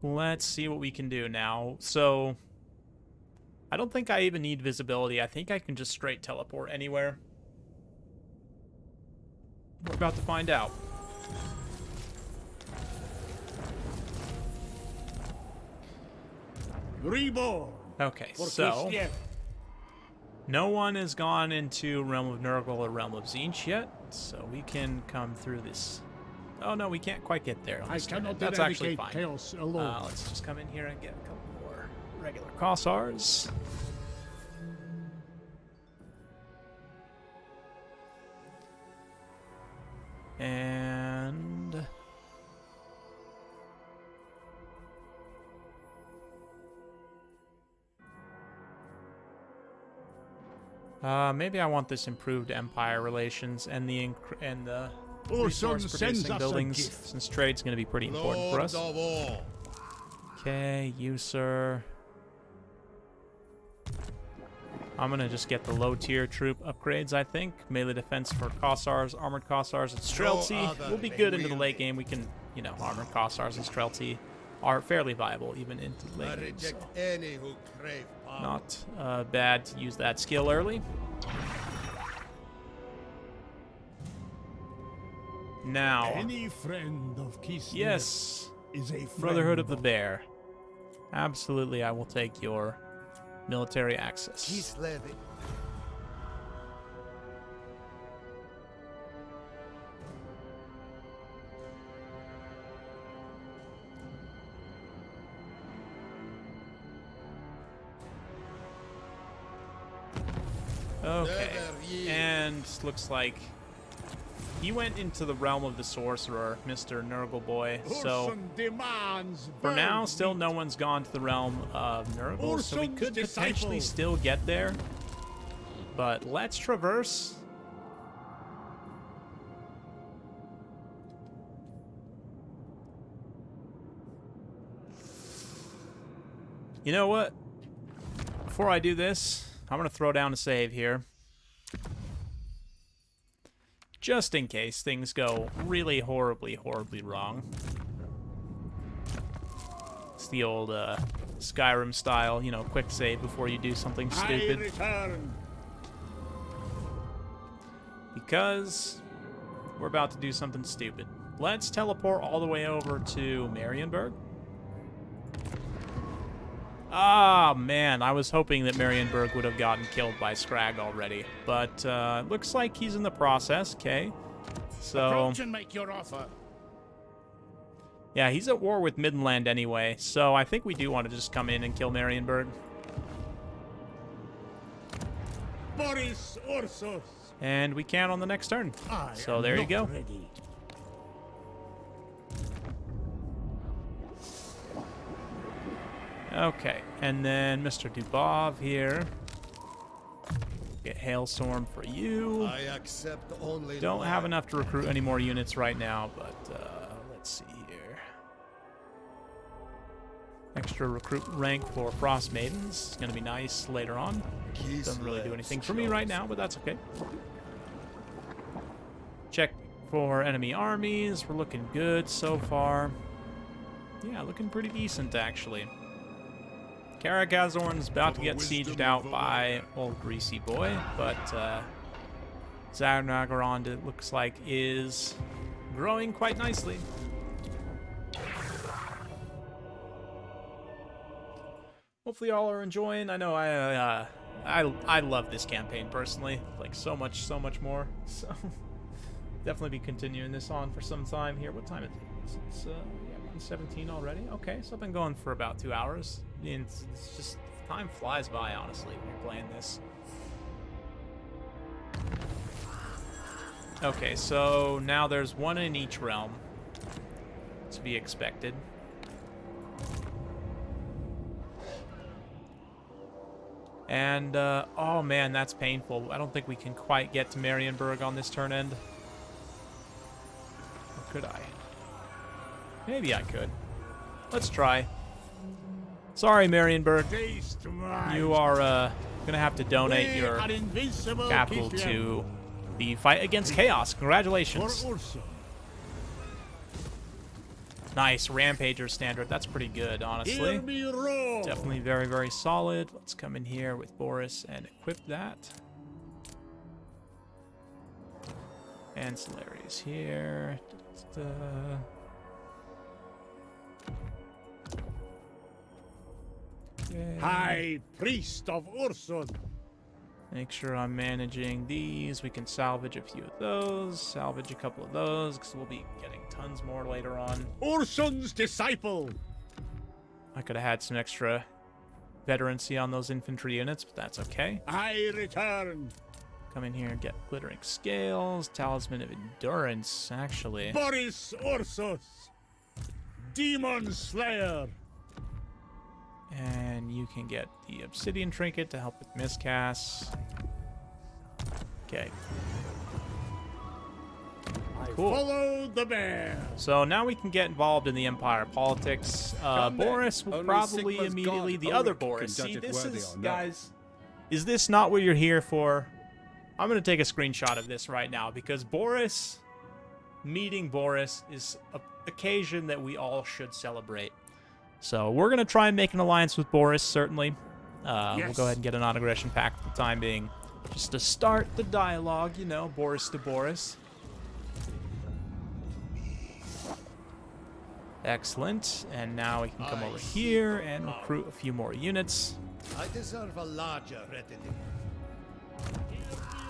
S1: let's see what we can do now. So, I don't think I even need visibility. I think I can just straight teleport anywhere. We're about to find out.
S4: Reborn.
S1: Okay,
S4: For
S1: so
S4: KISLEV.
S1: no one has gone into Realm of Nurgle or Realm of Tzeentch yet, so we can come through this. Oh no, we can't quite get there.
S4: I cannot
S1: That's actually
S4: eradicate
S1: fine.
S4: chaos alone.
S1: Let's just come in here and get a couple more regular Kossars. And maybe I want this improved empire relations and the resource producing buildings, since trade's going to be pretty important for us.
S5: Lord of all.
S1: Okay, you sir. I'm gonna just get the low tier troop upgrades, I think. Melee defense for Kossars, armored Kossars, and Streltsy. We'll be good into the late game. We can, you know, armored Kossars and Streltsy are fairly viable even into the
S5: I
S1: late game. So
S5: reject any who crave power.
S1: not bad to use that skill early. Now,
S4: Any friend of KISLEV
S1: yes,
S4: is a friend
S1: Brotherhood of the Bear. Absolutely, I will take your military access.
S5: KISLEV.
S1: Okay,
S5: Never yield.
S1: and looks like he went into the realm of the sorcerer, Mr. Nurgle Boy. So
S4: Urson demands
S1: for now,
S4: bird
S1: still
S4: meat.
S1: no one's gone to the realm of Nurgle, so we
S4: Urson's
S1: could potentially
S4: disciple.
S1: still get there. But let's traverse. You know what? Before I do this, I'm going to throw down a save here. Just in case things go really horribly wrong. It's the old Skyrim style, you know, quick save before you do something
S4: I
S1: stupid.
S4: return.
S1: Because we're about to do something stupid. Let's teleport all the way over to Marienburg. Ah, man, I was hoping that Marienburg would have gotten killed by Scrag already. But looks like he's in the process, okay. So,
S4: Approach and make your offer.
S1: yeah, he's at war with Midland anyway. So I think we do want to just come in and kill Marienburg.
S4: Boris Ursus.
S1: And we can on the next turn.
S4: I
S1: So
S4: am
S1: there you
S4: not
S1: go.
S4: ready.
S1: Okay, and then Mr. Dubov here. Get Hailstorm for you.
S5: I accept only
S1: Don't have
S5: life.
S1: enough to recruit any more units right now, but let's see here. Extra recruit rank for Frost Maidens. It's going to be nice later on. Doesn't really do anything for me right now, but that's okay. Check for enemy armies. We're looking good so far. Yeah, looking pretty decent, actually. Karakazorn's about to get sieged out by old Greasy Boy, but Zarnagorond, it looks like, is growing quite nicely. Hopefully y'all are enjoying. I know I love this campaign personally, like so much more. So definitely be continuing this on for some time here. What time is it? It's yeah, 1:17 already. Okay, so I've been going for about 2 hours. And it's just time flies by, honestly, when you're playing this. Okay, so now there's one in each realm. To be expected. And, oh man, that's painful. I don't think we can quite get to Marienburg on this turn end. Or could I? Maybe I could. Let's try. Sorry, Marienburg. You are, gonna have to donate your capital to the fight against chaos. Congratulations. Nice, Rampager standard. That's pretty good, honestly. Definitely very, very solid. Let's come in here with Boris and equip that. Ancillaries here.
S4: High Priest of Ursun.
S1: Make sure I'm managing these. We can salvage a few of those, salvage a couple of those, because we'll be getting tons more later on.
S4: Ursun's disciple.
S1: I could have had some extra veterancy on those infantry units, but that's okay.
S4: I return.
S1: Come in here and get glittering scales, talisman of endurance, actually.
S4: Boris Ursus, Demon Slayer.
S1: And you can get the obsidian trinket to help with miscasts. Okay. Cool.
S4: Follow the bear.
S1: So now we can get involved in the Empire politics. Boris will probably immediately... The other Boris. See, this is... Guys, is this not what you're here for? I'm going to take a screenshot of this right now because Boris... Meeting Boris is an occasion that we all should celebrate. So we're going to try and make an alliance with Boris, certainly. We'll go ahead and get a non-aggression pact for the time being. Just to start the dialogue, you know, Boris to Boris. Excellent. And now we can come over here and recruit a few more units.
S5: I deserve a larger retinue.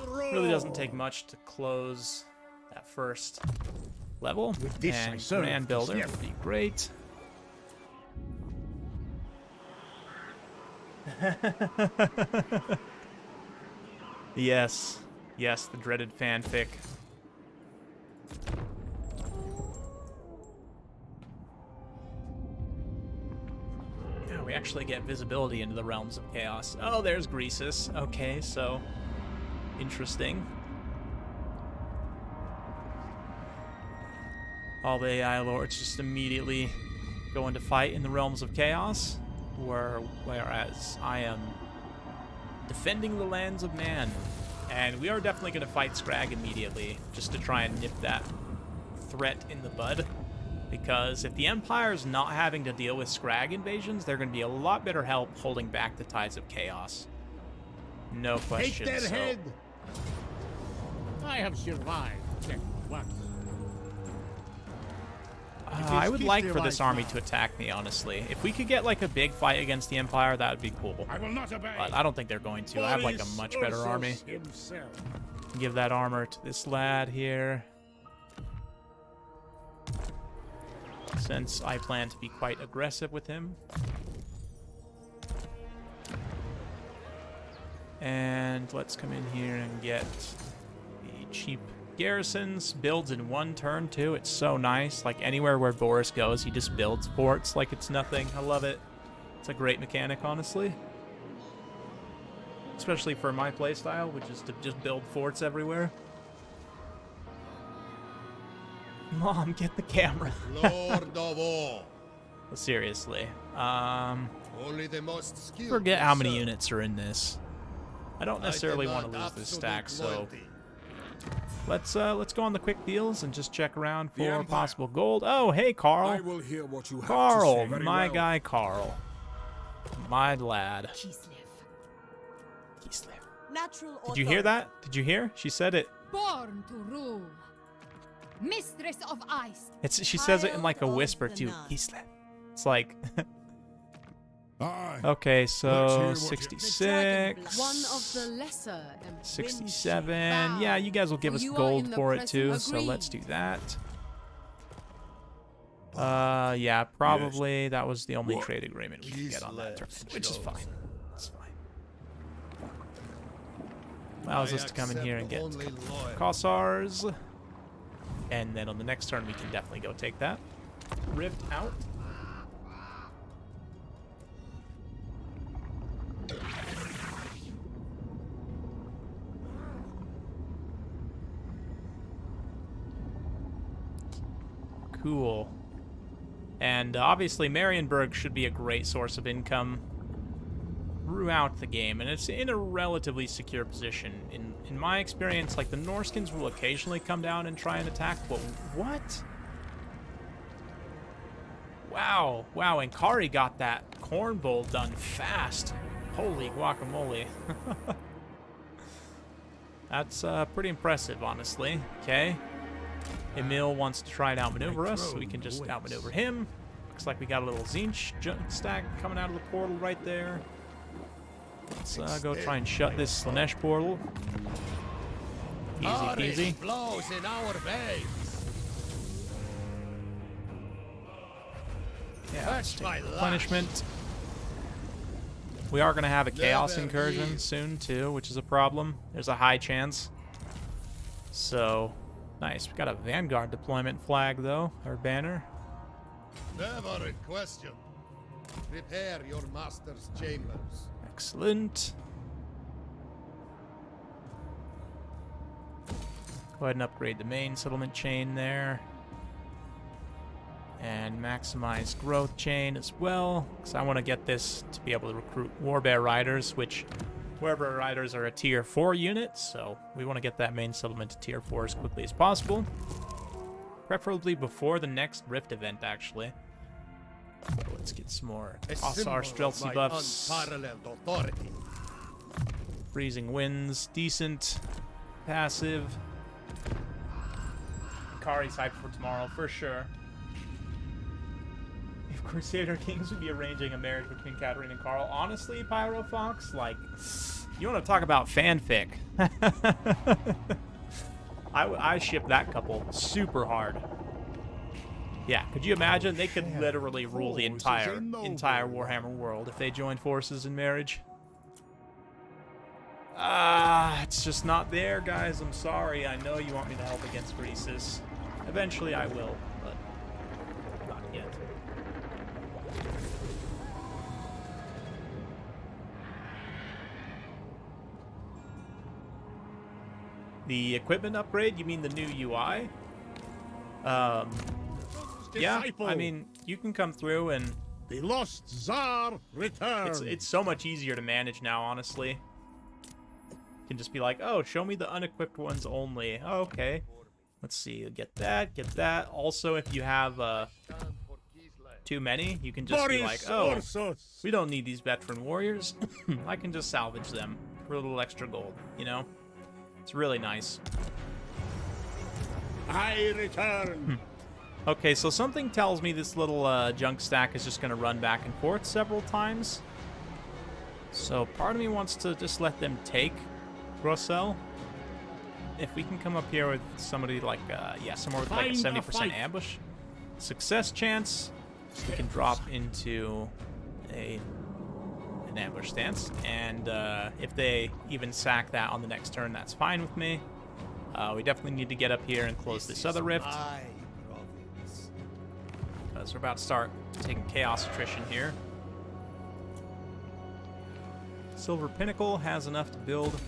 S1: Really doesn't take much to close that first level.
S4: With this
S1: and command builder would be great. Yes, the dreaded fanfic. Yeah, we actually get visibility into the realms of chaos. Oh, there's Greasus. Okay, so interesting. All the AI lords just immediately go into fight in the realms of chaos. Whereas I am defending the lands of man. And we are definitely going to fight Scrag immediately, just to try and nip that threat in the bud. Because if the Empire's not having to deal with Scrag invasions, they're going to be a lot better help holding back the tides of chaos. No question.
S4: Take their head. I have survived. What?
S1: I would like for this army to attack me, honestly. If we could get, like, a big fight against the Empire, that would be cool.
S4: I will not obey.
S1: But I don't think they're going to. I have, like, a much better army. Give that armor to this lad here. Since I plan to be quite aggressive with him. And let's come in here and get the cheap garrisons. Builds in one turn too. It's so nice. Like anywhere where Boris goes, he just builds forts like it's nothing. I love it. It's a great mechanic, honestly. Especially for my playstyle, which is to just build forts everywhere. Mom, get the camera.
S5: Lord of all.
S1: Seriously.
S5: Only the most skilled
S1: Forget how many
S5: serve.
S1: units are in this. I don't necessarily want to lose this stack, so let's go on the quick deals and just check around for possible gold. Oh, hey, Carl.
S11: I will hear what you have
S1: Carl,
S11: to say. Very
S1: my
S11: well.
S1: guy, Carl. My lad.
S7: KISLEV.
S8: Natural
S1: Did you hear that? Did you hear? She said it.
S7: Born to rule. Mistress of ice.
S1: She says it in like a
S8: Child of
S1: whisper
S8: the
S1: too.
S8: night.
S1: KISLEV. It's like
S3: Aye.
S1: Okay,
S3: Let's
S1: so
S3: hear what you-
S1: 66,
S6: One of the lesser
S1: 67. Yeah, you guys will give us
S6: You are
S1: gold
S6: in the
S1: for it
S6: present
S1: too, so let's do
S6: agreed.
S1: that. Yeah, probably that was the only trade agreement we could get on that turn, which is fine. It's fine. Allows us to come in here and get Kossars. And then on the next turn, we can definitely go take that. Rift out. Cool. And obviously, Marienburg should be a great source of income throughout the game, and it's in a relatively secure position. In my experience, like, the Norskins will occasionally come down and try and attack, but what? Wow, and Kari got that corn bowl done fast. Holy guacamole. That's pretty impressive, honestly. Okay. Emil wants to try and outmaneuver us, so we can just outmaneuver him. Looks like we got a little Zinch stack coming out of the portal right there. Let's go try and shut this Slanesh portal. Easy peasy.
S5: Blows in our veins.
S1: Yeah,
S5: That's my
S1: replenishment. We are going to have a Chaos Incursion soon, too, which is a problem. There's a high chance. So, nice. We got a Vanguard deployment flag, though, or banner.
S5: Never in question. Prepare your master's chambers.
S1: Excellent. Go ahead and upgrade the main settlement chain there. And maximize growth chain as well, because I want to get this to be able to recruit Warbear Riders, which Warbear Riders are a tier 4 unit, so we want to get that main settlement to tier 4 as quickly as possible. Preferably before the next Rift event, actually. So let's get some more Kossar Streltsy buffs.
S5: Unparalleled authority.
S1: Freezing Winds, decent. Passive. Kari's hyped for tomorrow, for sure. If Crusader Kings would be arranging a marriage between Katarina and Carl, honestly, Pyro Fox, like, you want to talk about fanfic. I ship that couple super hard. Yeah, could you imagine? They could literally rule the entire Warhammer world if they joined forces in marriage. It's just not there, guys. I'm sorry. I know you want me to help against Greases. Eventually I will, but not yet. The equipment upgrade? You mean the new UI? Yeah, I mean, you can come through and...
S3: The lost Tsar returns.
S1: It's so much easier to manage now, honestly. You can just be like, oh, show me the unequipped ones only. Oh, okay. Let's see, get that. Also, if you have too many, you can just be like, oh, we don't need these veteran warriors. I can just salvage them for a little extra gold, you know? It's really nice.
S3: I return.
S1: Okay, so something tells me this little junk stack is just going to run back and forth several times. So part of me wants to just let them take Grossel. If we can come up here with somebody like, yeah, somewhere with like a 70% ambush success chance, we can drop into an ambush stance. And if they even sack that on the next turn, that's fine with me. We definitely need to get up here and close this other rift. So we're about to start taking chaos attrition here. Silver Pinnacle has enough to build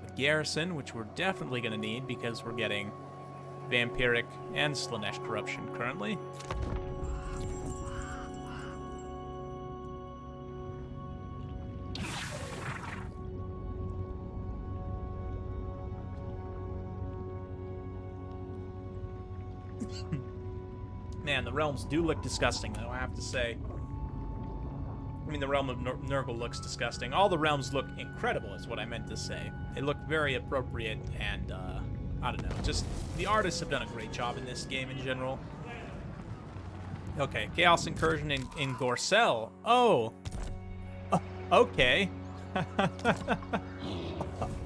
S1: a garrison, which we're definitely going to need because we're getting Vampiric and Slanesh corruption currently. Man, the realms do look disgusting, though, I have to say. I mean, the realm of Nurgle looks disgusting. All the realms look incredible, is what I meant to say. They look very appropriate, and, I don't know. Just, the artists have done a great job in this game in general. Okay, Chaos Incursion in Gorsel. Oh! Okay.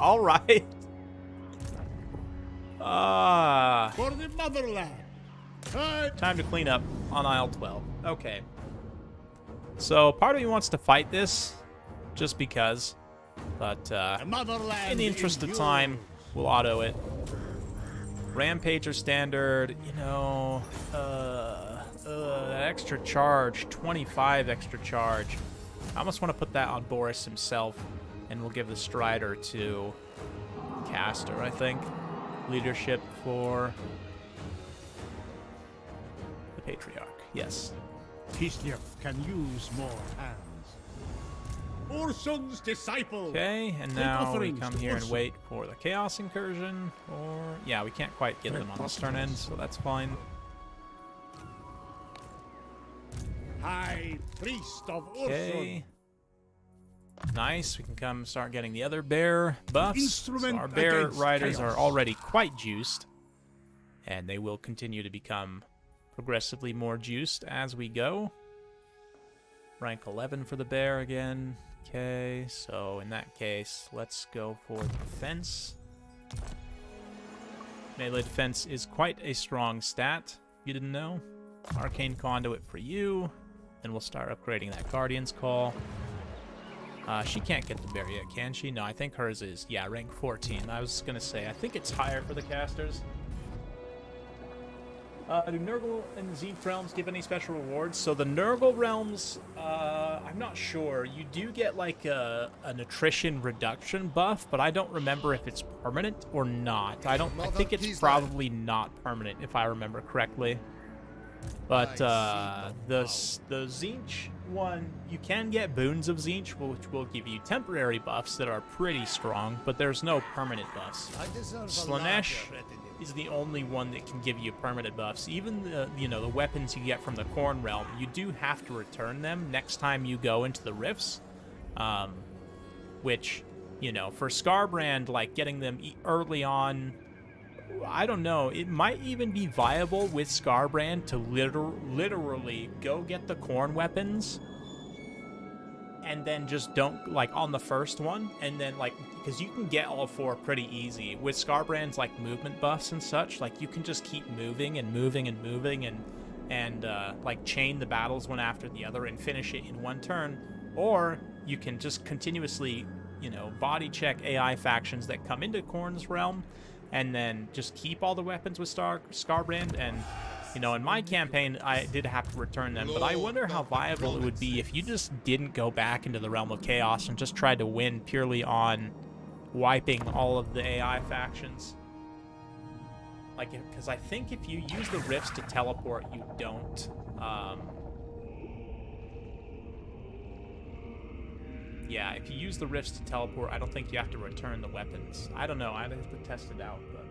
S1: All right.
S4: For the motherland.
S1: Time to clean up on aisle 12. Okay. So part of me wants to fight this, just because. But in the interest of time, we'll auto it. Rampager standard, you know, that extra charge, 25 extra charge. I almost want to put that on Boris himself, and we'll give the Strider to Caster, I think. Leadership for the Patriarch, yes.
S4: KISLEV can use more hands. Ursun's disciple.
S1: Okay, and now we come here and wait for the Chaos Incursion, or... Yeah, we can't quite get them on this turn end, so that's fine.
S4: High Priest of
S1: Okay. Nice, we can come start getting the other bear buffs. So our bear riders are already quite juiced, and they will continue to become progressively more juiced as we go. Rank 11 for the bear again. Okay, so in that case, let's go for defense. Melee defense is quite a strong stat, if you didn't know. Arcane Conduit for you. Then we'll start upgrading that Guardian's Call. She can't get the bear yet, can she? No, I think hers is, yeah, rank 14. I was going to say, I think it's higher for the casters. Do Nurgle and the Zenith realms give any special rewards? So the Nurgle realms, I'm not sure. You do get like an attrition reduction buff, but I don't remember if it's permanent or not. I think it's probably not permanent, if I remember correctly. But the Zinch one, you can get boons of Zinch, which will give you temporary buffs that are pretty strong, but there's no permanent buffs. Slanesh is the only one that can give you permanent buffs. Even the weapons you get from the Khorne realm, you do have to return them next time you go into the rifts, which, for Skarbrand, like getting them early on, I don't know, it might even be viable with Skarbrand to literally go get the Khorne weapons and then just don't, like, on the first one, and then, like, because you can get all four pretty easy. With Skarbrand's, like, movement buffs and such, like, you can just keep moving and moving and moving and like, chain the battles one after the other and finish it in one turn. Or you can just continuously, body check AI factions that come into Khorne's realm, and then just keep all the weapons with Skarbrand. And, in my campaign, I did have to return them, but I wonder how viable it would be if you just didn't go back into the Realm of Chaos and just tried to win purely on wiping all of the AI factions. Like, because I think if you use the rifts to teleport, you don't. Yeah, if you use the rifts to teleport, I don't think you have to return the weapons. I don't know. I'd have to test it out, but...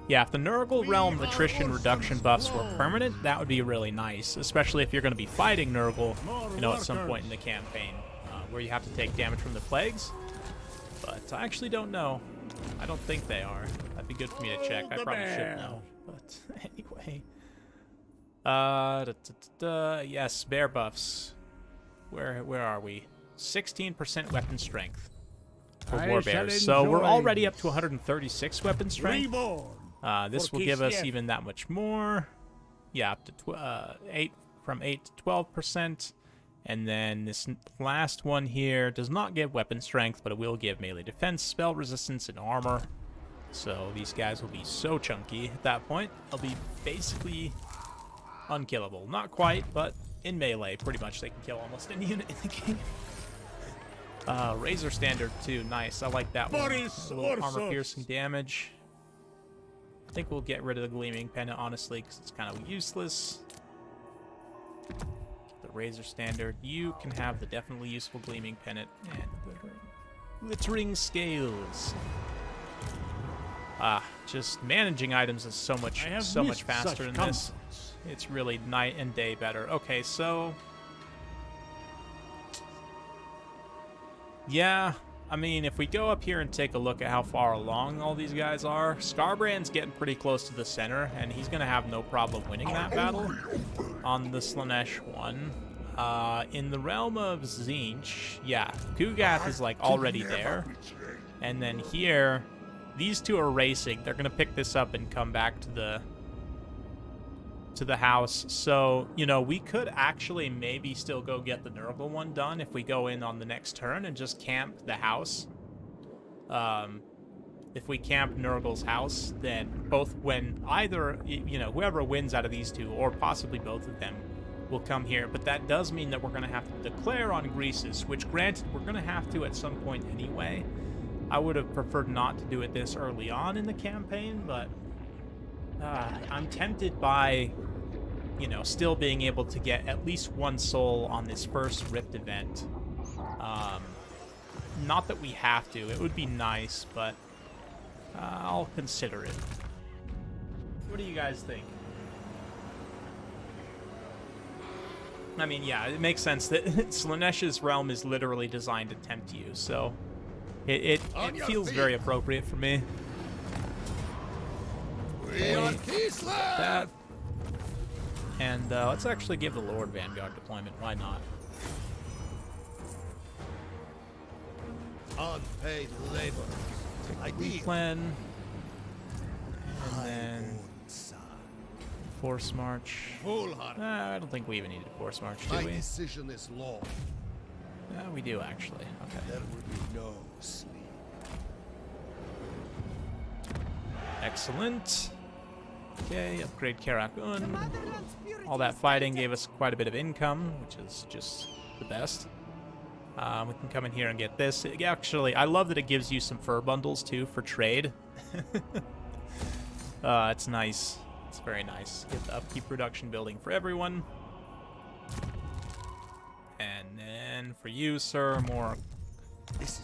S1: Yeah, if the Nurgle Realm attrition reduction buffs were permanent, that would be really nice, especially if you're going to be fighting Nurgle, at some point in the campaign, where you have to take damage from the plagues. But I actually don't know. I don't think they are. That'd be good for me to check. I probably should know. But anyway. Yes, bear buffs. Where are we? 16% weapon strength for warbears. So we're already up to 136 weapon strength. This will give us even that much more. Yeah, up to 8 to 12%. And then this last one here does not give weapon strength, but it will give melee defense, spell resistance, and armor. So these guys will be so chunky at that point. They'll be basically unkillable. Not quite, but in melee, pretty much they can kill almost any unit in the game. Razor Standard too, nice. I like that one. A little armor-piercing damage. I think we'll get rid of the Gleaming Pennant, honestly, because it's kind of useless. Razor Standard, you can have the definitely useful Gleaming Pennant and Glittering Scales. Just managing items is so much faster in this. It's really night and day better. Okay, so yeah, I mean, if we go up here and take a look at how far along all these guys are, Skarbrand's getting pretty close to the center, and he's going to have no problem winning that battle on the Slaanesh one. In the realm of Tzeentch, yeah, Kugath is, like, already there. And then here, these two are racing. They're going to pick this up and come back to the house. So, you know, we could actually maybe still go get the Nurgle one done if we go in on the next turn and just camp the house. If we camp Nurgle's house, then when either, you know, whoever wins out of these two, or possibly both of them, will come here. But that does mean that we're going to have to declare on Greasus, which granted we're going to have to at some point anyway. I would have preferred not to do it this early on in the campaign, but I'm tempted by, you know, still being able to get at least one soul on this first Rift event. Not that we have to. It would be nice, but I'll consider it. What do you guys think? I mean, yeah, it makes sense that Slaanesh's realm is literally designed to tempt you, so it feels very appropriate for me.
S5: We are KISLEV!
S1: That. And let's actually give the Lord Vanguard deployment. Why not?
S5: Unpaid labor. I need.
S1: Plan. And then Force March. I don't think we even need a Force March, do
S5: My
S1: we?
S5: decision is law.
S1: Yeah, we do actually. Okay.
S5: There will be no sleep.
S1: Excellent. Okay, upgrade Karak-Un. All that fighting gave us quite a bit of income, which is just the best. We can come in here and get this. Actually, I love that it gives you some fur bundles too for trade. It's nice. It's very nice. Get the upkeep production building for everyone. And then for you, sir, more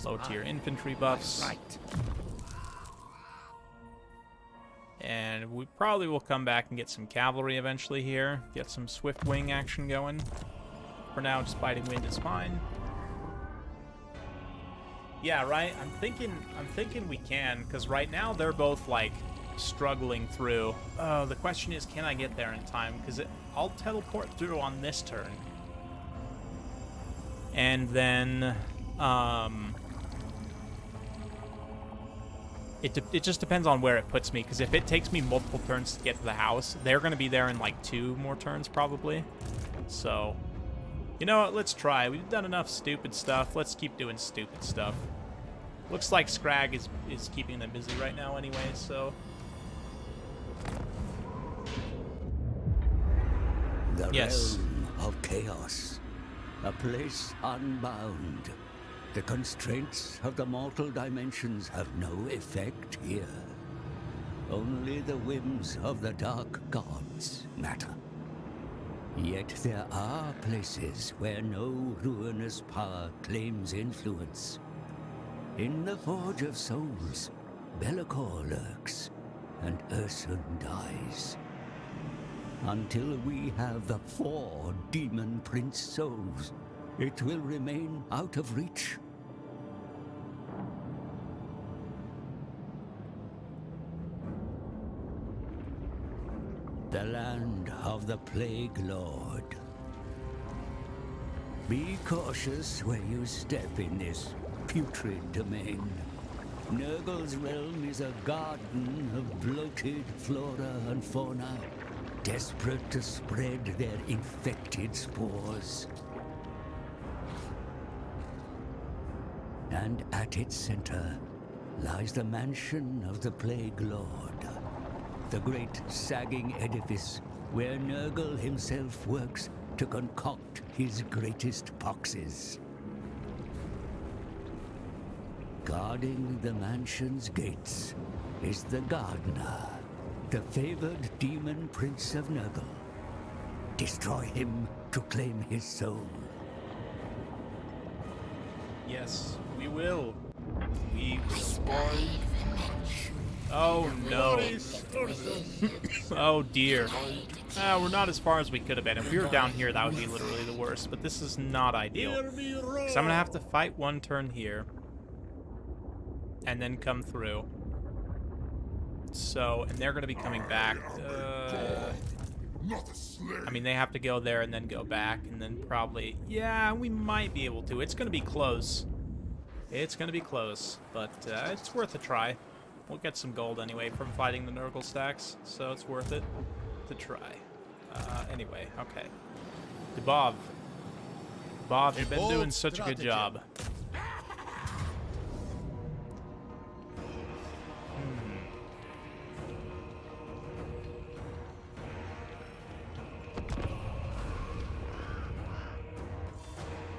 S1: low-tier infantry buffs.
S5: Right.
S1: And we probably will come back and get some cavalry eventually here. Get some swift wing action going. For now, just biting wind is fine. Yeah, right. I'm thinking we can, because right now they're both like struggling through. The question is, can I get there in time? Because I'll teleport through on this turn, and then it just depends on where it puts me. Because if it takes me multiple turns to get to the house, they're going to be there in like 2 more turns probably. So, you know what? Let's try. We've done enough stupid stuff. Let's keep doing stupid stuff. Looks like Scrag is keeping them busy right now anyway, so.
S2: The
S1: Yes.
S2: realm of chaos, a place unbound. The constraints of the mortal dimensions have no effect here. Only the whims of the dark gods matter. Yet there are places where no ruinous power claims influence. In the Forge of Souls, Be'lakor lurks, and Ursun dies. Until we have the 4 Demon Prince souls, it will remain out of reach. The land of the Plague Lord. Be cautious where you step in this putrid domain. Nurgle's realm is a garden of bloated flora and fauna, desperate to spread their infected spores. And at its center lies the mansion of the Plague Lord, the great sagging edifice where Nurgle himself works to concoct his greatest poxes. Guarding the mansion's gates is the Gardener, the favored demon prince of Nurgle. Destroy him to claim his soul.
S1: Yes, we will. We will. Oh no. Oh dear. We're not as far as we could have been. If we were down here, that would be literally the worst. But this is not ideal. So I'm going to have to fight one turn here. and then come through. So, and they're going to be coming back. I mean, they have to go there and then go back, and then probably... Yeah, we might be able to. It's going to be close. It's going to be close, but it's worth a try. We'll get some gold anyway from fighting the Nurgle stacks, so it's worth it to try. Anyway, okay. Bob, you've been doing such a good job.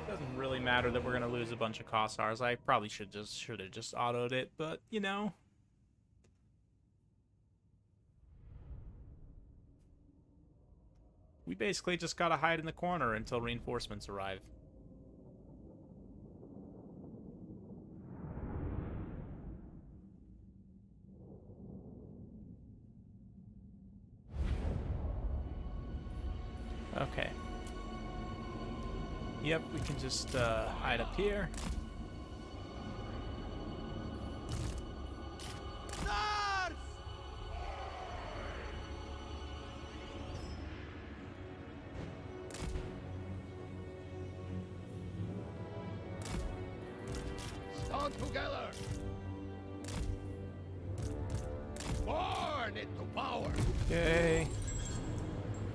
S1: Doesn't really matter that we're gonna lose a bunch of Kossars. I probably should have just autoed it, but you know. We basically just gotta hide in the corner until reinforcements arrive. Okay. Yep, we can just hide up here.
S5: Together! Burn it to power!
S1: Okay.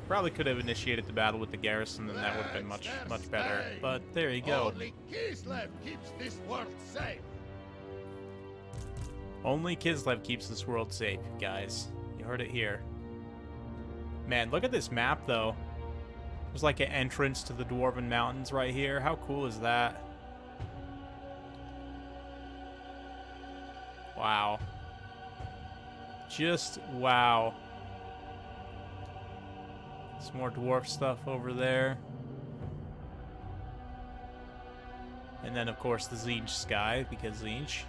S1: Probably could have initiated the battle with the garrison, and that would have been much better. But there you go.
S5: Only KISLEV keeps this world safe.
S1: Only KISLEV keeps this world safe, guys. You heard it here. Man, look at this map, though. There's like an entrance to the Dwarven Mountains right here. How cool is that? Wow. Just wow. Some more dwarf stuff over there. And then, of course, the Tzeentch sky, because Tzeentch.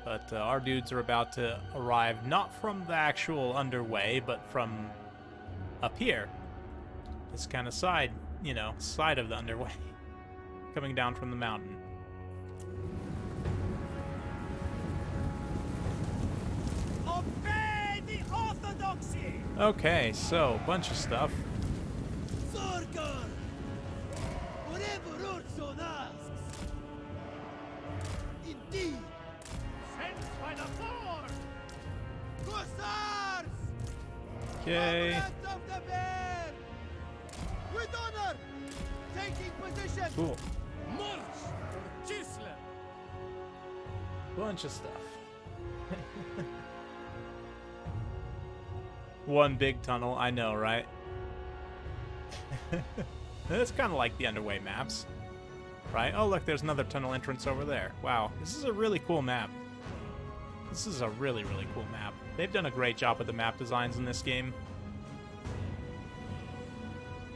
S1: But our dudes are about to arrive, not from the actual underway, but from up here. This kind of side, you know, side of the underway. Coming down from the mountain.
S5: Obey the orthodoxy!
S1: Okay, so, bunch of stuff.
S5: Zorgar! Whatever Urson asks! Indeed! Sent by the Lord! Hussars!
S1: Okay.
S5: Comrades of the bear! With honor! Taking position!
S1: Cool.
S5: March! KISLEV!
S1: Bunch of stuff. One big tunnel, I know, right? It's kind of like the underway maps, right? Oh, look, there's another tunnel entrance over there. Wow, this is a really cool map. This is a really, really cool map. They've done a great job with the map designs in this game.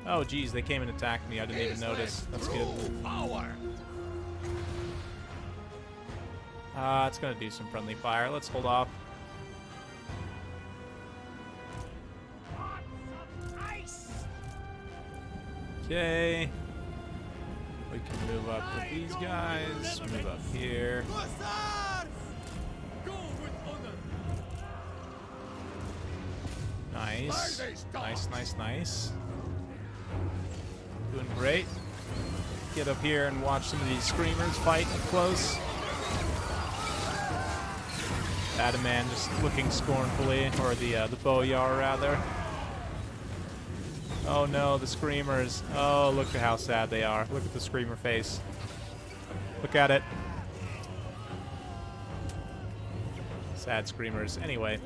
S1: Oh, geez, they came and attacked me. I didn't even notice. That's good.
S5: Power!
S1: It's gonna do some friendly fire. Let's hold off. Okay. We can move up with these guys. Move up here. Nice. Nice, nice, nice. Doing great. Get up here and watch some of these screamers fight up close. Adaman just looking scornfully, or the Boyar rather. Oh no, the screamers. Oh, look at how sad they are. Look at the screamer face. Look at it. Sad screamers. Anyway.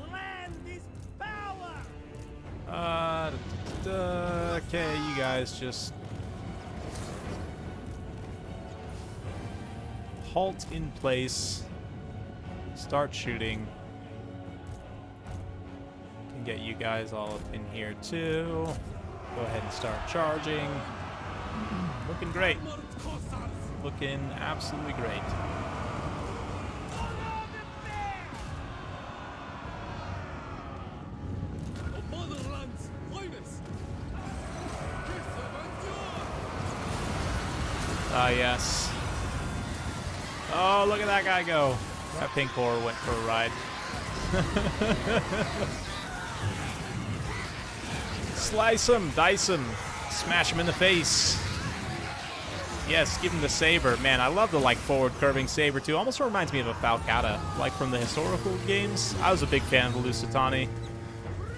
S1: Okay, you guys just halt in place. Start shooting. Can get you guys all up in here too. Go ahead and start charging. Looking great. Looking absolutely great. Ah, yes. Oh, look at that guy go. That pink core went for a ride. Slice him, dice him, smash him in the face. Yes, give him the saber. Man, I love the like forward curving saber too. Almost reminds me of a Falcata, like from the historical games. I was a big fan of the Lusitani.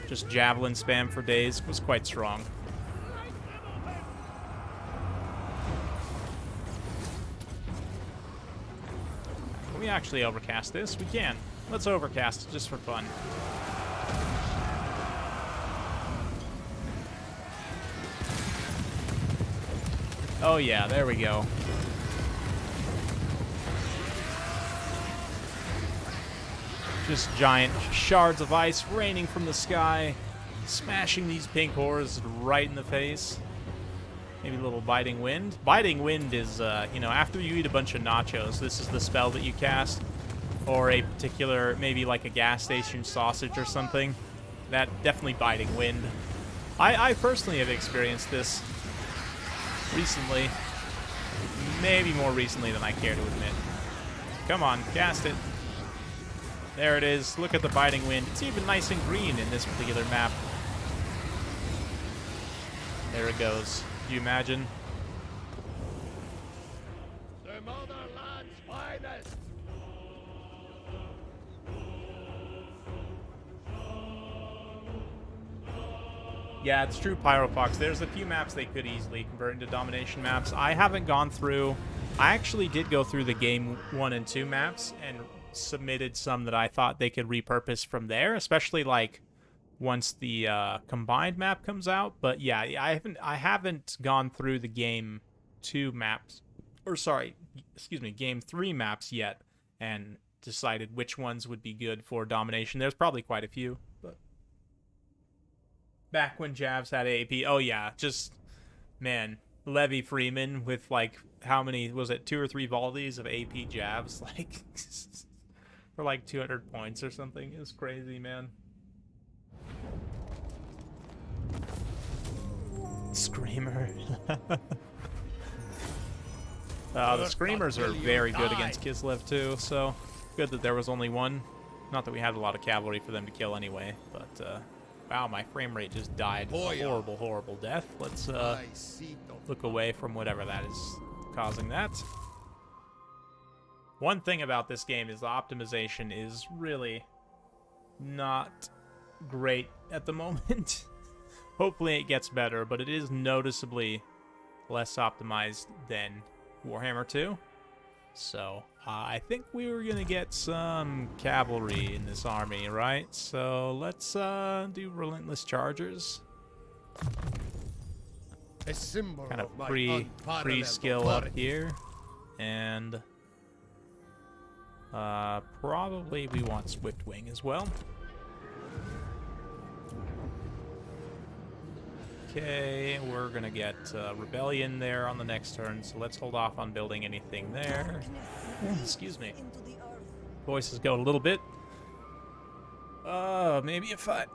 S1: Just javelin spam for days was quite strong. Can we actually overcast this? We can. Let's overcast it just for fun. Oh yeah, there we go. Just giant shards of ice raining from the sky, smashing these pink whores right in the face. Maybe a little biting wind. Biting wind is, you know, after you eat a bunch of nachos, this is the spell that you cast. Or a particular, maybe like a gas station sausage or something. That definitely biting wind. I personally have experienced this recently. Maybe more recently than I care to admit. Come on, cast it. There it is. Look at the biting wind. It's even nice and green in this particular map. There it goes. Do you imagine?
S5: The motherland's finest!
S1: Yeah, it's true, Pyrofox. There's a few maps they could easily convert into domination maps. I haven't gone through... I actually did go through the game 1 and 2 maps and submitted some that I thought they could repurpose from there, especially like once the combined map comes out. But yeah, I haven't gone through the game 2 maps, or sorry, excuse me, game 3 maps yet, and decided which ones would be good for domination. There's probably quite a few, but back when Javs had AP, oh yeah, just man, Levy Freeman with like how many was it, 2 or 3 volleys of AP Javs, like for like 200 points or something. It was crazy, man. Screamer. The Screamers are very good against KISLEV too, so good that there was only one. Not that we had a lot of cavalry for them to kill anyway, but wow, my frame rate just died. A horrible, horrible death. Let's look away from whatever that is causing that. One thing about this game is the optimization is really not great at the moment. Hopefully it gets better, but it is noticeably less optimized than Warhammer 2. So I think we were going to get some cavalry in this army, right? So let's do Relentless Chargers.
S5: A symbol
S1: kind of
S5: my
S1: pre-skill up here. And probably we want Swift Wing as well. Okay, we're gonna get Rebellion there on the next turn, so let's hold off on building anything there. Excuse me. Voices go a little bit. Maybe if I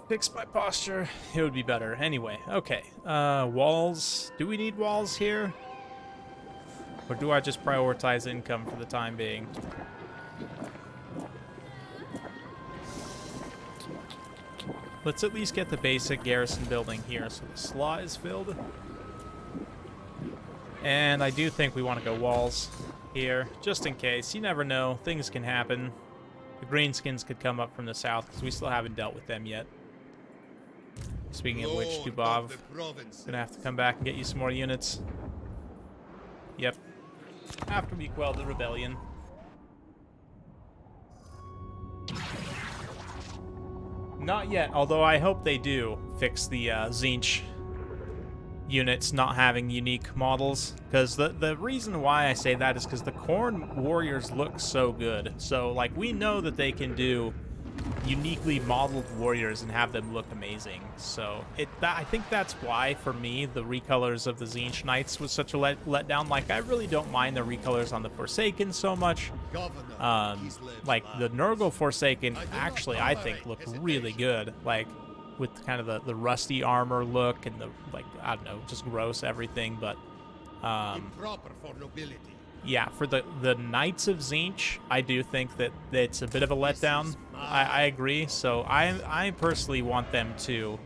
S1: fix my posture, it would be better. Anyway, okay. Walls. Do we need walls here? Or do I just prioritize income for the time being? Let's at least get the basic garrison building here so the slot is filled. And I do think we want to go walls here, just in case. You never know. Things can happen. The Greenskins could come up from the south, because we still haven't dealt with them yet. Speaking of which, Dubov, gonna have to come back and get you some more units. Yep. After we quell the rebellion. Not yet, although I hope they do fix the Tzeentch units not having unique models. Because the reason why I say that is because the Khorne warriors look so good. So, like, we know that they can do uniquely modeled warriors and have them look amazing. So, I think that's why, for me, the recolors of the Tzeentch Knights was such a letdown. Like, I really don't mind the recolors on the Forsaken so much. Like, the Nurgle Forsaken, actually, I think, look really good. Like, with kind of the rusty armor look and the, like, I don't know, just gross everything. But, yeah, for the Knights of Tzeentch, I do think that it's a bit of a letdown. I agree. So I personally want them to,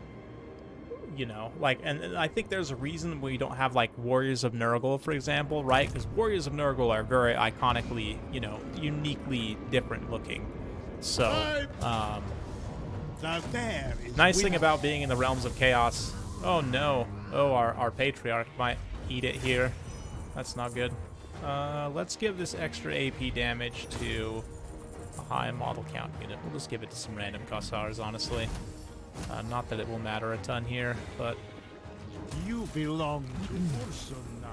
S1: you know, like, and I think there's a reason we don't have like Warriors of Nurgle, for example, right? Because Warriors of Nurgle are very iconically, you know, uniquely different looking. So, nice thing about being in the realms of chaos. Oh no! Oh, our patriarch might eat it here. That's not good. Let's give this extra AP damage to a high model count unit. We'll just give it to some random Kossars, honestly. Not that it will matter a ton here, but...
S4: You belong to Ursun now.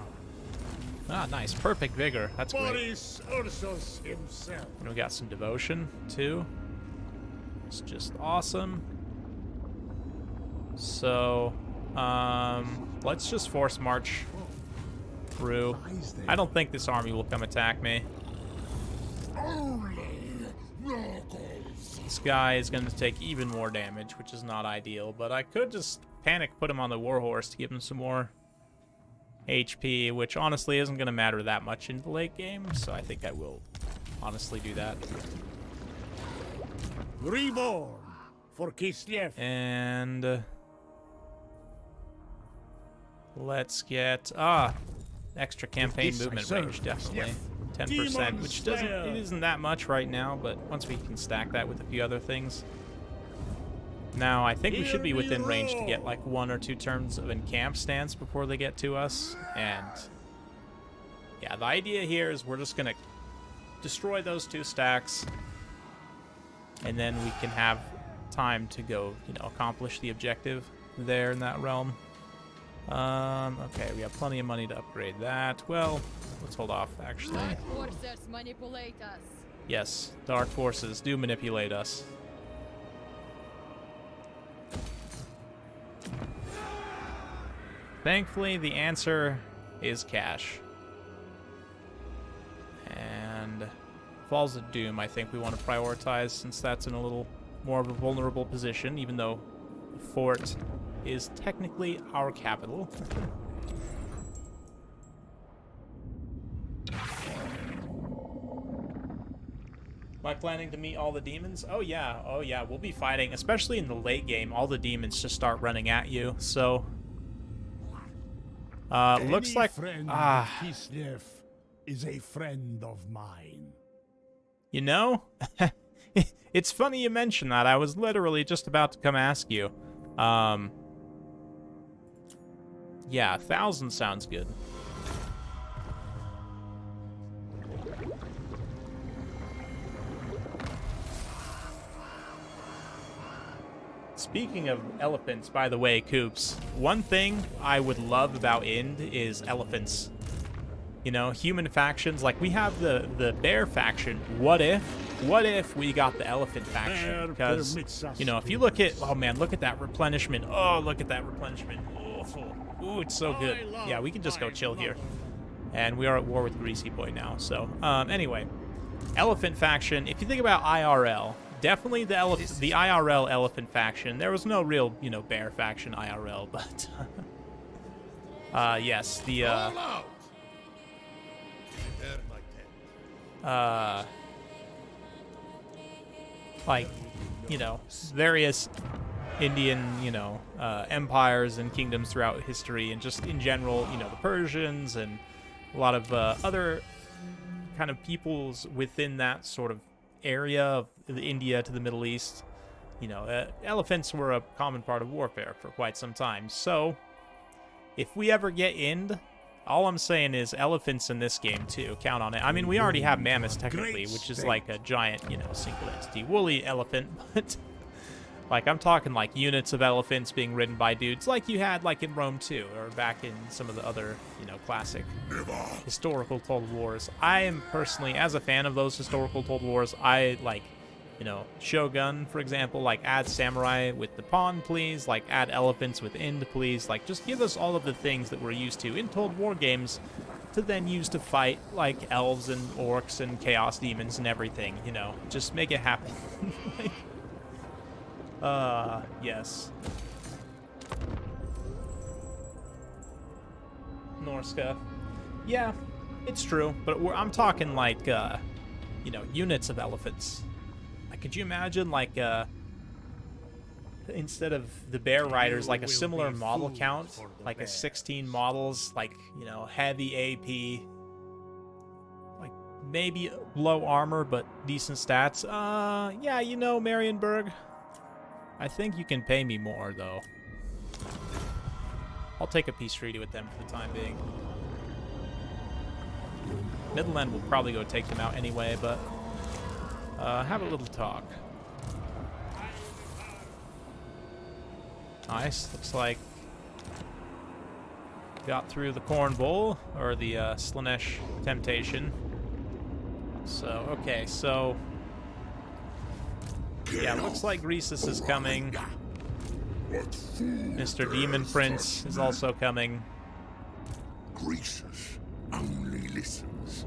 S1: Ah, nice. Perfect vigor. That's great.
S4: Boris Ursus himself.
S1: And we got some devotion, too. It's just awesome. So, let's just force march through. I don't think this army will come attack me. This guy is going to take even more damage, which is not ideal, but I could just panic put him on the warhorse to give him some more HP, which honestly isn't going to matter that much in the late game, so I think I will honestly do that.
S4: Reborn for KISLEV.
S1: And let's get extra campaign movement range, definitely. 10%, which it isn't that much right now, but once we can stack that with a few other things. Now, I think we should be within range to get like 1 or 2 turns of encamp stance before they get to us. And yeah, the idea here is we're just gonna destroy those 2 stacks, and then we can have time to go, you know, accomplish the objective there in that realm. Okay, we have plenty of money to upgrade that. Well, let's hold off, actually.
S6: Dark forces manipulate us.
S1: Yes, dark forces do manipulate us. Thankfully, the answer is cash. And Falls of Doom, I think we want to prioritize, since that's in a little more of a vulnerable position, even though the fort is technically our capital. Am I planning to meet all the demons? Oh yeah, we'll be fighting, especially in the late game, all the demons just start running at you, so... looks like...
S4: KISLEV is a friend of mine.
S1: You know? It's funny you mention that. I was literally just about to come ask you. Yeah, 1,000 sounds good. Speaking of elephants, by the way, Coops, one thing I would love about End is elephants. You know, human factions, like we have the bear faction. What if we got the elephant faction? Because, you know, if you look at, oh man, look at that replenishment. Oh, look at that replenishment. Ooh, it's so good. Yeah, we can just go chill here. And we are at war with Greasy Boy now. So, anyway, elephant faction. If you think about IRL, definitely the IRL elephant faction. There was no real, you know, bear faction IRL, but yes, the like, you know, various Indian, you know, empires and kingdoms throughout history, and just in general, you know, the Persians and a lot of other kind of peoples within that sort of area of the India to the Middle East. You know, elephants were a common part of warfare for quite some time. So, if we ever get Ind, all I'm saying is elephants in this game too. Count on it. I mean, we already have mammoths technically, which is like a giant, you know, single entity woolly elephant, but like I'm talking like units of elephants being ridden by dudes like you had like in Rome 2 or back in some of the other, you know, classic historical Total Wars. I am personally, as a fan of those historical Total Wars, I like, you know, Shogun, for example, like add samurai with the pawn, please. Like add elephants with Ind, please. Like just give us all of the things that we're used to in Total War games to then use to fight like elves and orcs and chaos demons and everything, you know. Just make it happen. Yes. Norska. Yeah, It's true, but I'm talking like, you know, units of elephants. Like, could you imagine, like, instead of the bear riders, like a similar model count, like a 16 models, like, you know, heavy AP, like maybe low armor but decent stats? Yeah, you know, Marienburg, I think you can pay me more, though. I'll take a peace treaty with them for the time being. Midland will probably go take them out anyway, but have a little talk. Nice. Looks like got through the Corn Bowl, or the Slanesh Temptation. So, okay, so yeah, looks like Greasus is coming. Mr. Demon Prince is also coming.
S10: Greasus only listens.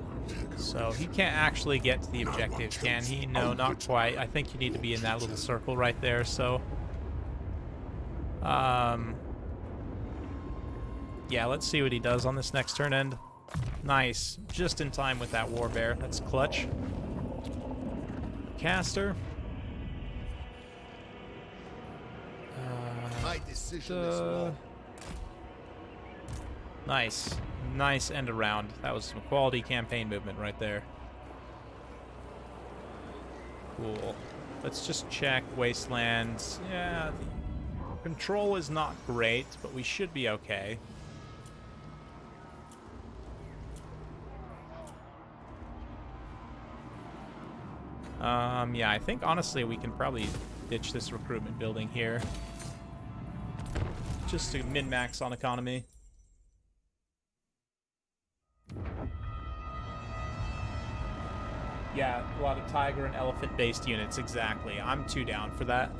S1: So he can't actually get to the objective, can he? No, not quite. I think you need to be in that little circle right there, so... yeah, let's see what he does on this next turn end. Nice. Just in time with that War Bear. That's clutch. Caster.
S5: My decision is law.
S1: Nice. Nice end around. That was some quality campaign movement right there. Cool. Let's just check Wastelands. Yeah, the control is not great, but we should be okay. Yeah, I think honestly we can probably ditch this recruitment building here. Just to min-max on economy. Yeah, a lot of tiger and elephant-based units, exactly. I'm too down for that.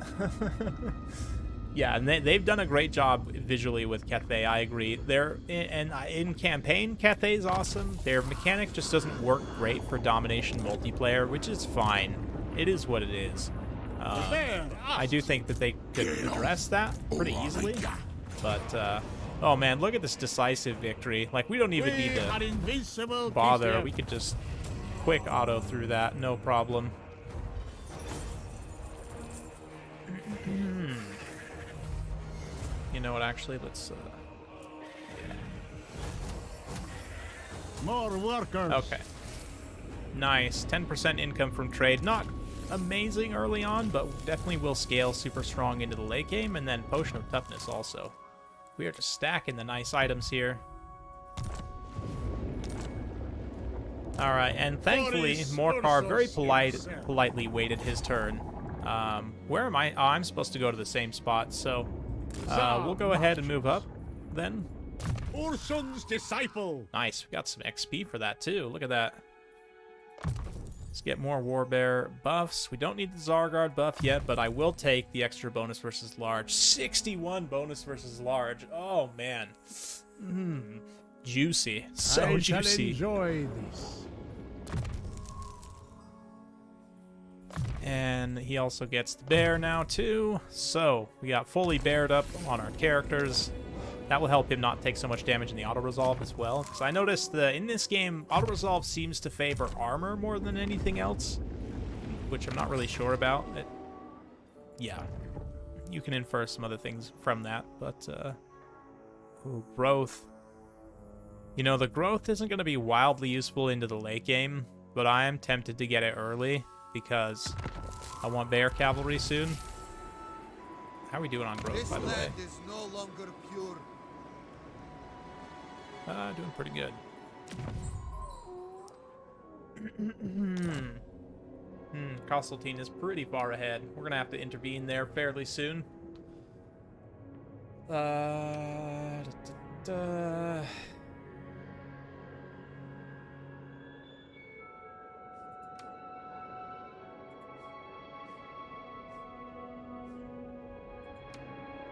S1: Yeah, and they've done a great job visually with Cathay, I agree. In campaign, Cathay is awesome. Their mechanic just doesn't work great for domination multiplayer, which is fine. It is what it is. I do think that they could address that pretty easily. But, oh man, look at this decisive victory. Like, we don't even need to bother. We could just quick auto through that, no problem. You know what, actually, let's...
S4: More workers.
S1: Okay. Nice. 10% income from trade. Not amazing early on, but definitely will scale super strong into the late game, and then Potion of Toughness also. We are just stacking the nice items here. Alright, and thankfully, Morcar very politely waited his turn. Where am I? Oh, I'm supposed to go to the same spot, so we'll go ahead and move up then.
S4: Ursun's disciple.
S1: Nice, we got some XP for that too. Look at that. Let's get more Warbear buffs. We don't need the Zargard buff yet, but I will take the extra bonus versus large. 61 bonus versus large. Oh man. Juicy. So juicy.
S4: Enjoy this.
S1: And he also gets the bear now too. So we got fully bared up on our characters. That will help him not take so much damage in the auto-resolve as well. Because I noticed that in this game, auto-resolve seems to favor armor more than anything else, which I'm not really sure about. Yeah, you can infer some other things from that, but ooh, growth. You know, the growth isn't going to be wildly useful into the late game, but I am tempted to get it early because I want bear cavalry soon. How are we doing on growth,
S5: This
S1: by the way?
S5: land is no longer pure.
S1: Doing pretty good. Consolidating is pretty far ahead. We're gonna have to intervene there fairly soon.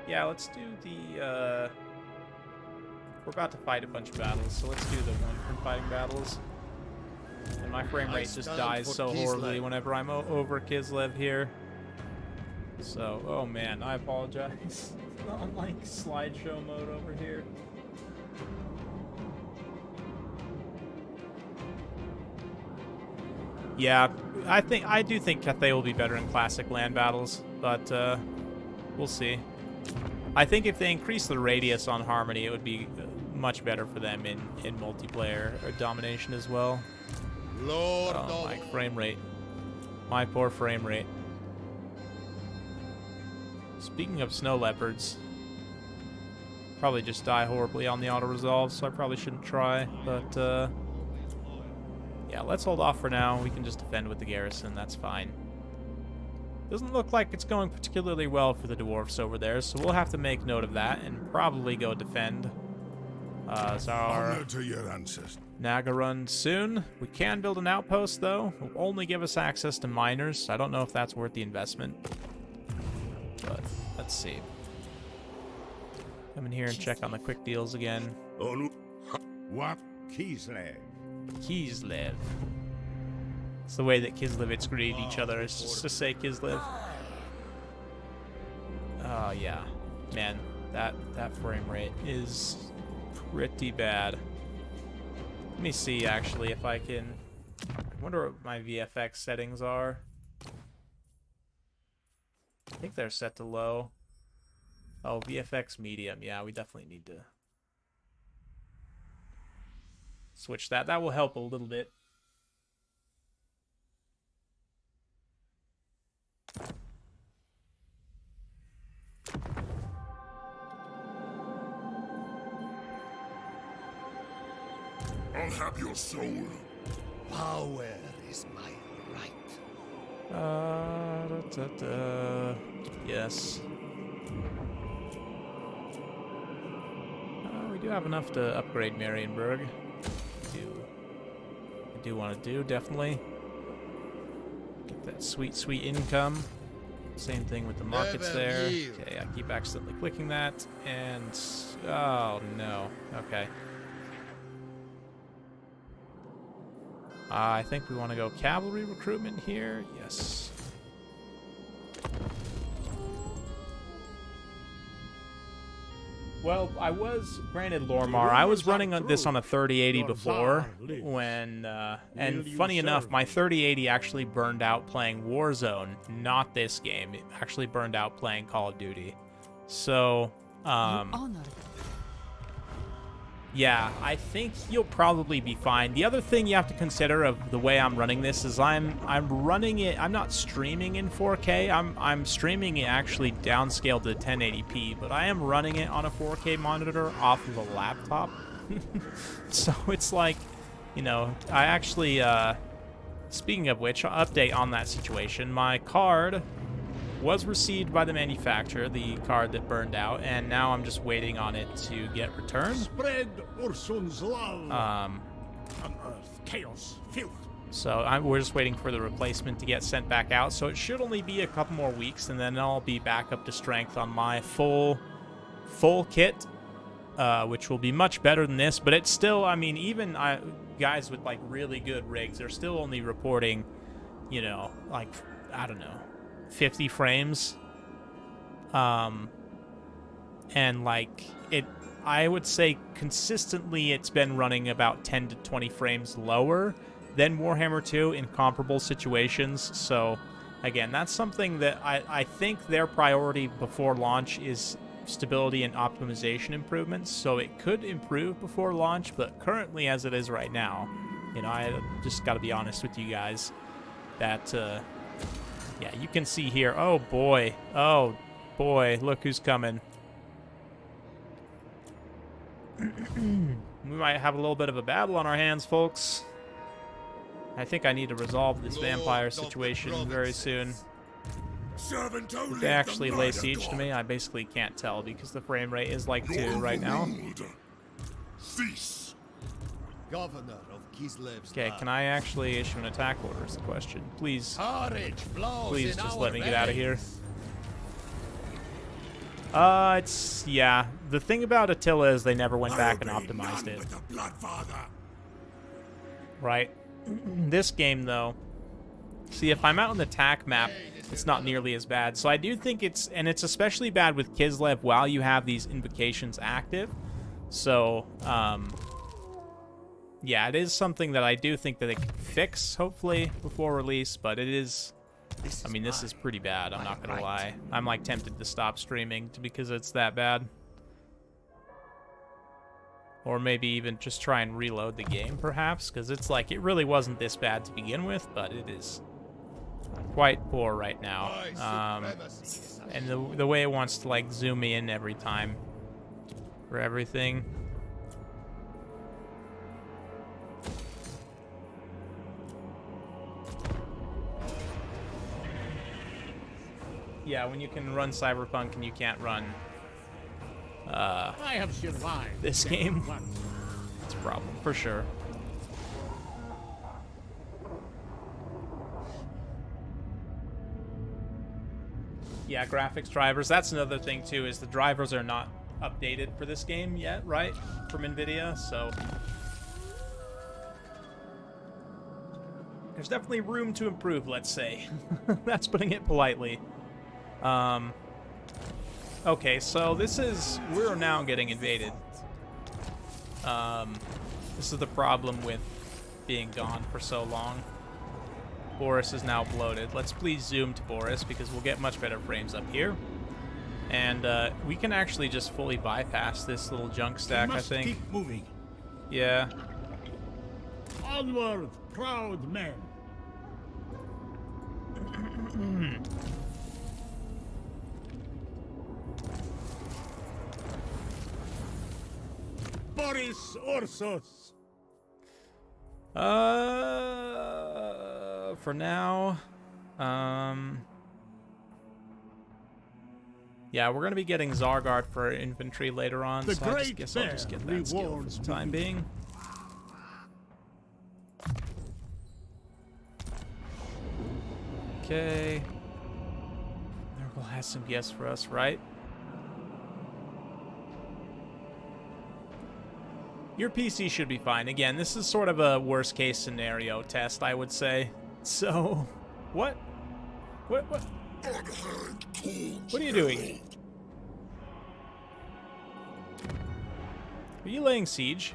S1: Yeah, let's do the, we're about to fight a bunch of battles, so let's do the one for fighting battles. And my frame rate just dies so horribly whenever I'm over KISLEV here. So, oh man, I apologize. I'm like slideshow mode over here. Yeah, I do think Cathay will be better in classic land battles, but we'll see. I think if they increase the radius on Harmony, it would be much better for them in multiplayer or domination as well.
S5: Lord
S1: Oh, my frame rate. My poor frame rate. Speaking of snow leopards, probably just die horribly on the auto-resolve, so I probably shouldn't try, but yeah, let's hold off for now. We can just defend with the garrison, that's fine. Doesn't look like it's going particularly well for the dwarfs over there, so we'll have to make note of that and probably go defend.
S10: Honor to your ancestors.
S1: Naga run soon. We can build an outpost, though. It will only give us access to miners. I don't know if that's worth the investment. But let's see. Come in here and check on the quick deals again.
S10: What? KISLEV.
S1: KISLEV. It's the way that KISLEVites greet each other. It's just to say KISLEV. Oh, yeah. Man, that frame rate is pretty bad. Let me see, actually, if I can... I wonder what my VFX settings are. I think they're set to low. Oh, VFX medium. Yeah, we definitely need to switch that. That will help a little bit.
S10: I'll have your soul.
S5: Power is my right.
S1: Yes. We do have enough to upgrade Marienburg. I do want to do, definitely. Get that sweet, sweet income. Same thing with the markets there. Okay, I keep accidentally clicking that, and... oh, no. Okay. I think we want to go cavalry recruitment here. Yes. Well, I was, granted, Lormar, I was running this on a 3080 before, when, and funny enough, my 3080 actually burned out playing Warzone, not this game. It actually burned out playing Call of Duty. So, yeah, I think you'll probably be fine. The other thing you have to consider of the way I'm running this is I'm running it. I'm not streaming in 4K. I'm streaming it actually downscaled to 1080p, but I am running it on a 4K monitor off of a laptop. So it's like, you know, I actually speaking of which, update on that situation. My card was received by the manufacturer, the card that burned out, and now I'm just waiting on it to get returned.
S4: Spread Ursun's love on earth, chaos, filth.
S1: So we're just waiting for the replacement to get sent back out. So it should only be a couple more weeks, and then I'll be back up to strength on my full kit, which will be much better than this. But it's still, I mean, even guys with like really good rigs are still only reporting, you know, like, I don't know, 50 frames. And like I would say consistently it's been running about 10 to 20 frames lower than Warhammer 2 in comparable situations. So again, that's something that I think their priority before launch is stability and optimization improvements. So it could improve before launch, but currently as it is right now, you know, I just got to be honest with you guys that yeah, you can see here. Oh boy, look who's coming. We might have a little bit of a battle on our hands, folks. I think I need to resolve this vampire situation very soon. If they actually lay siege to me, I basically can't tell because the frame rate is like 2 right now.
S10: Cease.
S5: Governor of Kislev's
S1: Okay, can I actually issue an attack order is the question. Please, please just let me get out of here. It's, yeah. The thing about Attila is they never went back and optimized it. Right? This game, though, see, if I'm out on the attack map, it's not nearly as bad. So I do think it's, and it's especially bad with KISLEV while you have these invocations active. So, yeah, it is something that I do think that they can fix, hopefully, before release, but it is... I mean, this is pretty bad, I'm not gonna lie. I'm, like, tempted to stop streaming because it's that bad. Or maybe even just try and reload the game, perhaps, because it's like, it really wasn't this bad to begin with, but it is quite poor right now. And the way it wants to, like, zoom in every time for everything. Yeah, when you can run Cyberpunk and you can't run
S4: I have survived
S1: this game, it's a problem for sure. Yeah, graphics drivers. That's another thing too, is the drivers are not updated for this game yet, right? From NVIDIA, so there's definitely room to improve, let's say. That's putting it politely. Okay, so we're now getting invaded. This is the problem with being gone for so long. Boris is now bloated. Let's please zoom to Boris because we'll get much better frames up here. And we can actually just fully bypass this little junk stack, I think.
S4: Keep moving.
S1: Yeah.
S4: Onward, proud men. Boris Ursus.
S1: For now, yeah, we're gonna be getting Zargard for infantry later on, so I guess I'll just get that skill for the time being. Okay. Nurgle has some guests for us, right? Your PC should be fine. Again, this is sort of a worst case scenario test, I would say. So, what? What are you doing? Are you laying siege?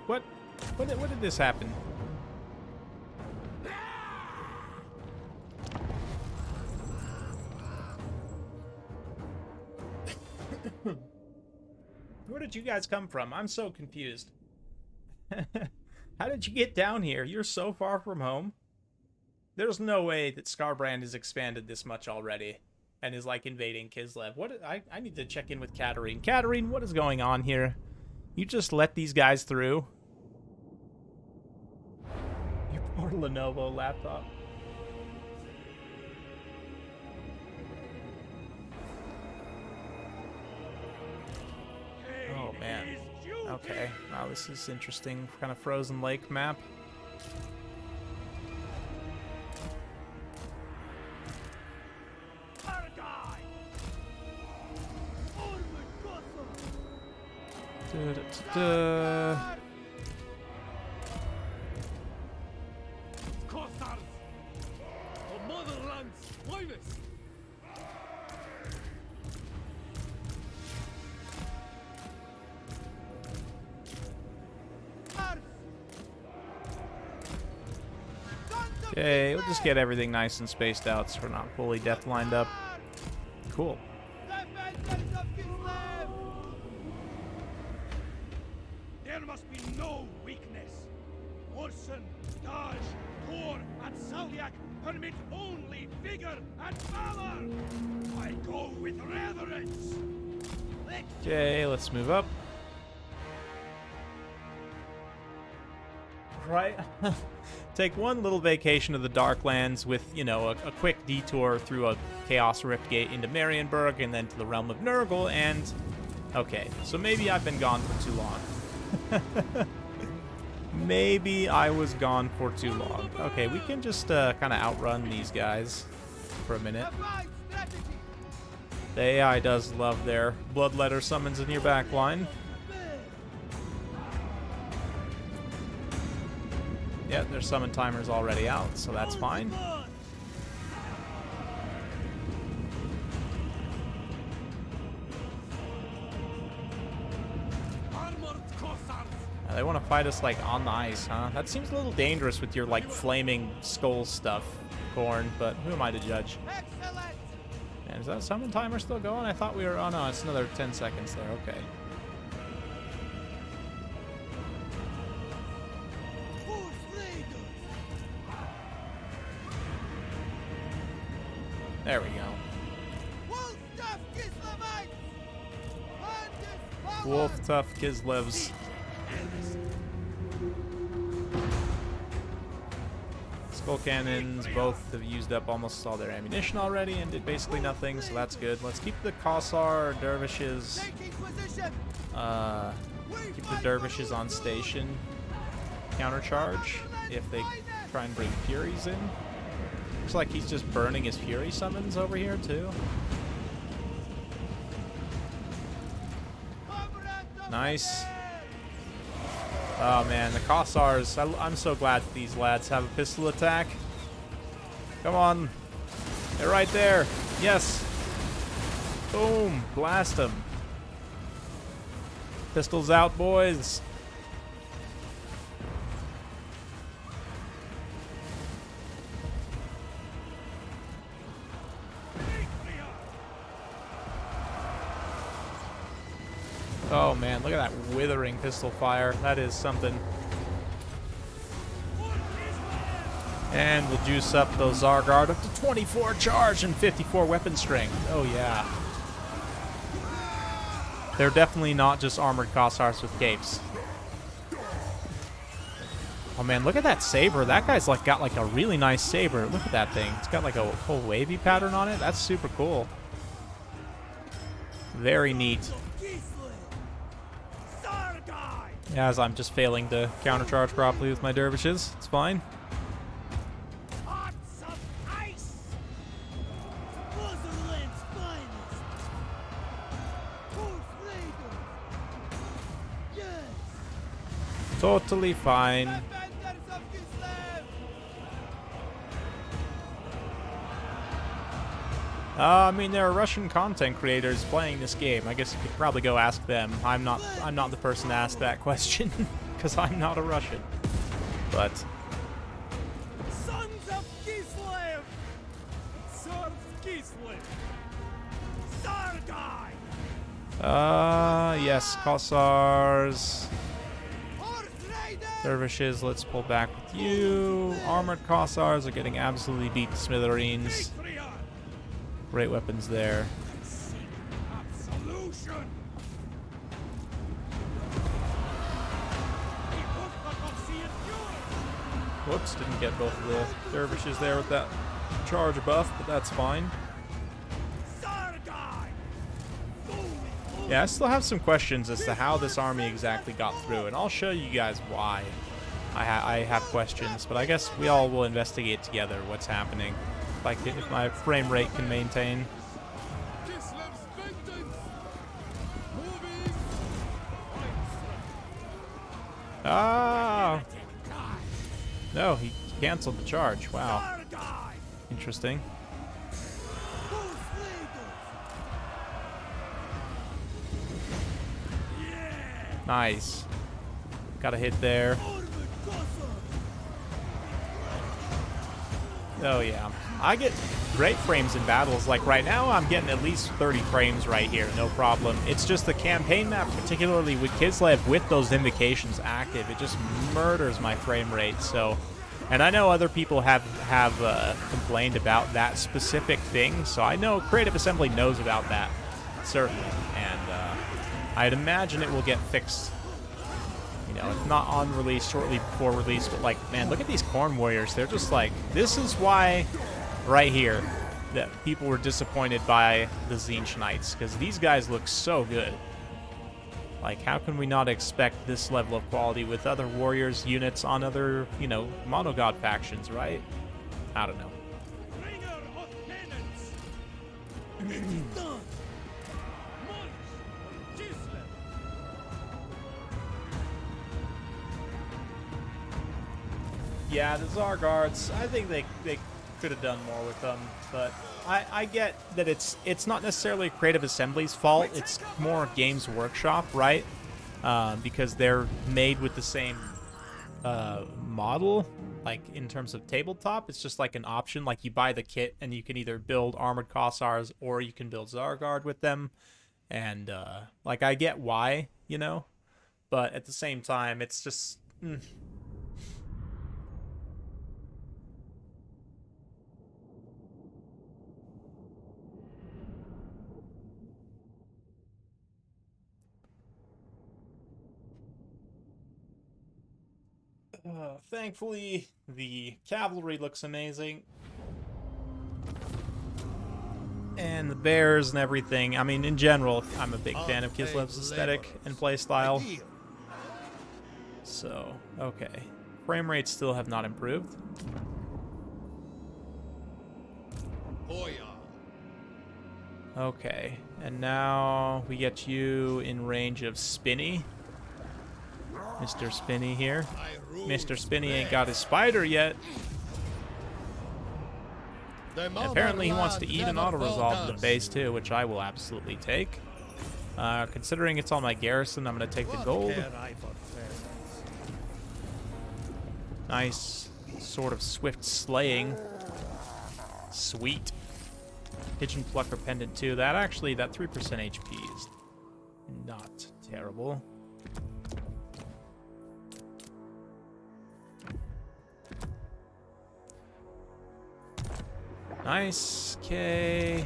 S1: What did this happen? Where did you guys come from? I'm so confused. How did you get down here? You're so far from home. There's no way that Skarbrand has expanded this much already and is like invading Kislev. I need to check in with Katarine. Katarine, what is going on here? You just let these guys through? Your poor Lenovo laptop. Oh man. Okay. Wow, this is interesting. Kind of frozen lake map. Okay, we'll just get everything nice and spaced out so we're not fully death lined up. Cool.
S5: There must be no weakness. Orson, Daj, Thor, and Salyak permit only vigor and valor. I go with reverence.
S1: Okay, let's move up. Right. Take one little vacation to the Darklands with, you know, a quick detour through a Chaos Rift Gate into Marienburg and then to the Realm of Nurgle, and... Okay, so maybe I've been gone for too long. Maybe I was gone for too long. Okay, we can just kind of outrun these guys for a minute. The AI does love their bloodletter summons in your backline. Yeah, their summon timer's already out, so that's fine. They want to fight us, like, on the ice, huh? That seems a little dangerous with your, like, flaming skull stuff, Corn, but who am I to judge? And is that summon timer still going? I thought we were... Oh, no, it's another 10 seconds there. Okay. There we go. Wolf Tough Kislevs. Skull Cannons both have used up almost all their ammunition already and did basically nothing, so that's good. Let's keep the Kossar Dervishes. Keep the Dervishes on station. Countercharge if they try and bring Furies in. Looks like he's just burning his Fury summons over here, too. Nice. Oh, man, the Kossars. I'm so glad that these lads have a pistol attack. Come on. They're right there. Yes. Boom. Blast them. Pistols out, boys. Oh man, look at that withering pistol fire. That is something. And we'll juice up those Zargard up to 24 charge and 54 weapon strength. Oh yeah. They're definitely not just armored Kossars with capes. Oh man, look at that saber. That guy's like got like a really nice saber. Look at that thing. It's got like a whole wavy pattern on it. That's super cool. Very neat. As I'm just failing to countercharge properly with my dervishes. It's fine. Totally fine. I mean, there are Russian content creators playing this game. I guess you could probably go ask them. I'm not the person to ask that question because I'm not a Russian. But
S5: Sons of KISLEV! Sons of KISLEV! Sargai!
S1: Yes, Kossars. Dervishes, let's pull back with you. Armored Kossars are getting absolutely beat to smithereens. Great weapons there.
S5: Absolution!
S1: Whoops, didn't get both of the dervishes there with that charge buff, but that's fine. Yeah, I still have some questions as to how this army exactly got through, and I'll show you guys why I have questions, but I guess we all will investigate together what's happening. If my frame rate can maintain. Ah! No, he canceled the charge. Wow. Interesting. Nice. Got a hit there. Oh yeah. I get great frames in battles. Like right now, I'm getting at least 30 frames right here, no problem. It's just the campaign map, particularly with KISLEV, with those invocations active, it just murders my frame rate. So, and I know other people have complained about that specific thing. So I know Creative Assembly knows about that, certainly, and I'd imagine it will get fixed. You know, if not on release, shortly before release, but like, man, look at these Corn Warriors. They're just like, this is why, right here, that people were disappointed by the Tzeentch Knights, because these guys look so good. Like, how can we not expect this level of quality with other Warriors units on other, you know, Monogod factions, right? I don't know. Yeah, the Zargards, I think they could have done more with them, but I get that it's not necessarily Creative Assembly's fault, it's more Games Workshop, right? because they're made with the same model, like in terms of tabletop. It's just like an option. Like you buy the kit and you can either build armored Kossars or you can build Zargard with them. And like I get why, you know, but at the same time, it's just. Thankfully, the cavalry looks amazing. And the bears and everything. I mean, in general, I'm a big fan of KISLEV's aesthetic and playstyle. So, okay. Frame rates still have not improved. Okay, and now we get you in range of Spinny. Mr. Spinny here. Mr. Spinny ain't got his spider yet. And apparently he wants to eat an auto-resolve in the base too, which I will absolutely take. Considering it's on my garrison, I'm going to take the gold. Nice sort of swift slaying. Sweet. Pigeon Plucker Pendant too. That 3% HP is not terrible. Nice, okay.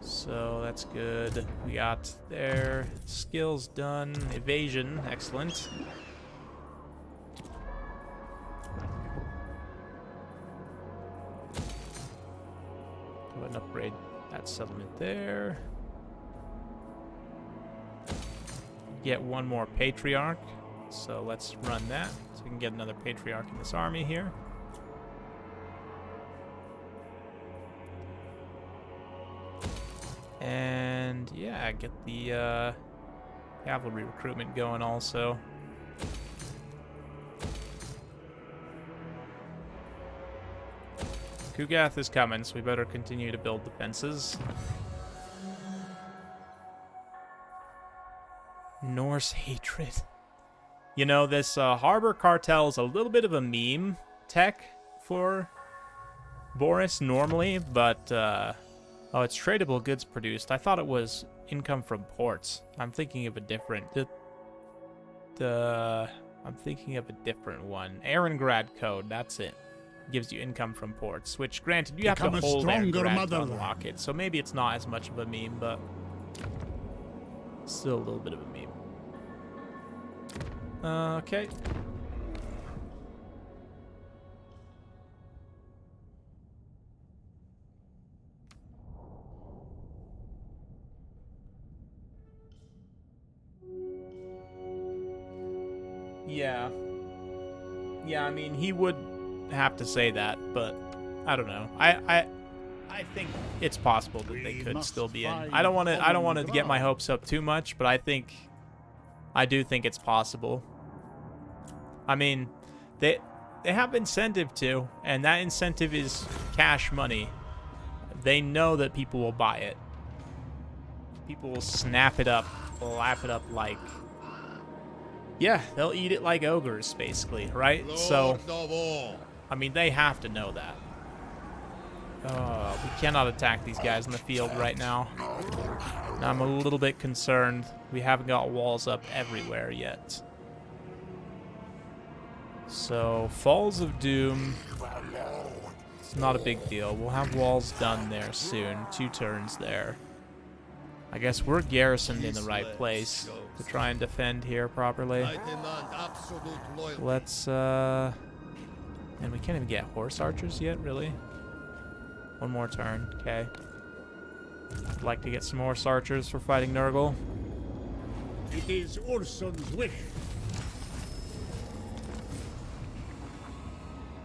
S1: So that's good. We got their skills done. Evasion, excellent. Go ahead and upgrade that settlement there. Get one more Patriarch. So let's run that. So we can get another Patriarch in this army here. And yeah, get the cavalry recruitment going also. Kugath is coming, so we better continue to build defenses. Norse hatred. You know, this harbor cartel is a little bit of a meme tech for Boris normally, but oh, it's tradable goods produced. I thought it was income from ports. I'm thinking of a different. I'm thinking of a different one. Aarongrad code. That's it. Gives you income from ports. Which, granted, you have to hold Aarongrad to unlock it. So maybe it's not as much of a meme, but still a little bit of a meme. Okay. Yeah, I mean, he would have to say that, but I don't know. I think it's possible that they could still be in. I don't want to get my hopes up too much, but I do think it's possible. I mean, they have incentive to, and that incentive is cash money. They know that people will buy it. People will snap it up, lap it up like... Yeah, they'll eat it like ogres, basically, right? So, I mean, they have to know that. We cannot attack these guys in the field right now. I'm a little bit concerned. We haven't got walls up everywhere yet. So, Falls of Doom. It's not a big deal. We'll have walls done there soon. 2 turns there. I guess we're garrisoned in the right place to try and defend here properly. Let's, and we can't even get horse archers yet, really? One more turn, okay. I'd like to get some horse archers for fighting Nurgle.
S4: It is Urson's wish.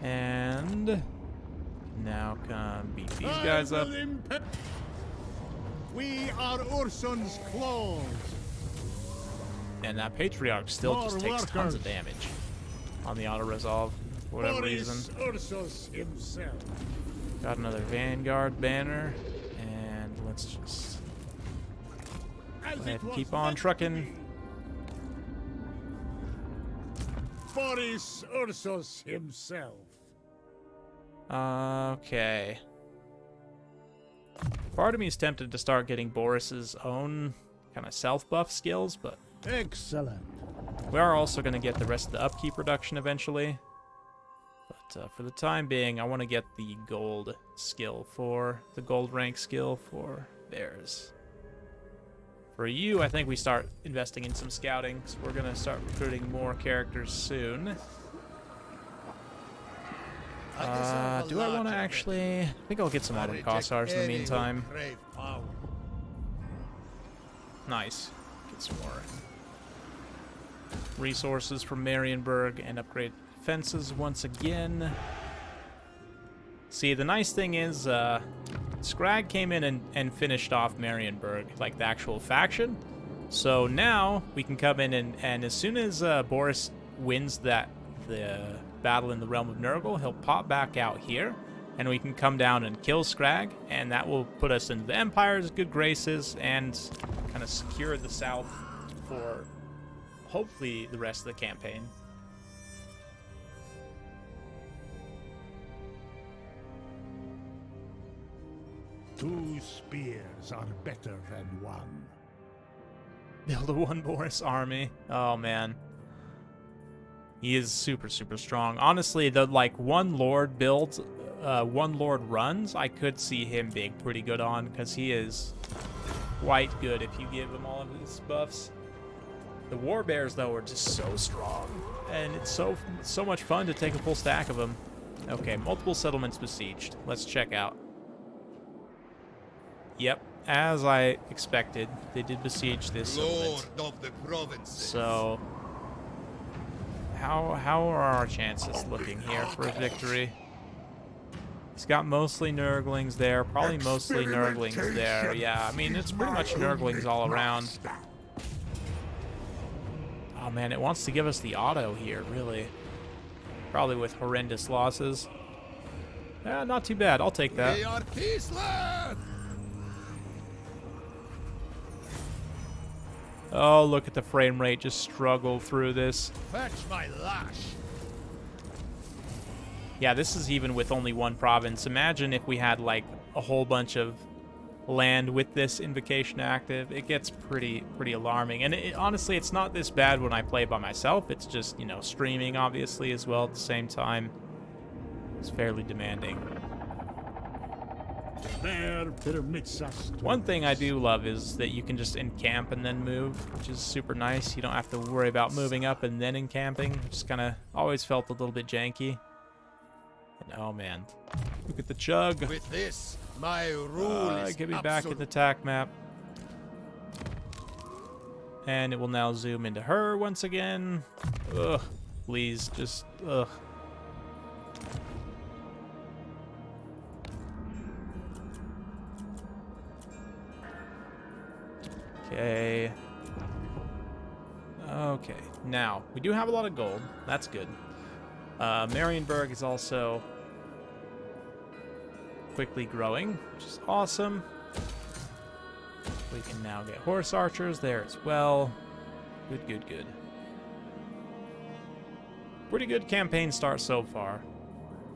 S1: And now come beat these guys up.
S4: We are Urson's claws.
S1: And that Patriarch still just takes tons of damage on the auto-resolve for whatever reason.
S4: Ursus himself.
S1: Got another Vanguard banner, and let's just
S4: as
S1: Go ahead
S4: it
S1: and
S4: was
S1: keep on
S4: meant to
S1: trucking.
S4: be. Boris Ursus himself.
S1: Okay. Part of me is tempted to start getting Boris's own kind of self-buff skills, but
S4: Excellent.
S1: we are also going to get the rest of the upkeep reduction eventually. But for the time being, I want to get the gold skill for the gold rank skill for bears. For you, I think we start investing in some scouting, so we're going to start recruiting more characters soon. Do I want to actually... I think I'll get some autumn Cossars in the meantime. Nice. Get some more resources from Marienburg and upgrade fences once again. See, the nice thing is, Scrag came in and finished off Marienburg, like the actual faction. So now we can come in and as soon as Boris wins the battle in the realm of Nurgle, he'll pop back out here, and we can come down and kill Scrag, and that will put us into the Empire's good graces and kind of secure the south for hopefully the rest of the campaign.
S4: Two spears are better than one.
S1: Build a one Boris army. Oh man. He is super, super strong. Honestly, the like one Lord builds, one Lord runs, I could see him being pretty good on, because he is quite good if you give him all of his buffs. The War Bears, though, are just so strong, and it's so much fun to take a full stack of them. Okay, multiple settlements besieged. Let's check out. Yep, as I expected, they did besiege this settlement.
S10: Lord of the provinces.
S1: So, how are our chances looking here for a victory? He's got mostly Nurglings there, probably mostly Nurglings there. Yeah, I mean, it's pretty much Nurglings all around. Oh man, it wants to give us the auto here, really. Probably with horrendous losses. Yeah, not too bad. I'll take that.
S10: We are KISLEV!
S1: Oh, look at the frame rate just struggle through this.
S10: Fetch my lash.
S1: Yeah, this is even with only one province. Imagine if we had like a whole bunch of land with this invocation active. It gets pretty alarming. And honestly, it's not this bad when I play by myself. It's just, you know, streaming obviously as well at the same time. It's fairly demanding.
S4: There permits us to
S1: One thing I do love is that you can just encamp and then move, which is super nice. You don't have to worry about moving up and then encamping, which kind of always felt a little bit janky. And oh man, look at the chug.
S10: With this, my rule is
S1: Get me back at the attack map. And it will now zoom into her once again. Ugh, please, just ugh. Okay. Okay, now, we do have a lot of gold. That's good. Marienburg is also quickly growing, which is awesome. We can now get horse archers there as well. Good. Pretty good campaign start so far.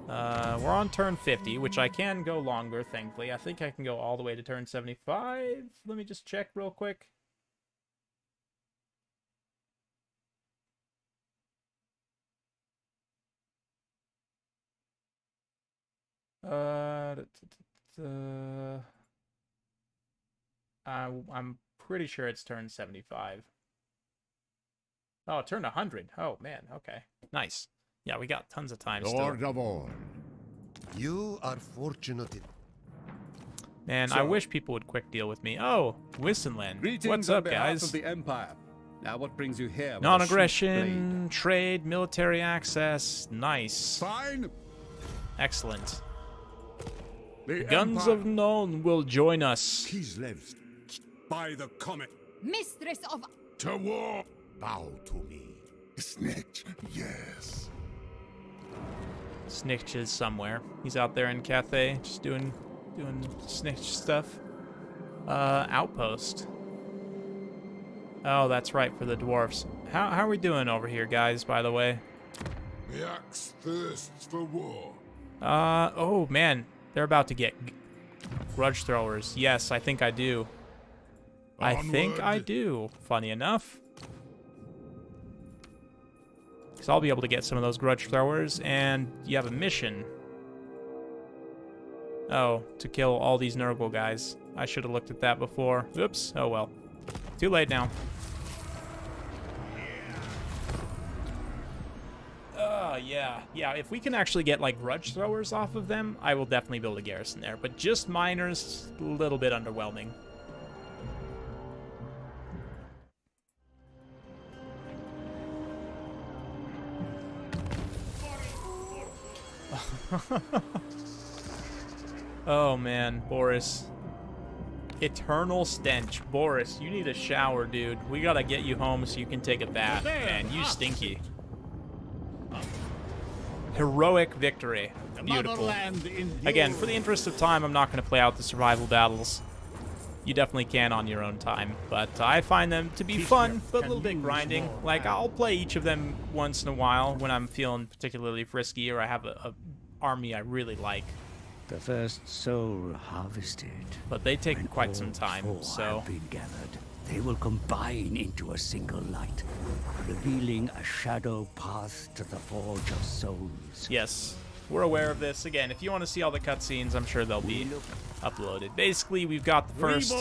S1: We're on turn 50, which I can go longer, thankfully. I think I can go all the way to turn 75. Let me just check real quick. I'm pretty sure it's turn 75. Oh, it turned 100. Oh, man. Okay. Nice. Yeah, we got tons of time still.
S10: Lord of all. You are fortunate.
S1: Man, I wish people would quick deal with me. Oh, Wissenland. What's up, guys?
S11: Of the Empire. Now, what brings you here? with a
S1: Non-aggression, trade, military access. Nice.
S4: Fine.
S1: Excellent.
S4: The
S1: Guns
S4: Empire.
S1: of Nuln will join us.
S3: KISLEV, by the comet,
S7: Mistress of...
S3: to war. Bow to me. Snitch, yes.
S1: Snitch is somewhere. He's out there in Cathay, just doing snitch stuff. Outpost. Oh, that's right, for the dwarfs. How are we doing over here, guys, by the way?
S3: The axe thirsts for war.
S1: Oh, man. They're about to get grudge throwers. Yes, I think I do. I think I do, funny enough. Because I'll be able to get some of those grudge throwers, and you have a mission. Oh, to kill all these Nurgle guys. I should have looked at that before. Oops. Oh, well. Too late now. Yeah. Yeah, if we can actually get, like, grudge throwers off of them, I will definitely build a garrison there. But just miners, a little bit underwhelming. Oh, man. Boris. Eternal stench. Boris, you need a shower, dude. We gotta get you home so you can take a bath. Man, you stinky. Heroic victory. Beautiful. Again, for the interest of time, I'm not going to play out the survival battles. You definitely can on your own time, but I find them to be fun, but a little bit grinding. Like, I'll play each of them once in a while when I'm feeling particularly frisky or I have a army I really like.
S2: The first soul harvested.
S1: But they take quite some time, so...
S2: have been gathered. They will combine into a single light, revealing a shadow path to the Forge of Souls.
S1: Yes, we're aware of this. Again, if you want to see all the cutscenes, I'm sure they'll be uploaded. Basically, we've got the first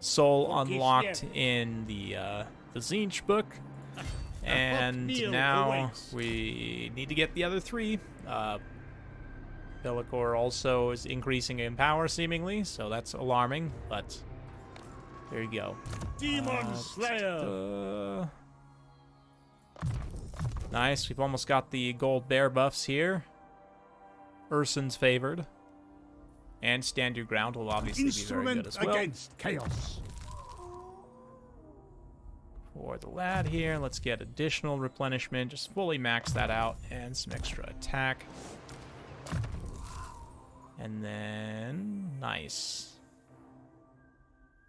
S1: soul unlocked in the Tzeentch book, and now we need to get the other three. Bellicor also is increasing in power, seemingly, so that's alarming, but... There you go.
S4: Demon Slayer!
S1: Nice. We've almost got the gold bear buffs here. Urson's favored. And Stand Your Ground will obviously be very good as well.
S4: Against chaos.
S1: For the lad here, let's get additional replenishment. Just fully max that out. And some extra attack. And then... Nice.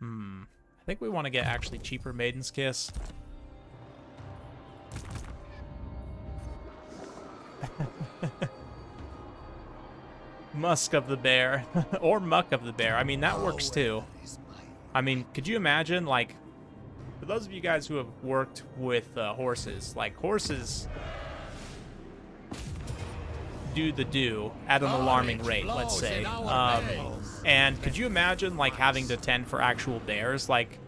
S1: I think we want to get actually cheaper Maiden's Kiss. Musk of the Bear. Or Muck of the Bear. I mean, that works too. I mean, could you imagine, like, for those of you guys who have worked with horses, like, horses do at an alarming rate, let's say. And could you imagine, like, having to tend for actual bears? Like,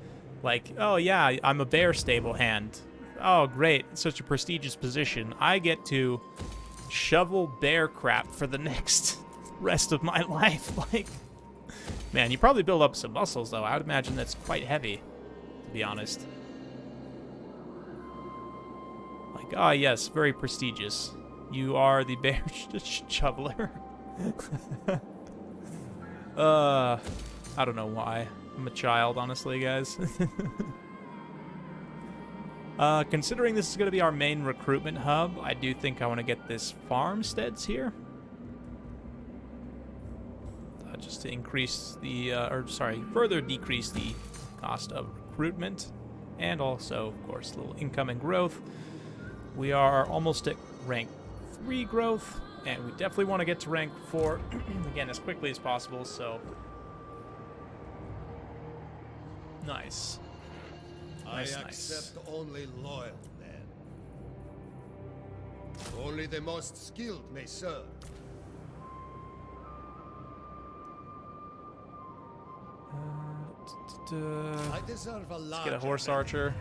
S1: oh yeah, I'm a bear stable hand. Oh, great, such a prestigious position. I get to shovel bear crap for the next rest of my life. Like, man, you probably build up some muscles, though. I would imagine that's quite heavy, to be honest. Like, ah, yes, very prestigious. You are the bear shoveler. I don't know why. I'm a child, honestly, guys. Considering this is going to be our main recruitment hub, I do think I want to get this farmsteads here. Just to increase the, further decrease the cost of recruitment. And also, of course, a little income and growth. We are almost at rank 3 growth. And we definitely want to get to rank 4, again, as quickly as possible, so... Nice. Nice.
S5: I accept only loyal men. Only the most skilled may serve. I deserve a
S1: Let's get a horse archer.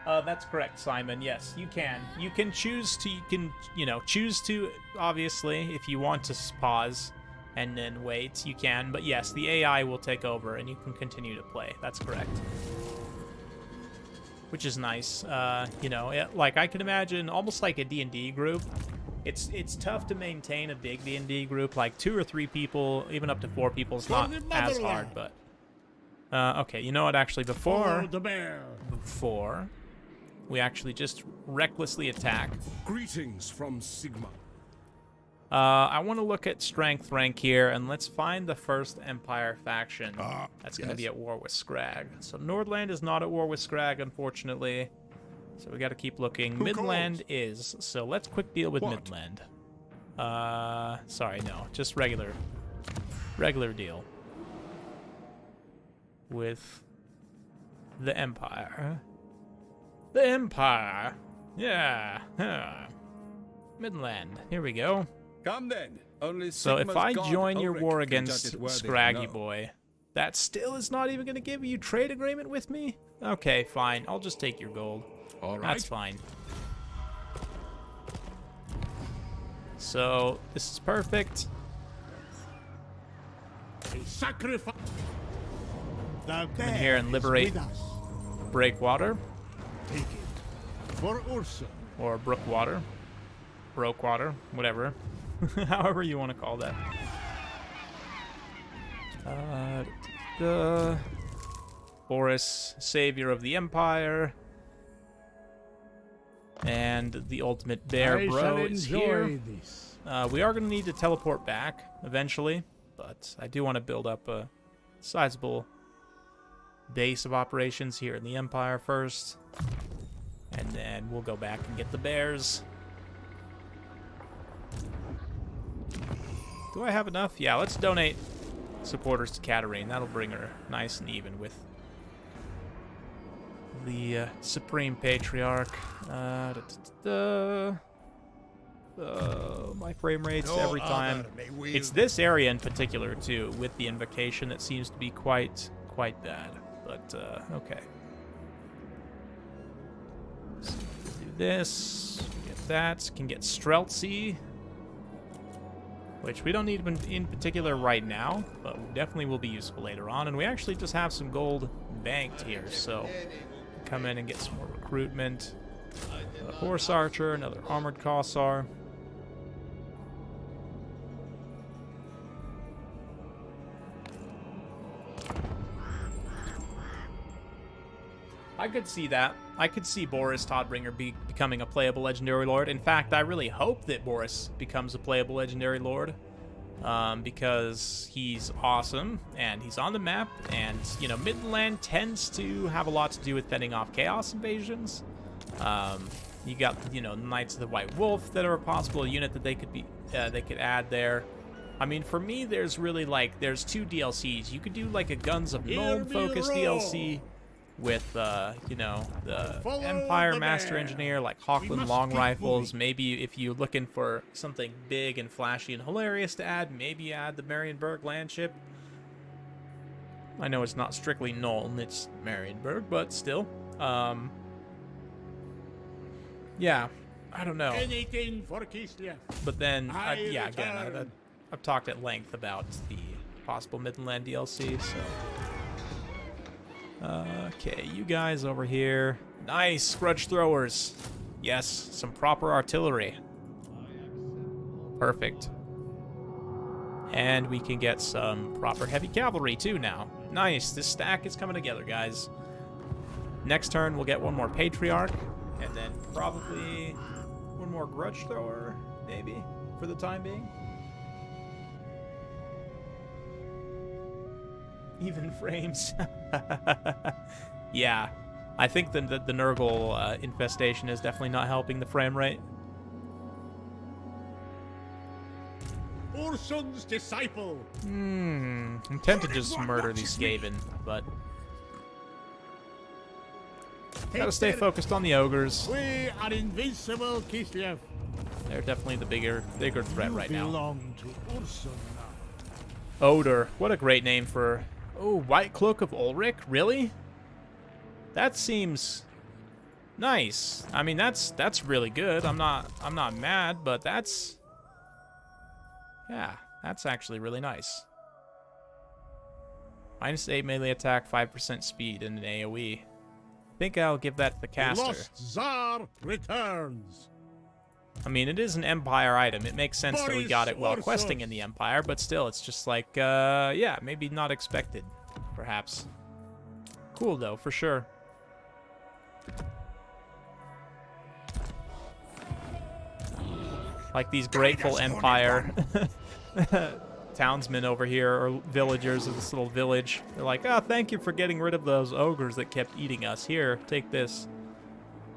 S1: That's correct, Simon. Yes, you can. You can choose to, choose to, obviously, if you want to pause and then wait, you can. But yes, the AI will take over and you can continue to play. That's correct. Which is nice. Like, I can imagine almost like a D&D group. It's tough to maintain a big D&D group. Like 2 or 3 people, even up to 4 people is not as hard, but... okay, you know what, actually, before we actually just recklessly attack.
S10: Greetings from Sigma.
S1: I want to look at strength rank here, and let's find the first Empire faction that's going to be at war with Scrag. So Nordland is not at war with Scrag, unfortunately. So we got to keep looking. Midland is. So let's quick deal with Midland. Sorry, no, just regular deal with the Empire. The Empire. Yeah. Midland. Here we go.
S11: Come then. Only
S1: So if I
S11: Sigma's
S1: join
S11: god
S1: your
S11: Ulrich
S1: war
S11: can
S1: against
S11: judge it worthy.
S1: Scraggy
S11: No.
S1: Boy, that still is not even going to give you trade agreement with me? Okay, fine. I'll just take your gold.
S11: All right.
S1: That's fine. So this is perfect.
S4: Sacrifice.
S1: Come in here and liberate Breakwater.
S4: Take it. For Ursun.
S1: Or Brookwater. Brokewater. Whatever. However you want to call that. Boris, savior of the Empire. And the ultimate bear bro is here. We are going to need to teleport back eventually. But I do want to build up a sizable base of operations here in the Empire first. And then we'll go back and get the bears. Do I have enough? Yeah, let's donate supporters to Katarine. That'll bring her nice and even with the Supreme Patriarch. My frame rates every time. It's this area in particular, too, with the invocation that seems to be quite bad. But, okay. So do this, get that, can get Streltsy, which we don't need in particular right now, but definitely will be useful later on. And we actually just have some gold banked here, so come in and get some more recruitment. A Horse Archer, another Armored Cossar. I could see that. I could see Boris Todbringer becoming a playable Legendary Lord. In fact, I really hope that Boris becomes a playable Legendary Lord. Because he's awesome, and he's on the map, and, you know, Midland tends to have a lot to do with fending off Chaos invasions. You got, you know, Knights of the White Wolf that are a possible unit that they could add there. I mean, for me, there's really, like, there's two DLCs. You could do, like, a Guns of Nome focused DLC with, you know, the Empire Master Engineer, like Hawkland Long Rifles. Maybe if you're looking for something big and flashy and hilarious to add, maybe add the Marienburg Landship. I know it's not strictly Nuln, it's Marienburg, but still. Yeah, I don't know.
S4: Anything for KISLEV.
S1: But then, yeah, again, I've talked at length about the possible Midland DLC, so... Okay, you guys over here. Nice, grudge throwers. Yes, some proper artillery. Perfect. And we can get some proper heavy cavalry too now. Nice, this stack is coming together, guys. Next turn, we'll get one more Patriarch, and then probably one more grudge thrower, maybe, for the time being. Even frames. Yeah, I think the Nurgle infestation is definitely not helping the frame rate.
S4: Ursun's disciple.
S1: I'm tempted to just murder these Skaven, but gotta stay focused on the ogres.
S4: We are invincible, KISLEV.
S1: They're definitely the bigger threat right now.
S4: Belong to Ursun now.
S1: Odor, what a great name for. Oh, White Cloak of Ulrich? Really? That seems nice. I mean, that's really good. I'm not mad, but that's, yeah, that's actually really nice. -8 melee attack, 5% speed, and an AoE. I think I'll give that to the caster.
S4: Lost Tsar returns.
S1: I mean, it is an Empire item. It makes sense that we got it while questing in the Empire, but still, it's just like, yeah, maybe not expected, perhaps. Cool, though, for sure. Like these grateful Empire townsmen over here, or villagers of this little village. They're like, oh, thank you for getting rid of those ogres that kept eating us. Here, take this.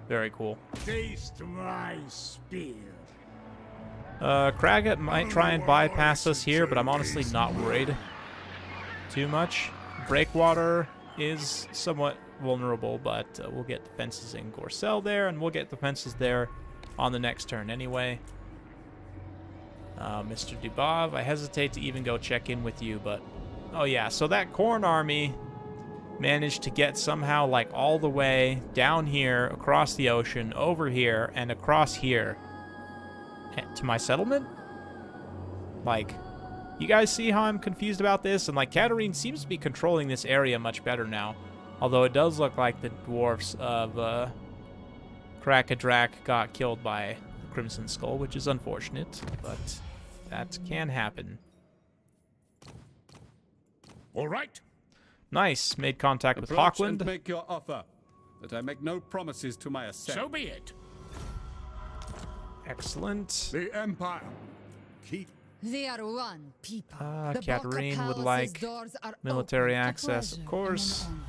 S1: Very cool.
S4: Taste my spear.
S1: Kragat might try and bypass us here, but I'm honestly not worried too much. Breakwater is somewhat vulnerable, but we'll get defenses in Gorcel there, and we'll get defenses there on the next turn anyway. Mr. Dubov, I hesitate to even go check in with you, but... Oh yeah, so that Khorne army managed to get somehow, like, all the way down here, across the ocean, over here, and across here. To my settlement? Like, you guys see how I'm confused about this? And, like, Katarine seems to be controlling this area much better now. Although it does look like the dwarfs of Krakadrak got killed by the Crimson Skull, which is unfortunate, but that can happen.
S11: All right.
S1: Nice. Made contact with
S11: Approach
S1: Hawkland.
S11: and make your offer, but I make no promises to my assent.
S4: So be it.
S1: Excellent.
S11: The Empire.
S4: Keep.
S7: They are one people. The Bokha
S1: Katarine would
S7: Palace's
S1: like
S7: doors are
S1: military
S7: open to
S1: access, of
S7: pleasure
S1: course.
S7: and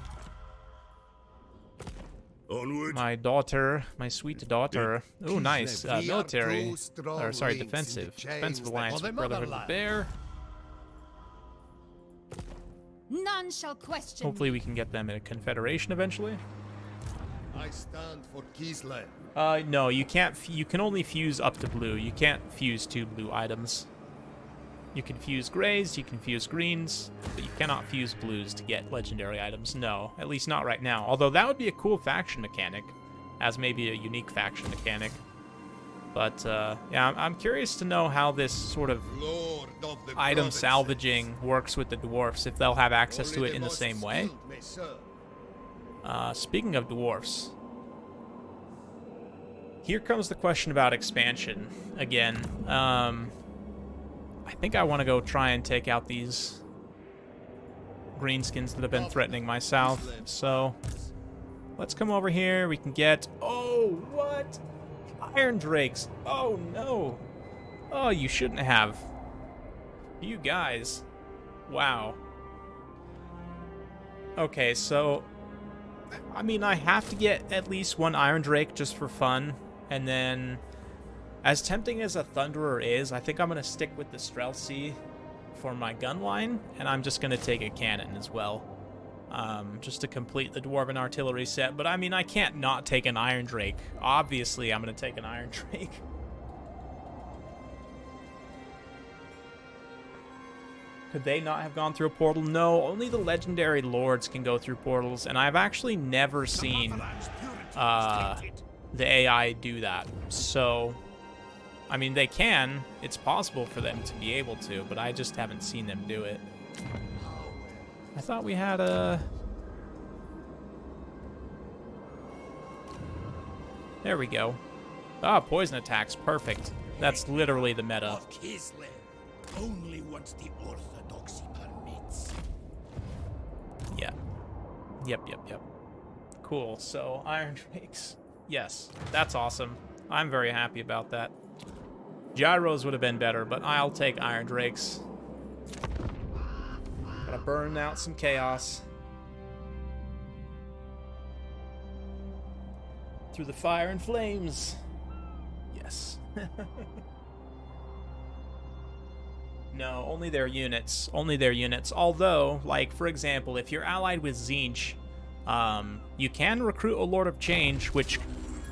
S10: Onward.
S1: My daughter, my sweet daughter. Oh, nice. Military. Or, sorry, defensive. Defensive alliance with Brotherhood of the Bear.
S7: none shall question.
S1: Hopefully we can get them in a confederation eventually.
S10: I stand for KISLEV.
S1: No, you can't. You can only fuse up to blue. You can't fuse 2 blue items. You can fuse grays, you can fuse greens, but you cannot fuse blues to get legendary items. No, at least not right now. Although that would be a cool faction mechanic, as maybe a unique faction mechanic. But yeah, I'm curious to know how this sort of item salvaging works with the dwarfs, if they'll have access to it in the same way. Speaking of dwarfs, here comes the question about expansion again. I think I want to go try and take out these greenskins that have been threatening my south. So let's come over here. We can get... Oh, what? Iron Drakes. Oh, no. Oh, you shouldn't have. You guys. Wow. Okay, so... I mean, I have to get at least 1 Iron Drake just for fun. And then... As tempting as a Thunderer is, I think I'm going to stick with the Streltsy for my gun line, and I'm just going to take a cannon as well, just to complete the Dwarven Artillery set. But I mean, I can't not take an Iron Drake. Obviously, I'm going to take an Iron Drake. Could they not have gone through a portal? No, only the Legendary Lords can go through portals, and I've actually never seen the AI do that. So... I mean, they can. It's possible for them to be able to, but I just haven't seen them do it. I thought we had a... There we go. Ah, poison attacks. Perfect. That's literally the meta.
S5: KISLEV, only once the orthodoxy permits.
S1: Yeah. Yep. Cool. So, Iron Drakes. Yes, that's awesome. I'm very happy about that. Gyros would have been better, but I'll take Iron Drakes. Gotta burn out some chaos. Through the fire and flames. Yes. No, only their units. Only their units. Although, like, for example, if you're allied with Tzeentch, you can recruit a Lord of Change, which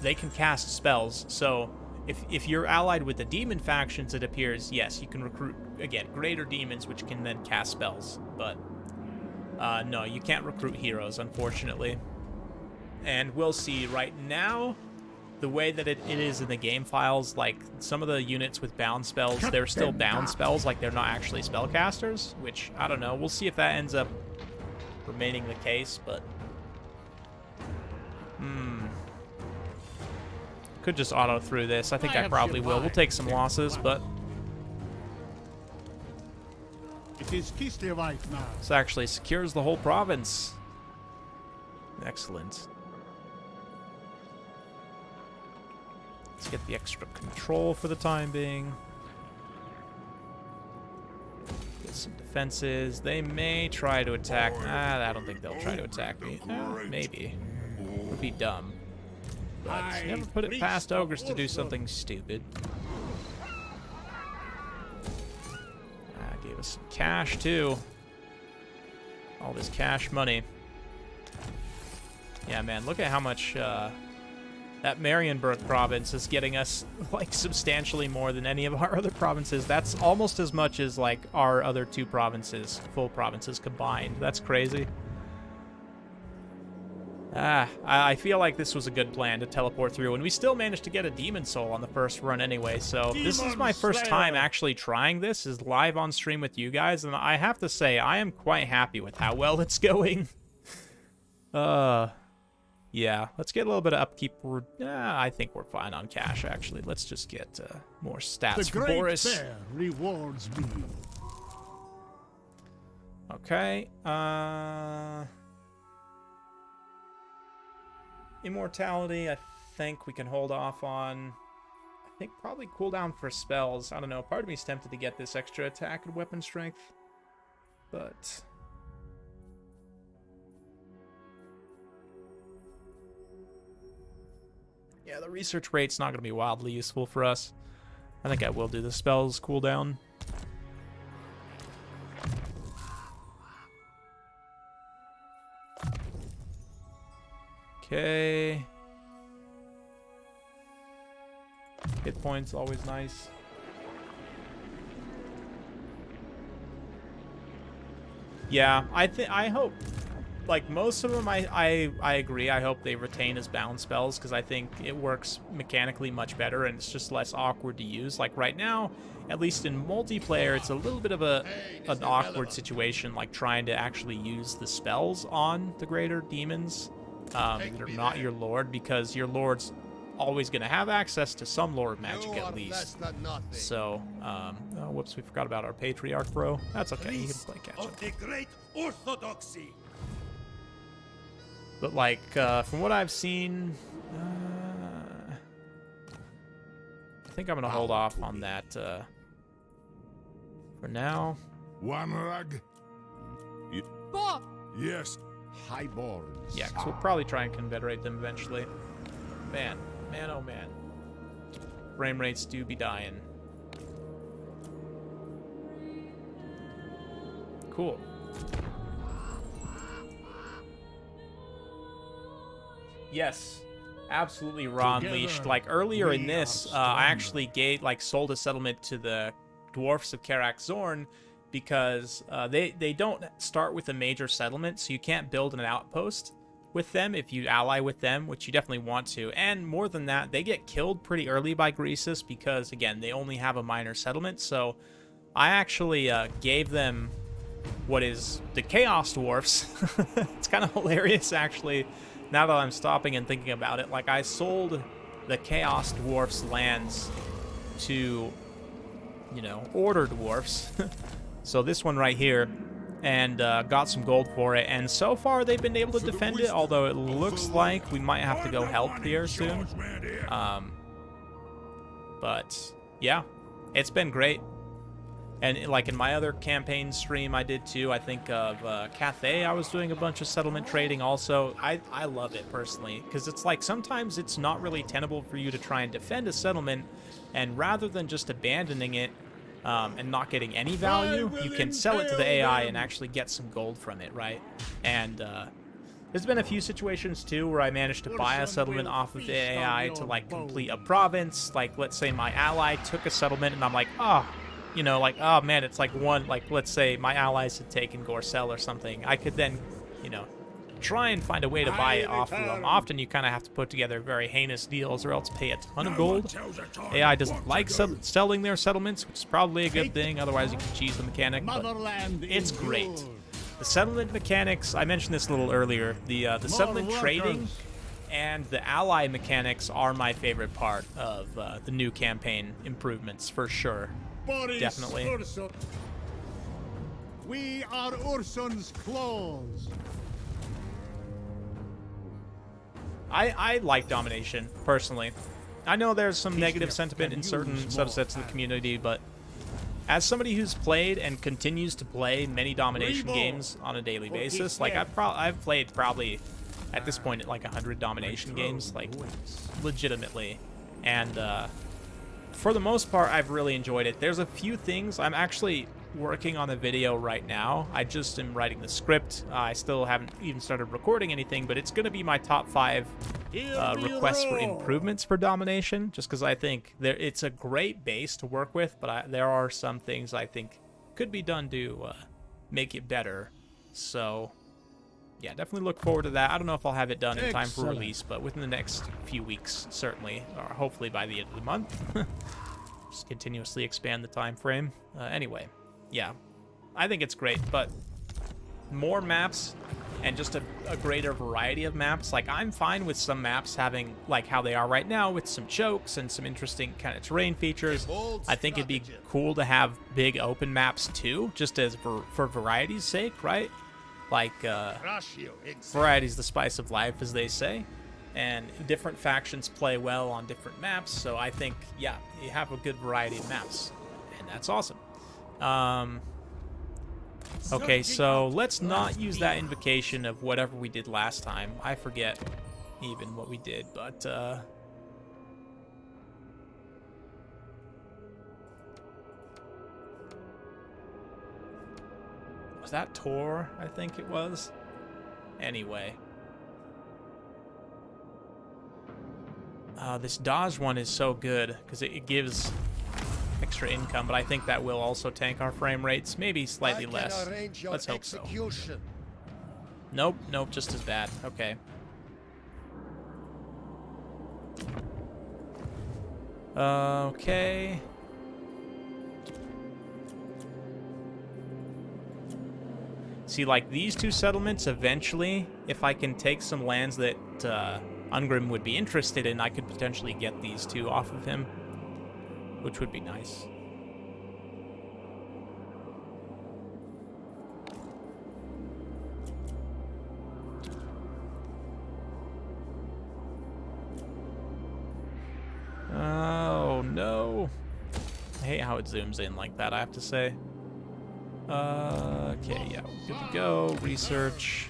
S1: they can cast spells. So... If you're allied with the demon factions, it appears, yes, you can recruit, again, greater demons, which can then cast spells. But, no, you can't recruit heroes, unfortunately. And we'll see right now, the way that it is in the game files, like, some of the units with bound spells, they're still bound spells, like they're not actually spellcasters, which, I don't know, we'll see if that ends up remaining the case, but... Could just auto through this. I think I probably will. We'll take some losses, but...
S4: It is KISLEV now.
S1: This actually secures the whole province. Excellent. Let's get the extra control for the time being. Get some defenses. They may try to attack. I don't think they'll try to attack me. Maybe. Would be dumb. But never put it past ogres to do something stupid. Gave us some cash too. All this cash money. Yeah, man, look at how much that Marienburg province is getting us, like, substantially more than any of our other provinces. That's almost as much as, like, our other two provinces, full provinces combined. That's crazy. I feel like this was a good plan to teleport through, and we still managed to get a Demon Soul on the first run anyway, so this is my first time actually trying this, is live on stream with you guys, and I have to say, I am quite happy with how well it's going. Yeah, let's get a little bit of upkeep. I think we're fine on cash, actually. Let's just get more stats for Boris.
S4: The Great Bear rewards me.
S1: Okay, Immortality, I think we can hold off on. I think probably cooldown for spells. I don't know. Part of me is tempted to get this extra attack and weapon strength. But yeah, the research rate's not going to be wildly useful for us. I think I will do the spells cooldown. Okay. Hit points, always nice. Yeah, I hope, like, most of them, I agree. I hope they retain as bound spells, because I think it works mechanically much better, and it's just less awkward to use. Like, right now, at least in multiplayer, it's a little bit of an awkward situation, like, trying to actually use the spells on the greater demons. That are not your lord, because your lord's always going to have access to some lord magic at least. So, oh, whoops, we forgot about our patriarch, bro. That's okay, you can play catch up.
S5: The great orthodoxy.
S1: But, like, from what I've seen, I think I'm going to hold off on that for now.
S3: Warhammer.
S4: Yes. Highborns.
S1: Yeah, because we'll probably try and confederate them eventually. Man, oh man. Frame rates do be dying. Cool. Yes, absolutely raw unleashed. Like earlier in this, I actually sold a settlement to the dwarfs of Karak Zorn, because they don't start with a major settlement, so you can't build an outpost with them if you ally with them, which you definitely want to. And more than that, they get killed pretty early by Greasus because, again, they only have a minor settlement. So I actually gave them what is the Chaos Dwarfs. It's kind of hilarious, actually, now that I'm stopping and thinking about it. Like, I sold the Chaos Dwarfs lands to, you know, Order Dwarfs. So this one right here, and got some gold for it, and so far they've been able to defend it, although it looks like we might have to go help here soon. But yeah, it's been great. And like in my other campaign stream I did too, I think of Cathay, I was doing a bunch of settlement trading also. I love it personally, because it's like sometimes it's not really tenable for you to try and defend a settlement, and rather than just abandoning it, and not getting any value, you can sell it to the AI and actually get some gold from it, right? And there's been a few situations too where I managed to buy a settlement off of the AI to like complete a province. Like, let's say my ally took a settlement and I'm like, oh, you know, like, oh man, it's like one, like, let's say my allies had taken Gorcel or something. I could then, you know, try and find a way to buy it off of them. Often you kind of have to put together very heinous deals or else pay a ton of gold. AI doesn't like selling their settlements, which is probably a good thing. Otherwise you can cheese the mechanic, but it's great. The settlement mechanics, I mentioned this a little earlier, the settlement trading and the ally mechanics are my favorite part of the new campaign improvements, for sure.
S4: Boris,
S1: definitely.
S4: Ursun. We are Ursun's claws.
S1: I like domination, personally. I know there's some negative sentiment in certain subsets of the community, but as somebody who's played and continues to play many domination games on a daily basis, like I've played probably at this point like 100 domination games, like legitimately, and for the most part I've really enjoyed it. There's a few things I'm actually working on a video right now. I just am writing the script. I still haven't even started recording anything, but it's going to be my top 5 requests for improvements for domination, just because I think it's a great base to work with, but there are some things I think could be done to make it better. So yeah, definitely look forward to that. I don't know if I'll have it done in time for release, but within the next few weeks, certainly, or hopefully by the end of the month. Just continuously expand the time frame. Anyway, yeah, I think it's great, but more maps and just a greater variety of maps. Like, I'm fine with some maps having, like how they are right now, with some chokes and some interesting kind of terrain features. I think it'd be cool to have big open maps too, just as for variety's sake, right? Like, variety's the spice of life, as they say. And different factions play well on different maps, so I think, yeah, you have a good variety of maps, and that's awesome. Okay, so let's not use that invocation of whatever we did last time. I forget even what we did, but was that Tor? I think it was. Anyway. This dodge one is so good because it gives extra income, but I think that will also tank our frame rates, maybe slightly less. Let's hope so. Nope, nope, just as bad. Okay. Okay. See, like these two settlements, eventually, if I can take some lands that Ungrim would be interested in, I could potentially get these two off of him, which would be nice. Oh, no. I hate how it zooms in like that, I have to say. Okay, yeah, good to go. Research.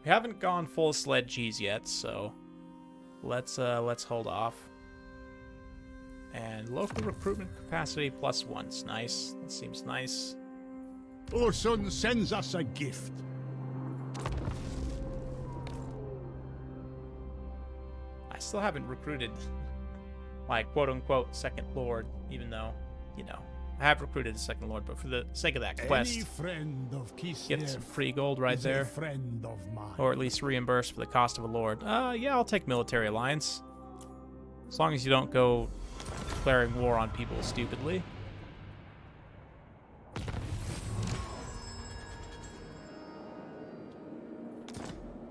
S1: We haven't gone full sled cheese yet, so let's hold off. And local recruitment capacity +1's nice. That seems nice.
S4: Ursun sends us a gift.
S1: I still haven't recruited my quote-unquote second lord, even though, you know, I have recruited a second lord, but for the sake of that quest,
S4: Any friend of KISLEV
S1: get some free gold right
S4: is
S1: there.
S4: a friend of mine.
S1: Or at least reimbursed for the cost of a lord. Yeah, I'll take military alliance. As long as you don't go declaring war on people stupidly.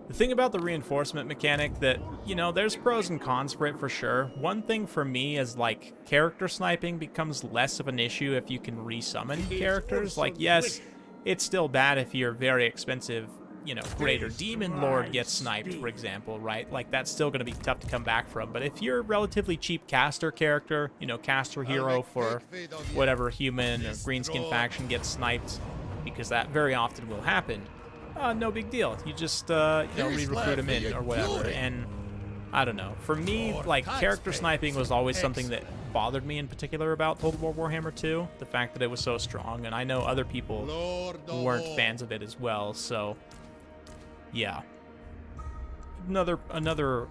S1: The thing about the reinforcement mechanic that, you know, there's pros and cons for it for sure. One thing for me is, like, character sniping becomes less of an issue if you can resummon characters. Like, yes, it's still bad if you're very expensive, you know, Greater Demon Lord gets sniped, for example, right? Like, that's still going to be tough to come back from. But if you're a relatively cheap caster character, you know, caster hero for whatever human or greenskin faction gets sniped, because that very often will happen, no big deal. You just, you know, re-recruit them in or whatever. And I don't know. For me, like, character sniping was always something that bothered me in particular about Total War Warhammer 2. The fact that it was so strong. And I know other people weren't fans of it as well. So, yeah. Another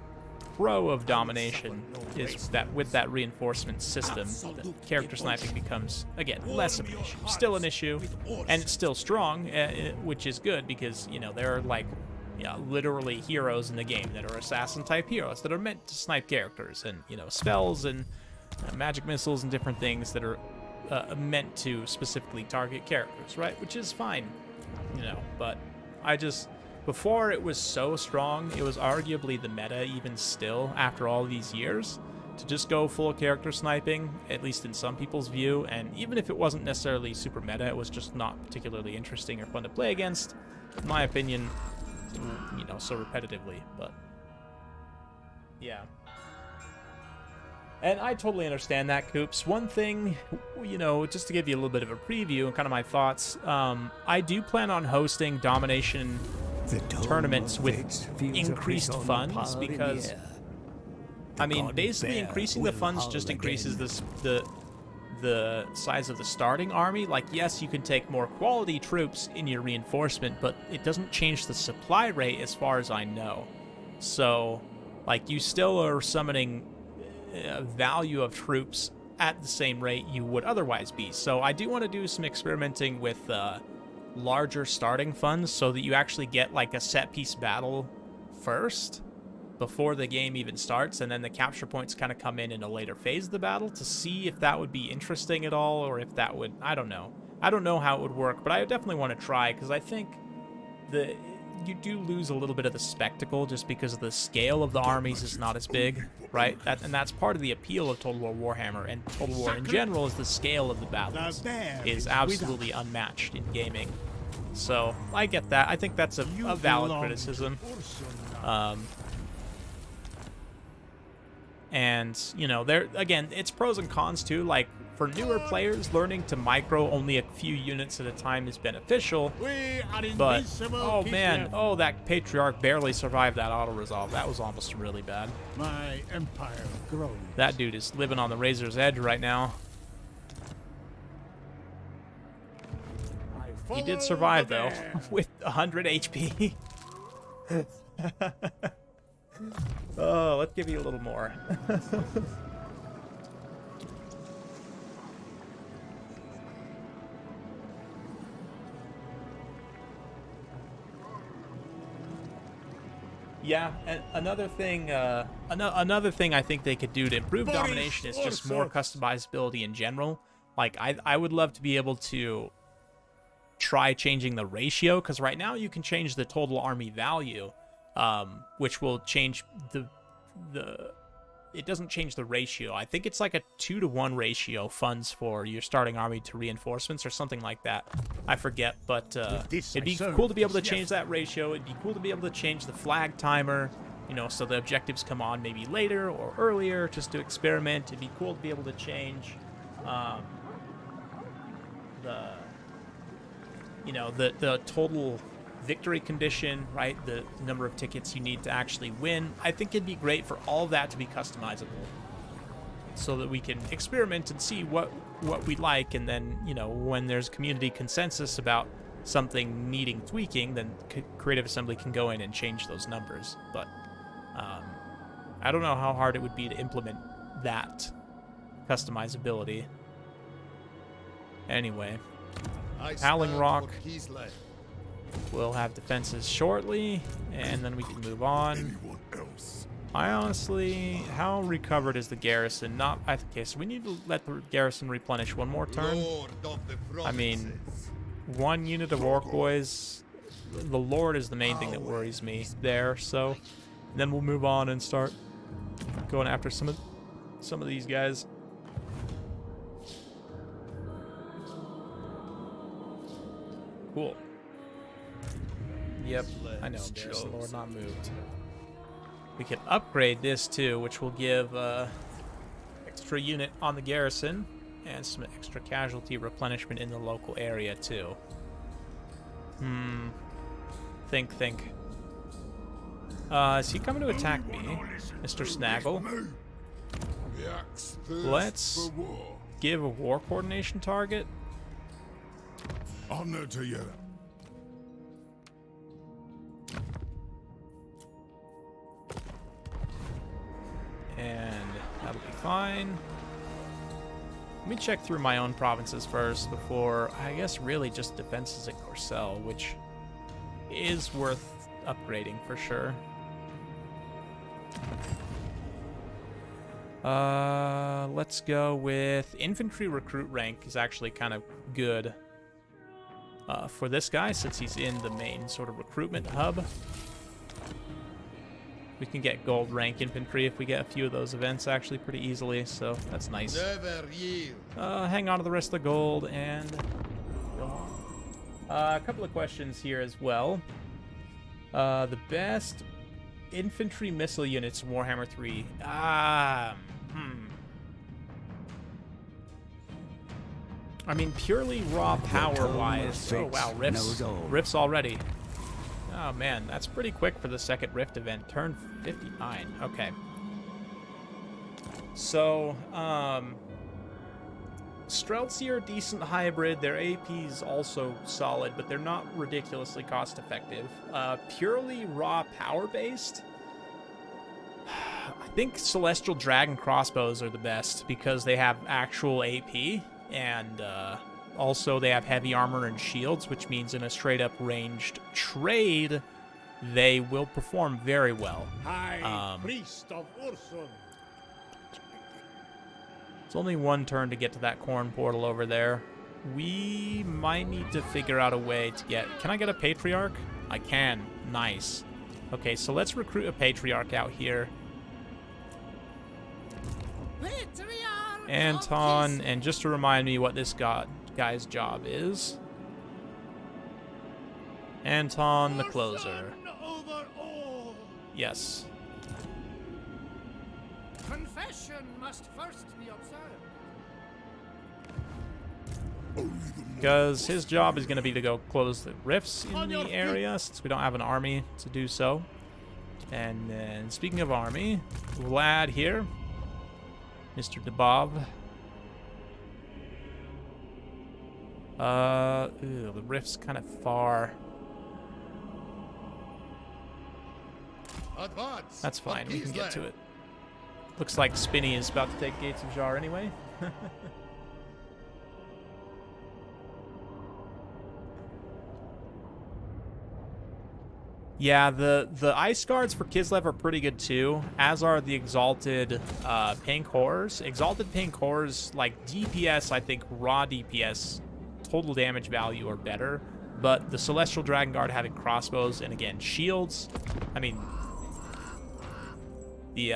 S1: pro of domination is that with that reinforcement system, the character sniping becomes, again, less of an issue. Still an issue, and it's still strong, which is good because, you know, there are, like, yeah, literally heroes in the game that are assassin-type heroes that are meant to snipe characters, and, you know, spells and magic missiles and different things that are meant to specifically target characters, right? Which is fine, you know, but I just... Before it was so strong, it was arguably the meta even still after all these years to just go full character sniping, at least in some people's view, and even if it wasn't necessarily super meta, it was just not particularly interesting or fun to play against, in my opinion, you know, so repetitively, but Yeah. And I totally understand that, Coops. One thing, you know, just to give you a little bit of a preview and kind of my thoughts, I do plan on hosting domination tournaments with increased funds because, I mean, basically increasing the funds just increases the size of the starting army. Like, yes, you can take more quality troops in your reinforcement, but it doesn't change the supply rate as far as I know. So, like, you still are summoning value of troops at the same rate you would otherwise be. So I do want to do some experimenting with larger starting funds so that you actually get like a set piece battle first before the game even starts, and then the capture points kind of come in a later phase of the battle to see if that would be interesting at all, or if that would, I don't know. I don't know how it would work, but I definitely want to try, because I think you do lose a little bit of the spectacle just because the scale of the armies is not as big, right? And that's part of the appeal of Total War Warhammer, and Total War in general is the scale of the battles is absolutely unmatched in gaming. So I get that. I think that's a valid criticism. And, you know, there again, it's pros and cons too. Like, for newer players, learning to micro only a few units at a time is beneficial. But, oh man, oh, that Patriarch barely survived that auto-resolve. That was almost really bad.
S4: My empire grows.
S1: That dude is living on the razor's edge right now. He did survive, though, with 100 HP. Oh, let's give you a little more. Yeah, and another thing I think they could do to improve domination is just more customizability in general. Like, I would love to be able to try changing the ratio, because right now you can change the total army value, which will change it doesn't change the ratio. I think it's like a 2-to-1 ratio funds for your starting army to reinforcements or something like that. I forget, but it'd be cool to be able to change that ratio. It'd be cool to be able to change the flag timer, you know, so the objectives come on maybe later or earlier just to experiment. It'd be cool to be able to change the total victory condition, right? The number of tickets you need to actually win. I think it'd be great for all of that to be customizable so that we can experiment and see what we like, and then, you know, when there's community consensus about something needing tweaking, then Creative Assembly can go in and change those numbers. But I don't know how hard it would be to implement that customizability. Anyway, Howling Rock will have defenses shortly, and then we can move on. I honestly, how recovered is the garrison? Not, okay, so we need to let the garrison replenish one more turn. I mean, one unit of orc boys, the Lord is the main thing that worries me there. So then we'll move on and start going after some of these guys. Cool. Yep, I know, Garrison Lord not moved. We can upgrade this too, which will give extra unit on the garrison and some extra casualty replenishment in the local area too. Think. Is he coming to attack me, Mr. Snaggle? Let's give a war coordination target.
S3: Honor to you.
S1: And that'll be fine. Let me check through my own provinces first before, I guess, really just defenses at Corcel, which is worth upgrading for sure. Let's go with infantry recruit rank is actually kind of good for this guy, since he's in the main sort of recruitment hub. We can get gold rank infantry if we get a few of those events actually pretty easily, so that's nice. Hang on to the rest of the gold and go on. A couple of questions here as well. The best infantry missile units in Warhammer 3. I mean, purely raw power-wise. Oh, wow, rifts. Rifts already. Oh, man, that's pretty quick for the second rift event. Turn 59. Okay. So, Streltsy are a decent hybrid. Their AP's also solid, but they're not ridiculously cost-effective. Purely raw power-based, I think Celestial Dragon crossbows are the best because they have actual AP, and also they have heavy armor and shields, which means in a straight-up ranged trade, they will perform very well.
S5: High Priest of Ursun.
S1: It's only one turn to get to that corn portal over there. We might need to figure out a way to get... Can I get a Patriarch? I can. Nice. Okay, so let's recruit a Patriarch out here. Anton, and just to remind me what this guy's job is. Anton the Closer. Yes.
S5: Confession must first be observed.
S1: Because his job is going to be to go close the rifts in the area, since we don't have an army to do so. And then, speaking of army, Vlad here, Mr. Debov. The rift's kind of far.
S5: Advance.
S1: That's fine, we can get to it. Looks like Spinny is about to take Gates of Jar anyway. Yeah, the Ice Guards for KISLEV are pretty good too, as are the Exalted Pink Horrors. Exalted Pink Horrors, like DPS, I think raw DPS, total damage value are better, but the Celestial Dragon Guard having crossbows and again shields, I mean, the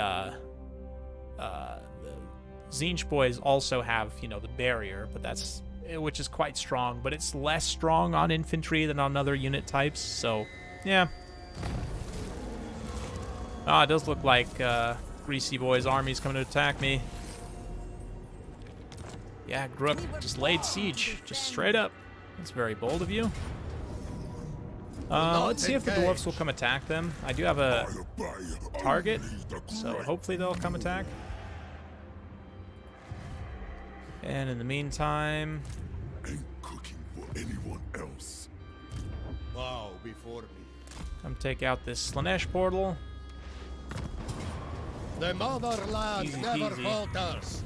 S1: Zinch boys also have, you know, the barrier, but that's, which is quite strong, but it's less strong on infantry than on other unit types, so yeah. It does look like Greasy Boy's army's coming to attack me. Yeah, Grook just laid siege, just straight up. That's very bold of you. Let's see if the dwarfs will come attack them. I do have a target, so hopefully they'll come attack. And in the meantime,
S10: ain't cooking for anyone else.
S5: Bow before me.
S1: Come take out this Slanesh portal.
S5: The motherland
S1: Easy
S5: never
S1: peasy.
S5: falters.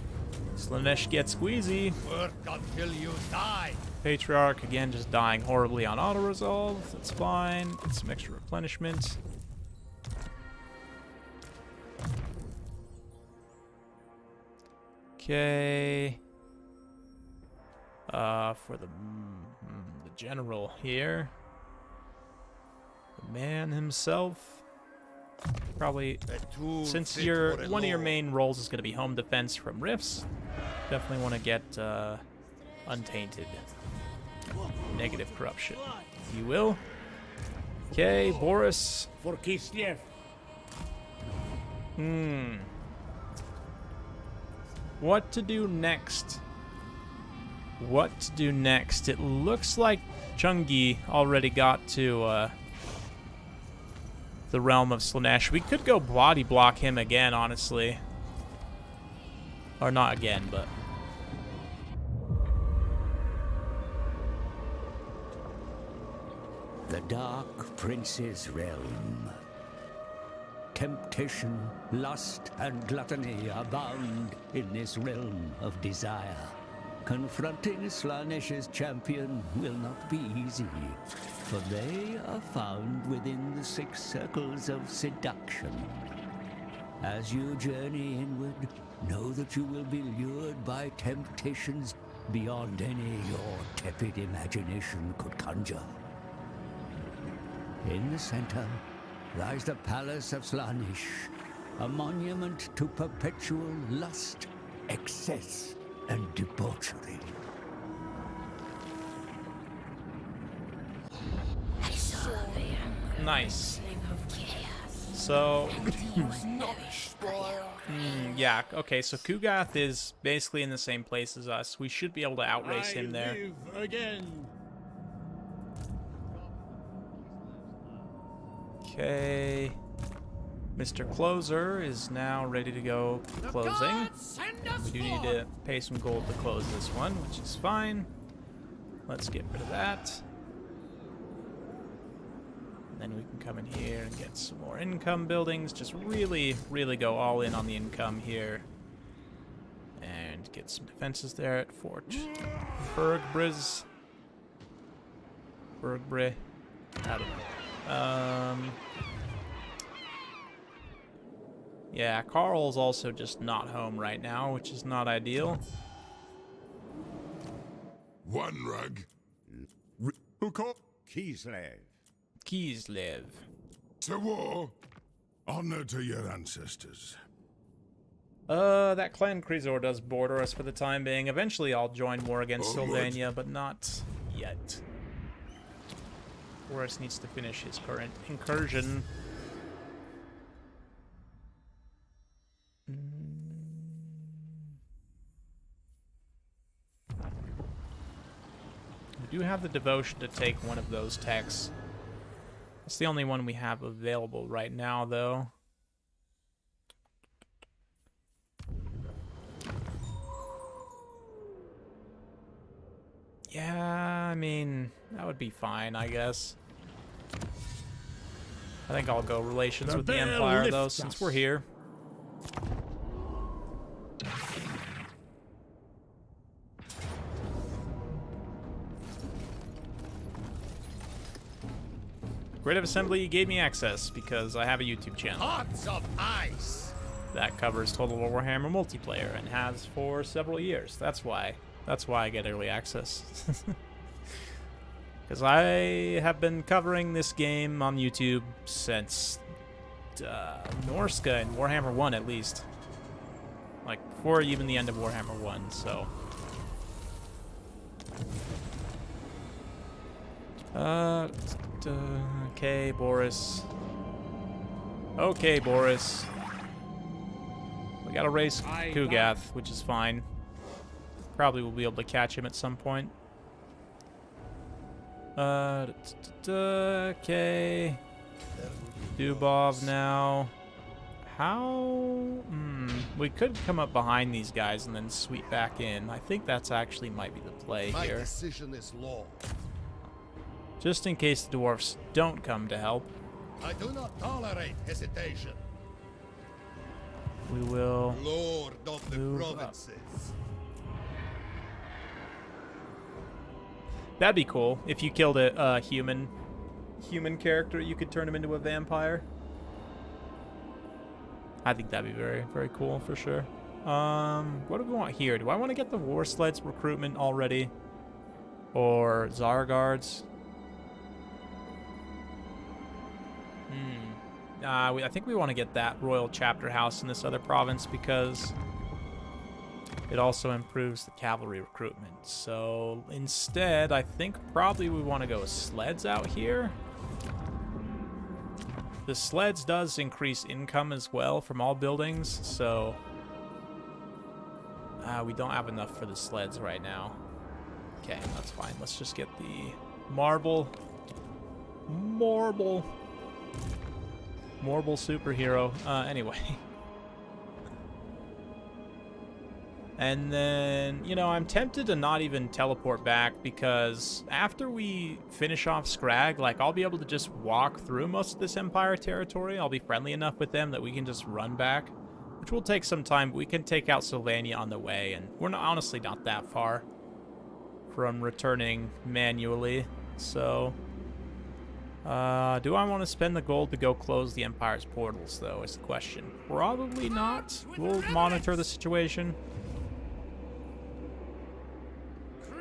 S1: Slanesh gets squeezy.
S5: Work until you die.
S1: Patriarch, again, just dying horribly on auto-resolve. That's fine. Get some extra replenishment. Okay. For the general here. The man himself. Probably, since one of your main roles is going to be home defense from rifts, definitely want to get untainted. Negative corruption. You will. Okay, Boris.
S5: For KISLEV.
S1: What to do next? What to do next? It looks like Chungi already got to the realm of Slanesh. We could go body block him again, honestly. Or not again, but...
S2: The Dark Prince's realm. Temptation, lust, and gluttony abound in this realm of desire. Confronting Slanesh's champion will not be easy, for they are found within the 6 circles of seduction. As you journey inward, know that you will be lured by temptations beyond any your tepid imagination could conjure. In the center lies the Palace of Slaanesh, a monument to perpetual lust, excess, and debauchery.
S1: Nice. So, yeah, okay, so Kugath is basically in the same place as us. We should be able to outrace him there. Okay. Mr. Closer is now ready to go closing. We do need to pay some gold to close this one, which is fine. Let's get rid of that. And then we can come in here and get some more income buildings. Just really, really go all in on the income here. And get some defenses there at Fort Bergbriz. Bergbre. I don't know. Yeah, Carl's also just not home right now, which is not ideal.
S3: One rug.
S9: Who called?
S10: KISLEV.
S1: KISLEV.
S3: To war. Honor to your ancestors.
S1: That clan Krizor does border us for the time being. Eventually I'll join war against Sylvania, but not yet. Boris needs to finish his current incursion. We do have the devotion to take one of those techs. It's the only one we have available right now, though. Yeah, I mean, that would be fine, I guess. I think I'll go relations with the Empire, though, since we're here. Grid of Assembly gave me access because I have a YouTube channel.
S5: Hearts of ice!
S1: That covers Total War Warhammer multiplayer and has for several years. That's why I get early access. Because I have been covering this game on YouTube since Norska and Warhammer 1 at least. Like, before even the end of Warhammer 1, so... okay, Boris. Okay, Boris. We gotta race Kugath, which is fine. Probably will be able to catch him at some point. Okay. Dubov now. How? We could come up behind these guys and then sweep back in. I think that's actually might be the play here.
S5: My decision is law.
S1: Just in case the dwarfs don't come to help.
S5: I do not tolerate hesitation.
S1: We will
S5: Lord of the
S1: move
S5: provinces.
S1: That'd be cool if you killed a human character. You could turn him into a vampire. I think that'd be very, very cool for sure. What do we want here? Do I want to get the war sleds recruitment already, or Tsar guards? I think we want to get that royal chapter house in this other province because it also improves the cavalry recruitment. So instead, I think probably we want to go with sleds out here. The sleds does increase income as well from all buildings, so we don't have enough for the sleds right now. Okay, that's fine. Let's just get the marble superhero. Anyway. And then, you know, I'm tempted to not even teleport back because after we finish off Scrag, like, I'll be able to just walk through most of this Empire territory. I'll be friendly enough with them that we can just run back, which will take some time, but we can take out Sylvania on the way, and we're honestly not that far from returning manually, so... do I want to spend the gold to go close the Empire's portals, though, is the question. Probably not. We'll monitor the situation.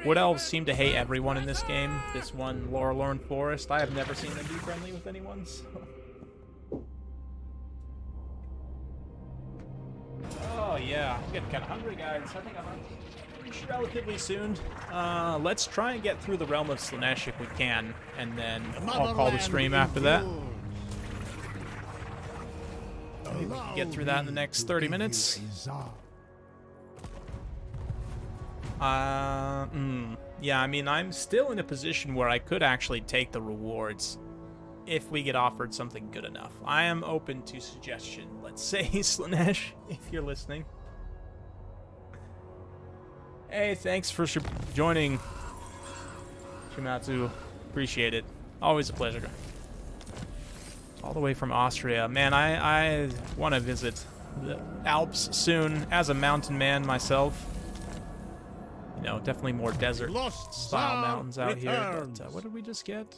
S1: Wood Elves seem to hate everyone in this game. This one, Lorelorn Forest, I have never seen them be friendly with anyone, so... Oh, yeah. I'm getting kind of hungry, guys. I think I'm hungry relatively soon. Let's try and get through the realm of Slaanesh if we can, and then I'll call the stream after that. We can get through that in the next 30 minutes. Yeah, I mean, I'm still in a position where I could actually take the rewards if we get offered something good enough. I am open to suggestion. Let's say, Slanesh, if you're listening. Hey, thanks for joining, Shimatsu. Appreciate it. Always a pleasure. All the way from Austria. Man, I want to visit the Alps soon as a mountain man myself. You know, definitely more desert-style mountains out here. But what did we just get?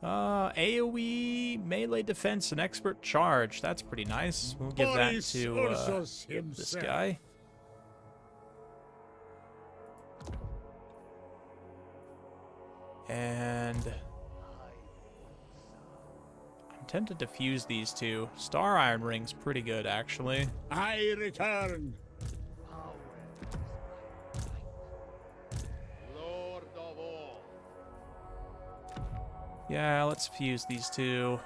S1: AoE, melee defense, and expert charge. That's pretty nice. We'll give that to this guy. And I'm tempted to fuse these two. Star Iron Ring's pretty good, actually.
S4: I return.
S1: Yeah, let's fuse these two.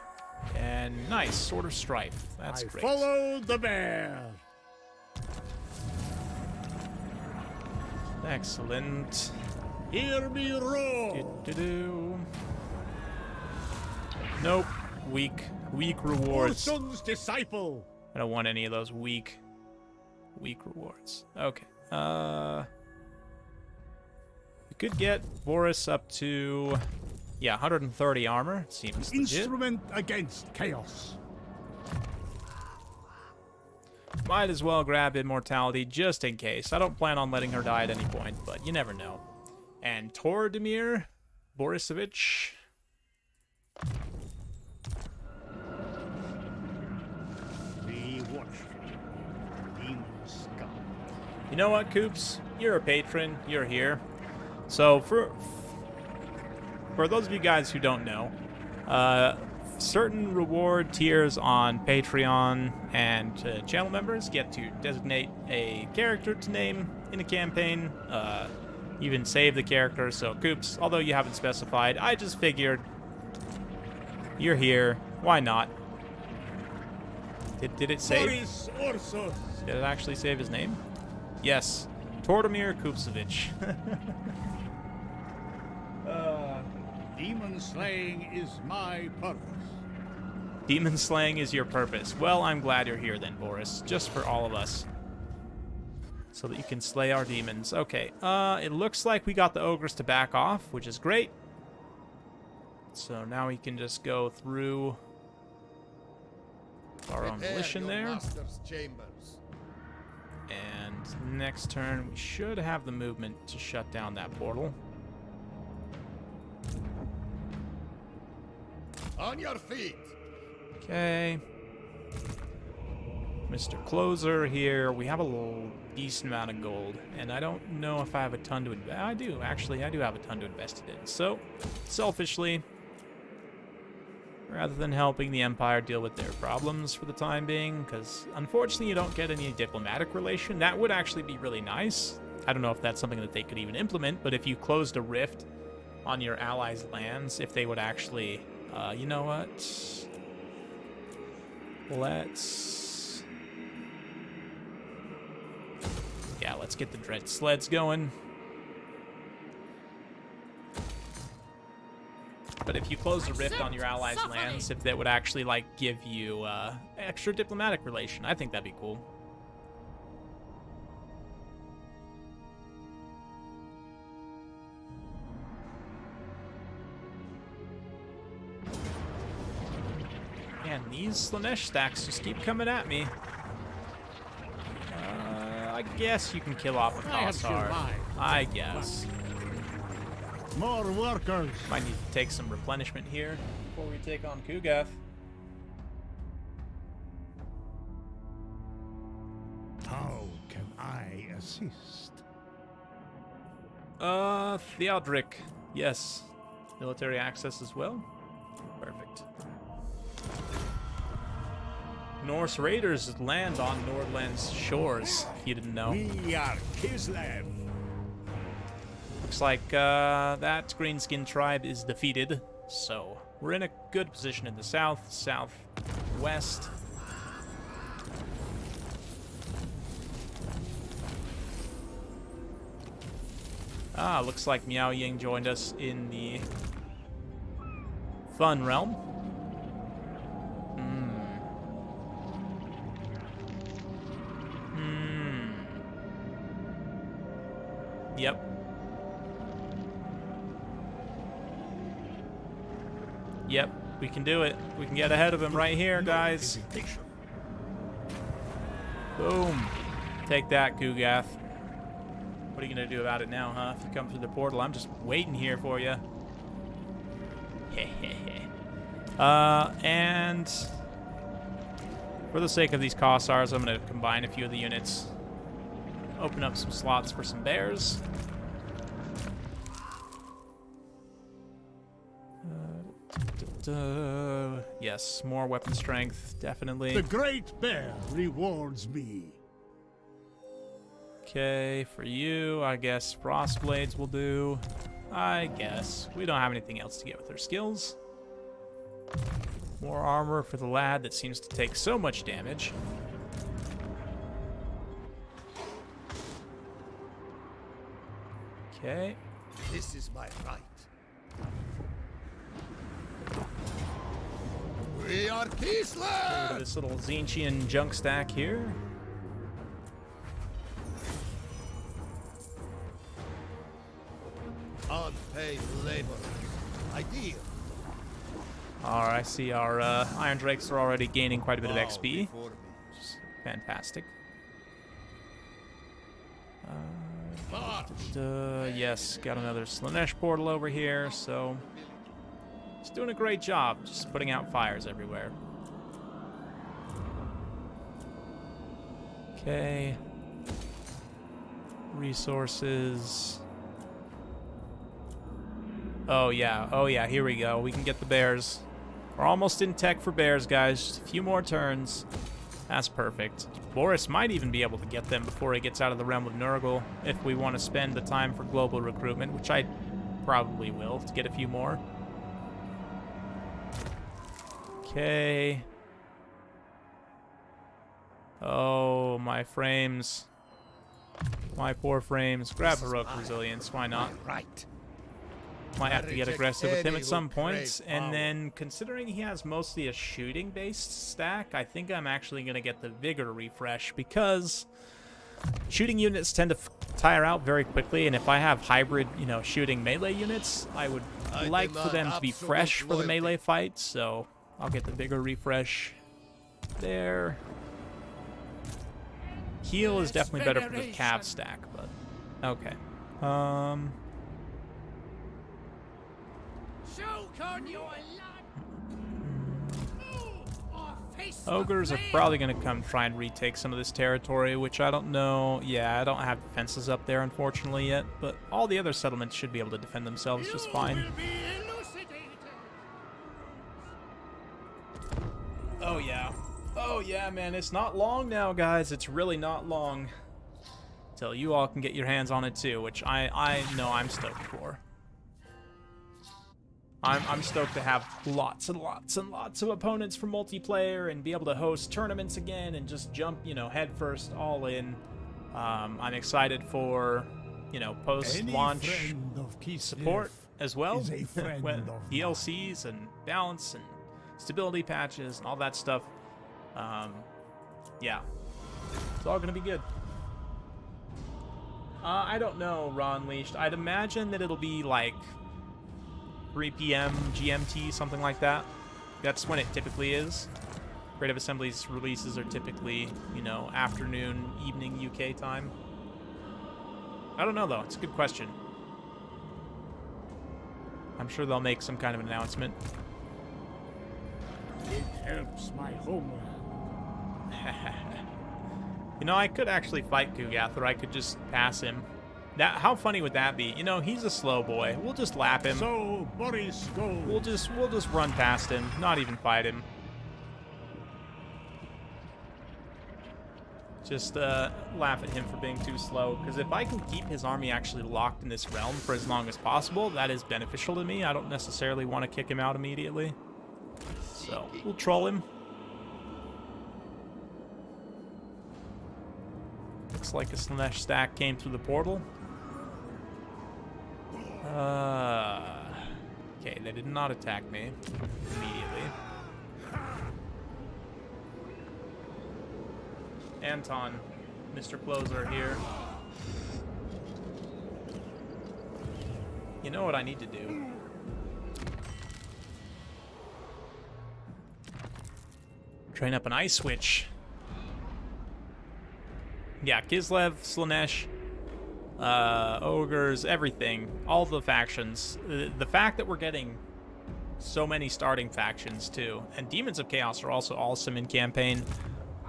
S1: And nice, Sword of Strife. That's great.
S4: Follow the bear.
S1: Excellent.
S4: Hear me roar.
S1: Nope. Weak rewards.
S4: Orson's disciple.
S1: I don't want any of those weak rewards. Okay. We could get Boris up to, yeah, 130 armor. Seems legit.
S4: Instrument against chaos.
S1: Might as well grab Immortality just in case. I don't plan on letting her die at any point, but you never know. And Tordemir Borisovich. You know what, Coops? You're a patron. You're here. So for those of you guys who don't know, certain reward tiers on Patreon and channel members get to designate a character to name in a campaign. Even save the character. So Coops, although you haven't specified, I just figured you're here. Why not? Did it save?
S4: Boris Orsos.
S1: Did it actually save his name? Yes. Tordemir Kupsevich.
S4: Demon slaying is my purpose.
S1: Demon slaying is your purpose. Well, I'm glad you're here then, Boris. Just for all of us. So that you can slay our demons. Okay, it looks like we got the ogres to back off, which is great. So now we can just go through our own volition there. And next turn, we should have the movement to shut down that portal.
S10: On your feet.
S1: Okay. Mr. Closer here. We have a little decent amount of gold, and I don't know if I have a ton to invest. I do, actually. I do have a ton to invest it in. So, selfishly, rather than helping the Empire deal with their problems for the time being, because unfortunately you don't get any diplomatic relation. That would actually be really nice. I don't know if that's something that they could even implement, but if you closed a rift on your allies' lands, if they would actually, you know what? Let's get the Dread Sleds going. But if you close a rift on your allies' lands, if that would actually, like, give you extra diplomatic relation, I think that'd be cool. Man, these Slanesh stacks just keep coming at me. I guess you can kill off a Kossar. I guess.
S4: More workers.
S1: Might need to take some replenishment here before we take on Kugath.
S4: How can I assist?
S1: Theodric. Yes. Military access as well. Perfect. Norse raiders land on Nordland's shores, if you didn't know.
S4: We are KISLEV.
S1: Looks like that Greenskin tribe is defeated, so we're in a good position in the south, southwest. Ah, looks like Miao Ying joined us in the fun realm. Yep. Yep, we can do it. We can get ahead of him right here, guys. Boom. Take that, Kugath. What are you going to do about it now, huh? If you come through the portal, I'm just waiting here for you. And for the sake of these Kossars, I'm going to combine a few of the units. Open up some slots for some bears. Yes, more weapon strength, definitely.
S4: The Great Bear rewards me.
S1: Okay, for you, I guess Frost Blades will do. I guess. We don't have anything else to get with our skills. More armor for the lad that seems to take so much damage. Okay.
S5: This is my right. We are KISLEV!
S1: This little Zinchian junk stack here.
S5: Unpaid labor. Ideal.
S1: Alright, I see our Iron Drakes are already gaining quite a bit of XP. Which is fantastic. Yes, got another Slanesh portal over here, so it's doing a great job, just putting out fires everywhere. Okay. Resources. Oh yeah, here we go. We can get the bears. We're almost in tech for bears, guys. Just a few more turns. That's perfect. Boris might even be able to get them before he gets out of the realm of Nurgle if we want to spend the time for global recruitment, which I probably will to get a few more. Okay. Oh, my frames. My poor frames. Grab heroic resilience, why not?
S5: Right.
S1: Might have to get aggressive with him at some point. And then, considering he has mostly a shooting-based stack, I think I'm actually going to get the Vigor refresh, because shooting units tend to tire out very quickly, and if I have hybrid, shooting melee units, I would like for them to be fresh for the melee fight, so I'll get the Vigor refresh there. Heal is definitely better for the Cav stack, but okay. Ogres are probably going to come try and retake some of this territory, which I don't know. Yeah, I don't have defenses up there, unfortunately, yet. But all the other settlements should be able to defend themselves just fine. Oh, yeah. Oh, yeah, man. It's not long now, guys. It's really not long. Till you all can get your hands on it, too, which I know I'm stoked for. I'm stoked to have lots and lots and lots of opponents for multiplayer and be able to host tournaments again and just jump, head first, all in. I'm excited for, post-launch support as well. DLCs and balance and stability patches and all that stuff. Yeah, it's all going to be good. I don't know, Raw Unleashed. I'd imagine that it'll be like 3 p.m. GMT, something like that. That's when it typically is. Creative Assembly's releases are typically, afternoon, evening UK time. I don't know, though. It's a good question. I'm sure they'll make some kind of announcement.
S4: It helps my homeland.
S1: I could actually fight Kugath, or I could just pass him. How funny would that be? He's a slow boy. We'll just lap him.
S4: So, Boris, go.
S1: We'll just run past him, not even fight him. Just laugh at him for being too slow, because if I can keep his army actually locked in this realm for as long as possible, that is beneficial to me. I don't necessarily want to kick him out immediately. So, we'll troll him. Looks like a Slanesh stack came through the portal. Okay, they did not attack me immediately. Anton, Mr. Closer here. You know what I need to do? Train up an ice switch. Yeah, Kislev, Slaanesh, ogres, everything, all the factions. The fact that we're getting so many starting factions too, and Demons of Chaos are also awesome in campaign.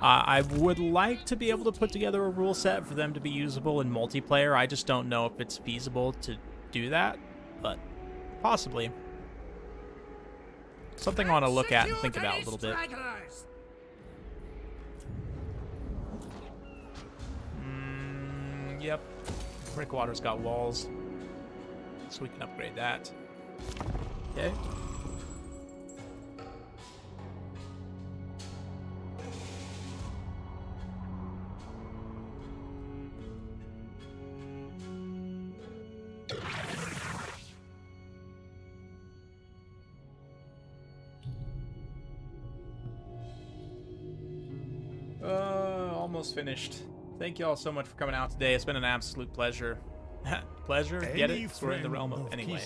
S1: I would like to be able to put together a rule set for them to be usable in multiplayer. I just don't know if it's feasible to do that, but possibly. Something I want to look at and think about a little bit. Yep. Breakwater's got walls, so we can upgrade that. Okay. Almost finished. Thank you all so much for coming out today. It's been an absolute pleasure. Pleasure? Get it? We're in the realm of... Anyway.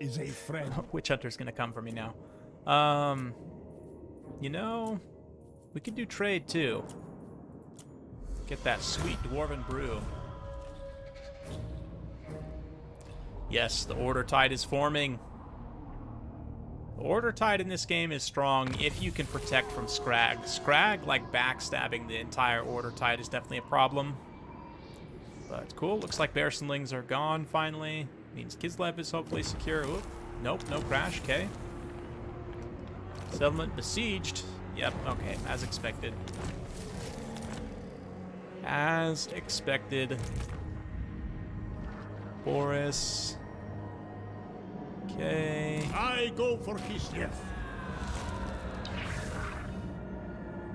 S4: Is a friend.
S1: Witch Hunter's gonna come for me now. You know, we could do trade too. Get that sweet dwarven brew. Yes, the Order Tide is forming. The Order Tide in this game is strong if you can protect from Scrag. Scrag, like backstabbing the entire Order Tide, is definitely a problem. But cool, looks like Bearsenlings are gone finally. Means Kislev is hopefully secure. Oop, nope, no crash, okay. Settlement besieged. Yep, okay, as expected. As expected. Boris. Okay.
S4: I go for KISLEV.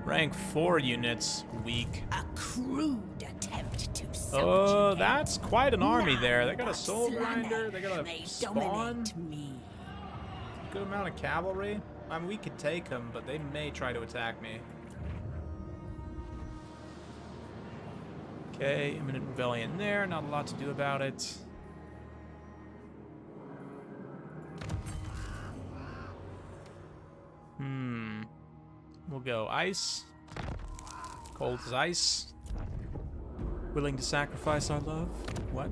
S1: Rank 4 units, weak.
S7: A crude attempt to
S1: Oh, that's quite an army there. They got a soul grinder, they got a spawn. Good amount of cavalry. I mean, we could take them, but they may try to attack me. Okay, imminent rebellion there. Not a lot to do about it. We'll go ice. Cold as ice. Willing to sacrifice our love. What?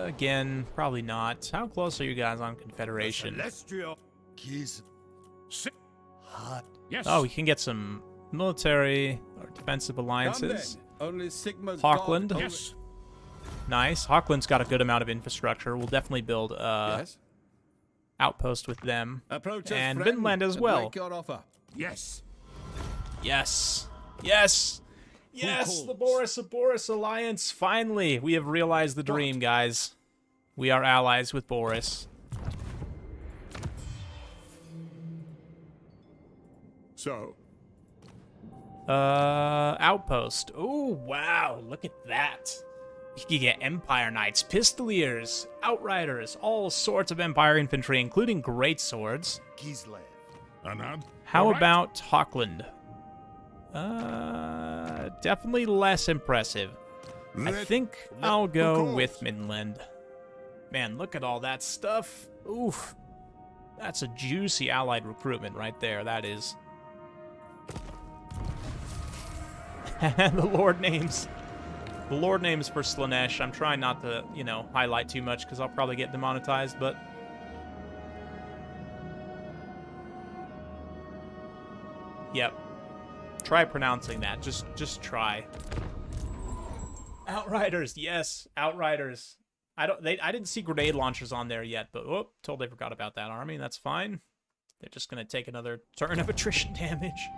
S1: Again, probably not. How close are you guys on Confederation?
S9: Celestial keys.
S4: Yes.
S1: Oh, we can get some military or defensive alliances.
S11: Only Sigma's
S1: Hawkland.
S11: God.
S4: Yes.
S1: Nice. Hawkland's got a good amount of infrastructure. We'll definitely build
S11: Yes.
S1: outpost with them.
S11: Approach us,
S1: And
S11: friend,
S1: Vinland as
S11: and
S1: well.
S11: make your offer.
S4: Yes.
S1: Yes. Yes. Yes, the Boris alliance. Finally, we have realized the dream, guys. We are allies with Boris.
S9: So,
S1: Outpost. Oh, wow. Look at that. You can get Empire Knights, Pistoliers, Outriders, all sorts of Empire infantry, including great swords.
S9: KISLEV.
S1: How about Hawkland? Definitely less impressive. I think I'll go with Midland. Man, look at all that stuff. Oof. That's a juicy allied recruitment right there, that is. And the Lord names. The Lord names for Slaanesh. I'm trying not to, you know, highlight too much because I'll probably get demonetized, but... Yep. Try pronouncing that. Just try. Outriders, yes, Outriders. I didn't see grenade launchers on there yet, but whoop, totally forgot about that army. That's fine. They're just gonna take another turn of attrition damage.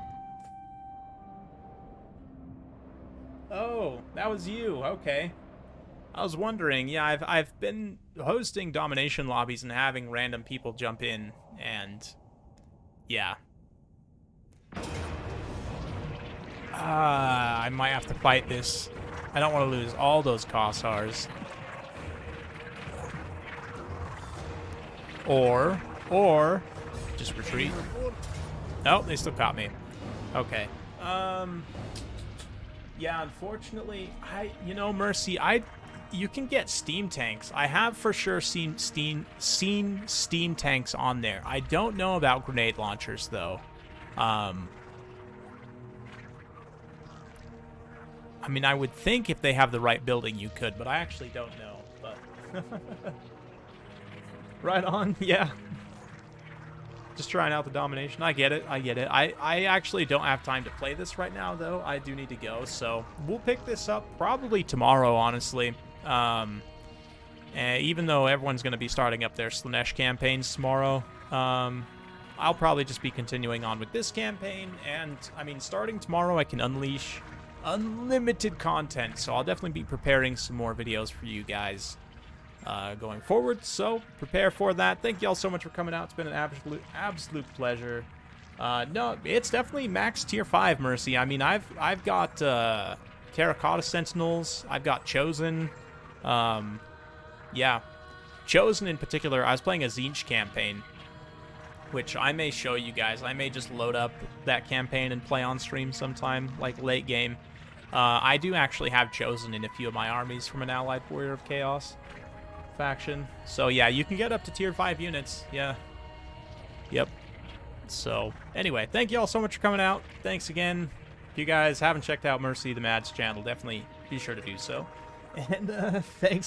S1: Oh, that was you. Okay. I was wondering. Yeah, I've been hosting domination lobbies and having random people jump in, and yeah. I might have to fight this. I don't want to lose all those Kossars. Or just retreat. Oh, they still caught me. Okay. Yeah, unfortunately, you know, Mercy, you can get steam tanks. I have for sure seen steam tanks on there. I don't know about grenade launchers though. I mean, I would think if they have the right building you could, but I actually don't know. But right on, yeah. Just trying out the domination. I get it. I actually don't have time to play this right now, though. I do need to go, so we'll pick this up probably tomorrow, honestly. And even though everyone's going to be starting up their Slaanesh campaigns tomorrow, I'll probably just be continuing on with this campaign. And, I mean, starting tomorrow, I can unleash unlimited content, so I'll definitely be preparing some more videos for you guys going forward, so prepare for that. Thank you all so much for coming out. It's been an absolute pleasure. No, it's definitely max tier 5, Mercy. I mean, I've got Terracotta Sentinels. I've got Chosen. Yeah, Chosen in particular. I was playing a Tzeentch campaign, which I may show you guys. I may just load up that campaign and play on stream sometime, like late game. I do actually have Chosen in a few of my armies from an Allied Warrior of Chaos faction. So yeah, you can get up to tier 5 units. Yeah. Yep. So anyway, thank you all so much for coming out. Thanks again. If you guys haven't checked out Mercy the Mad's channel, definitely be sure to do so. And thanks again.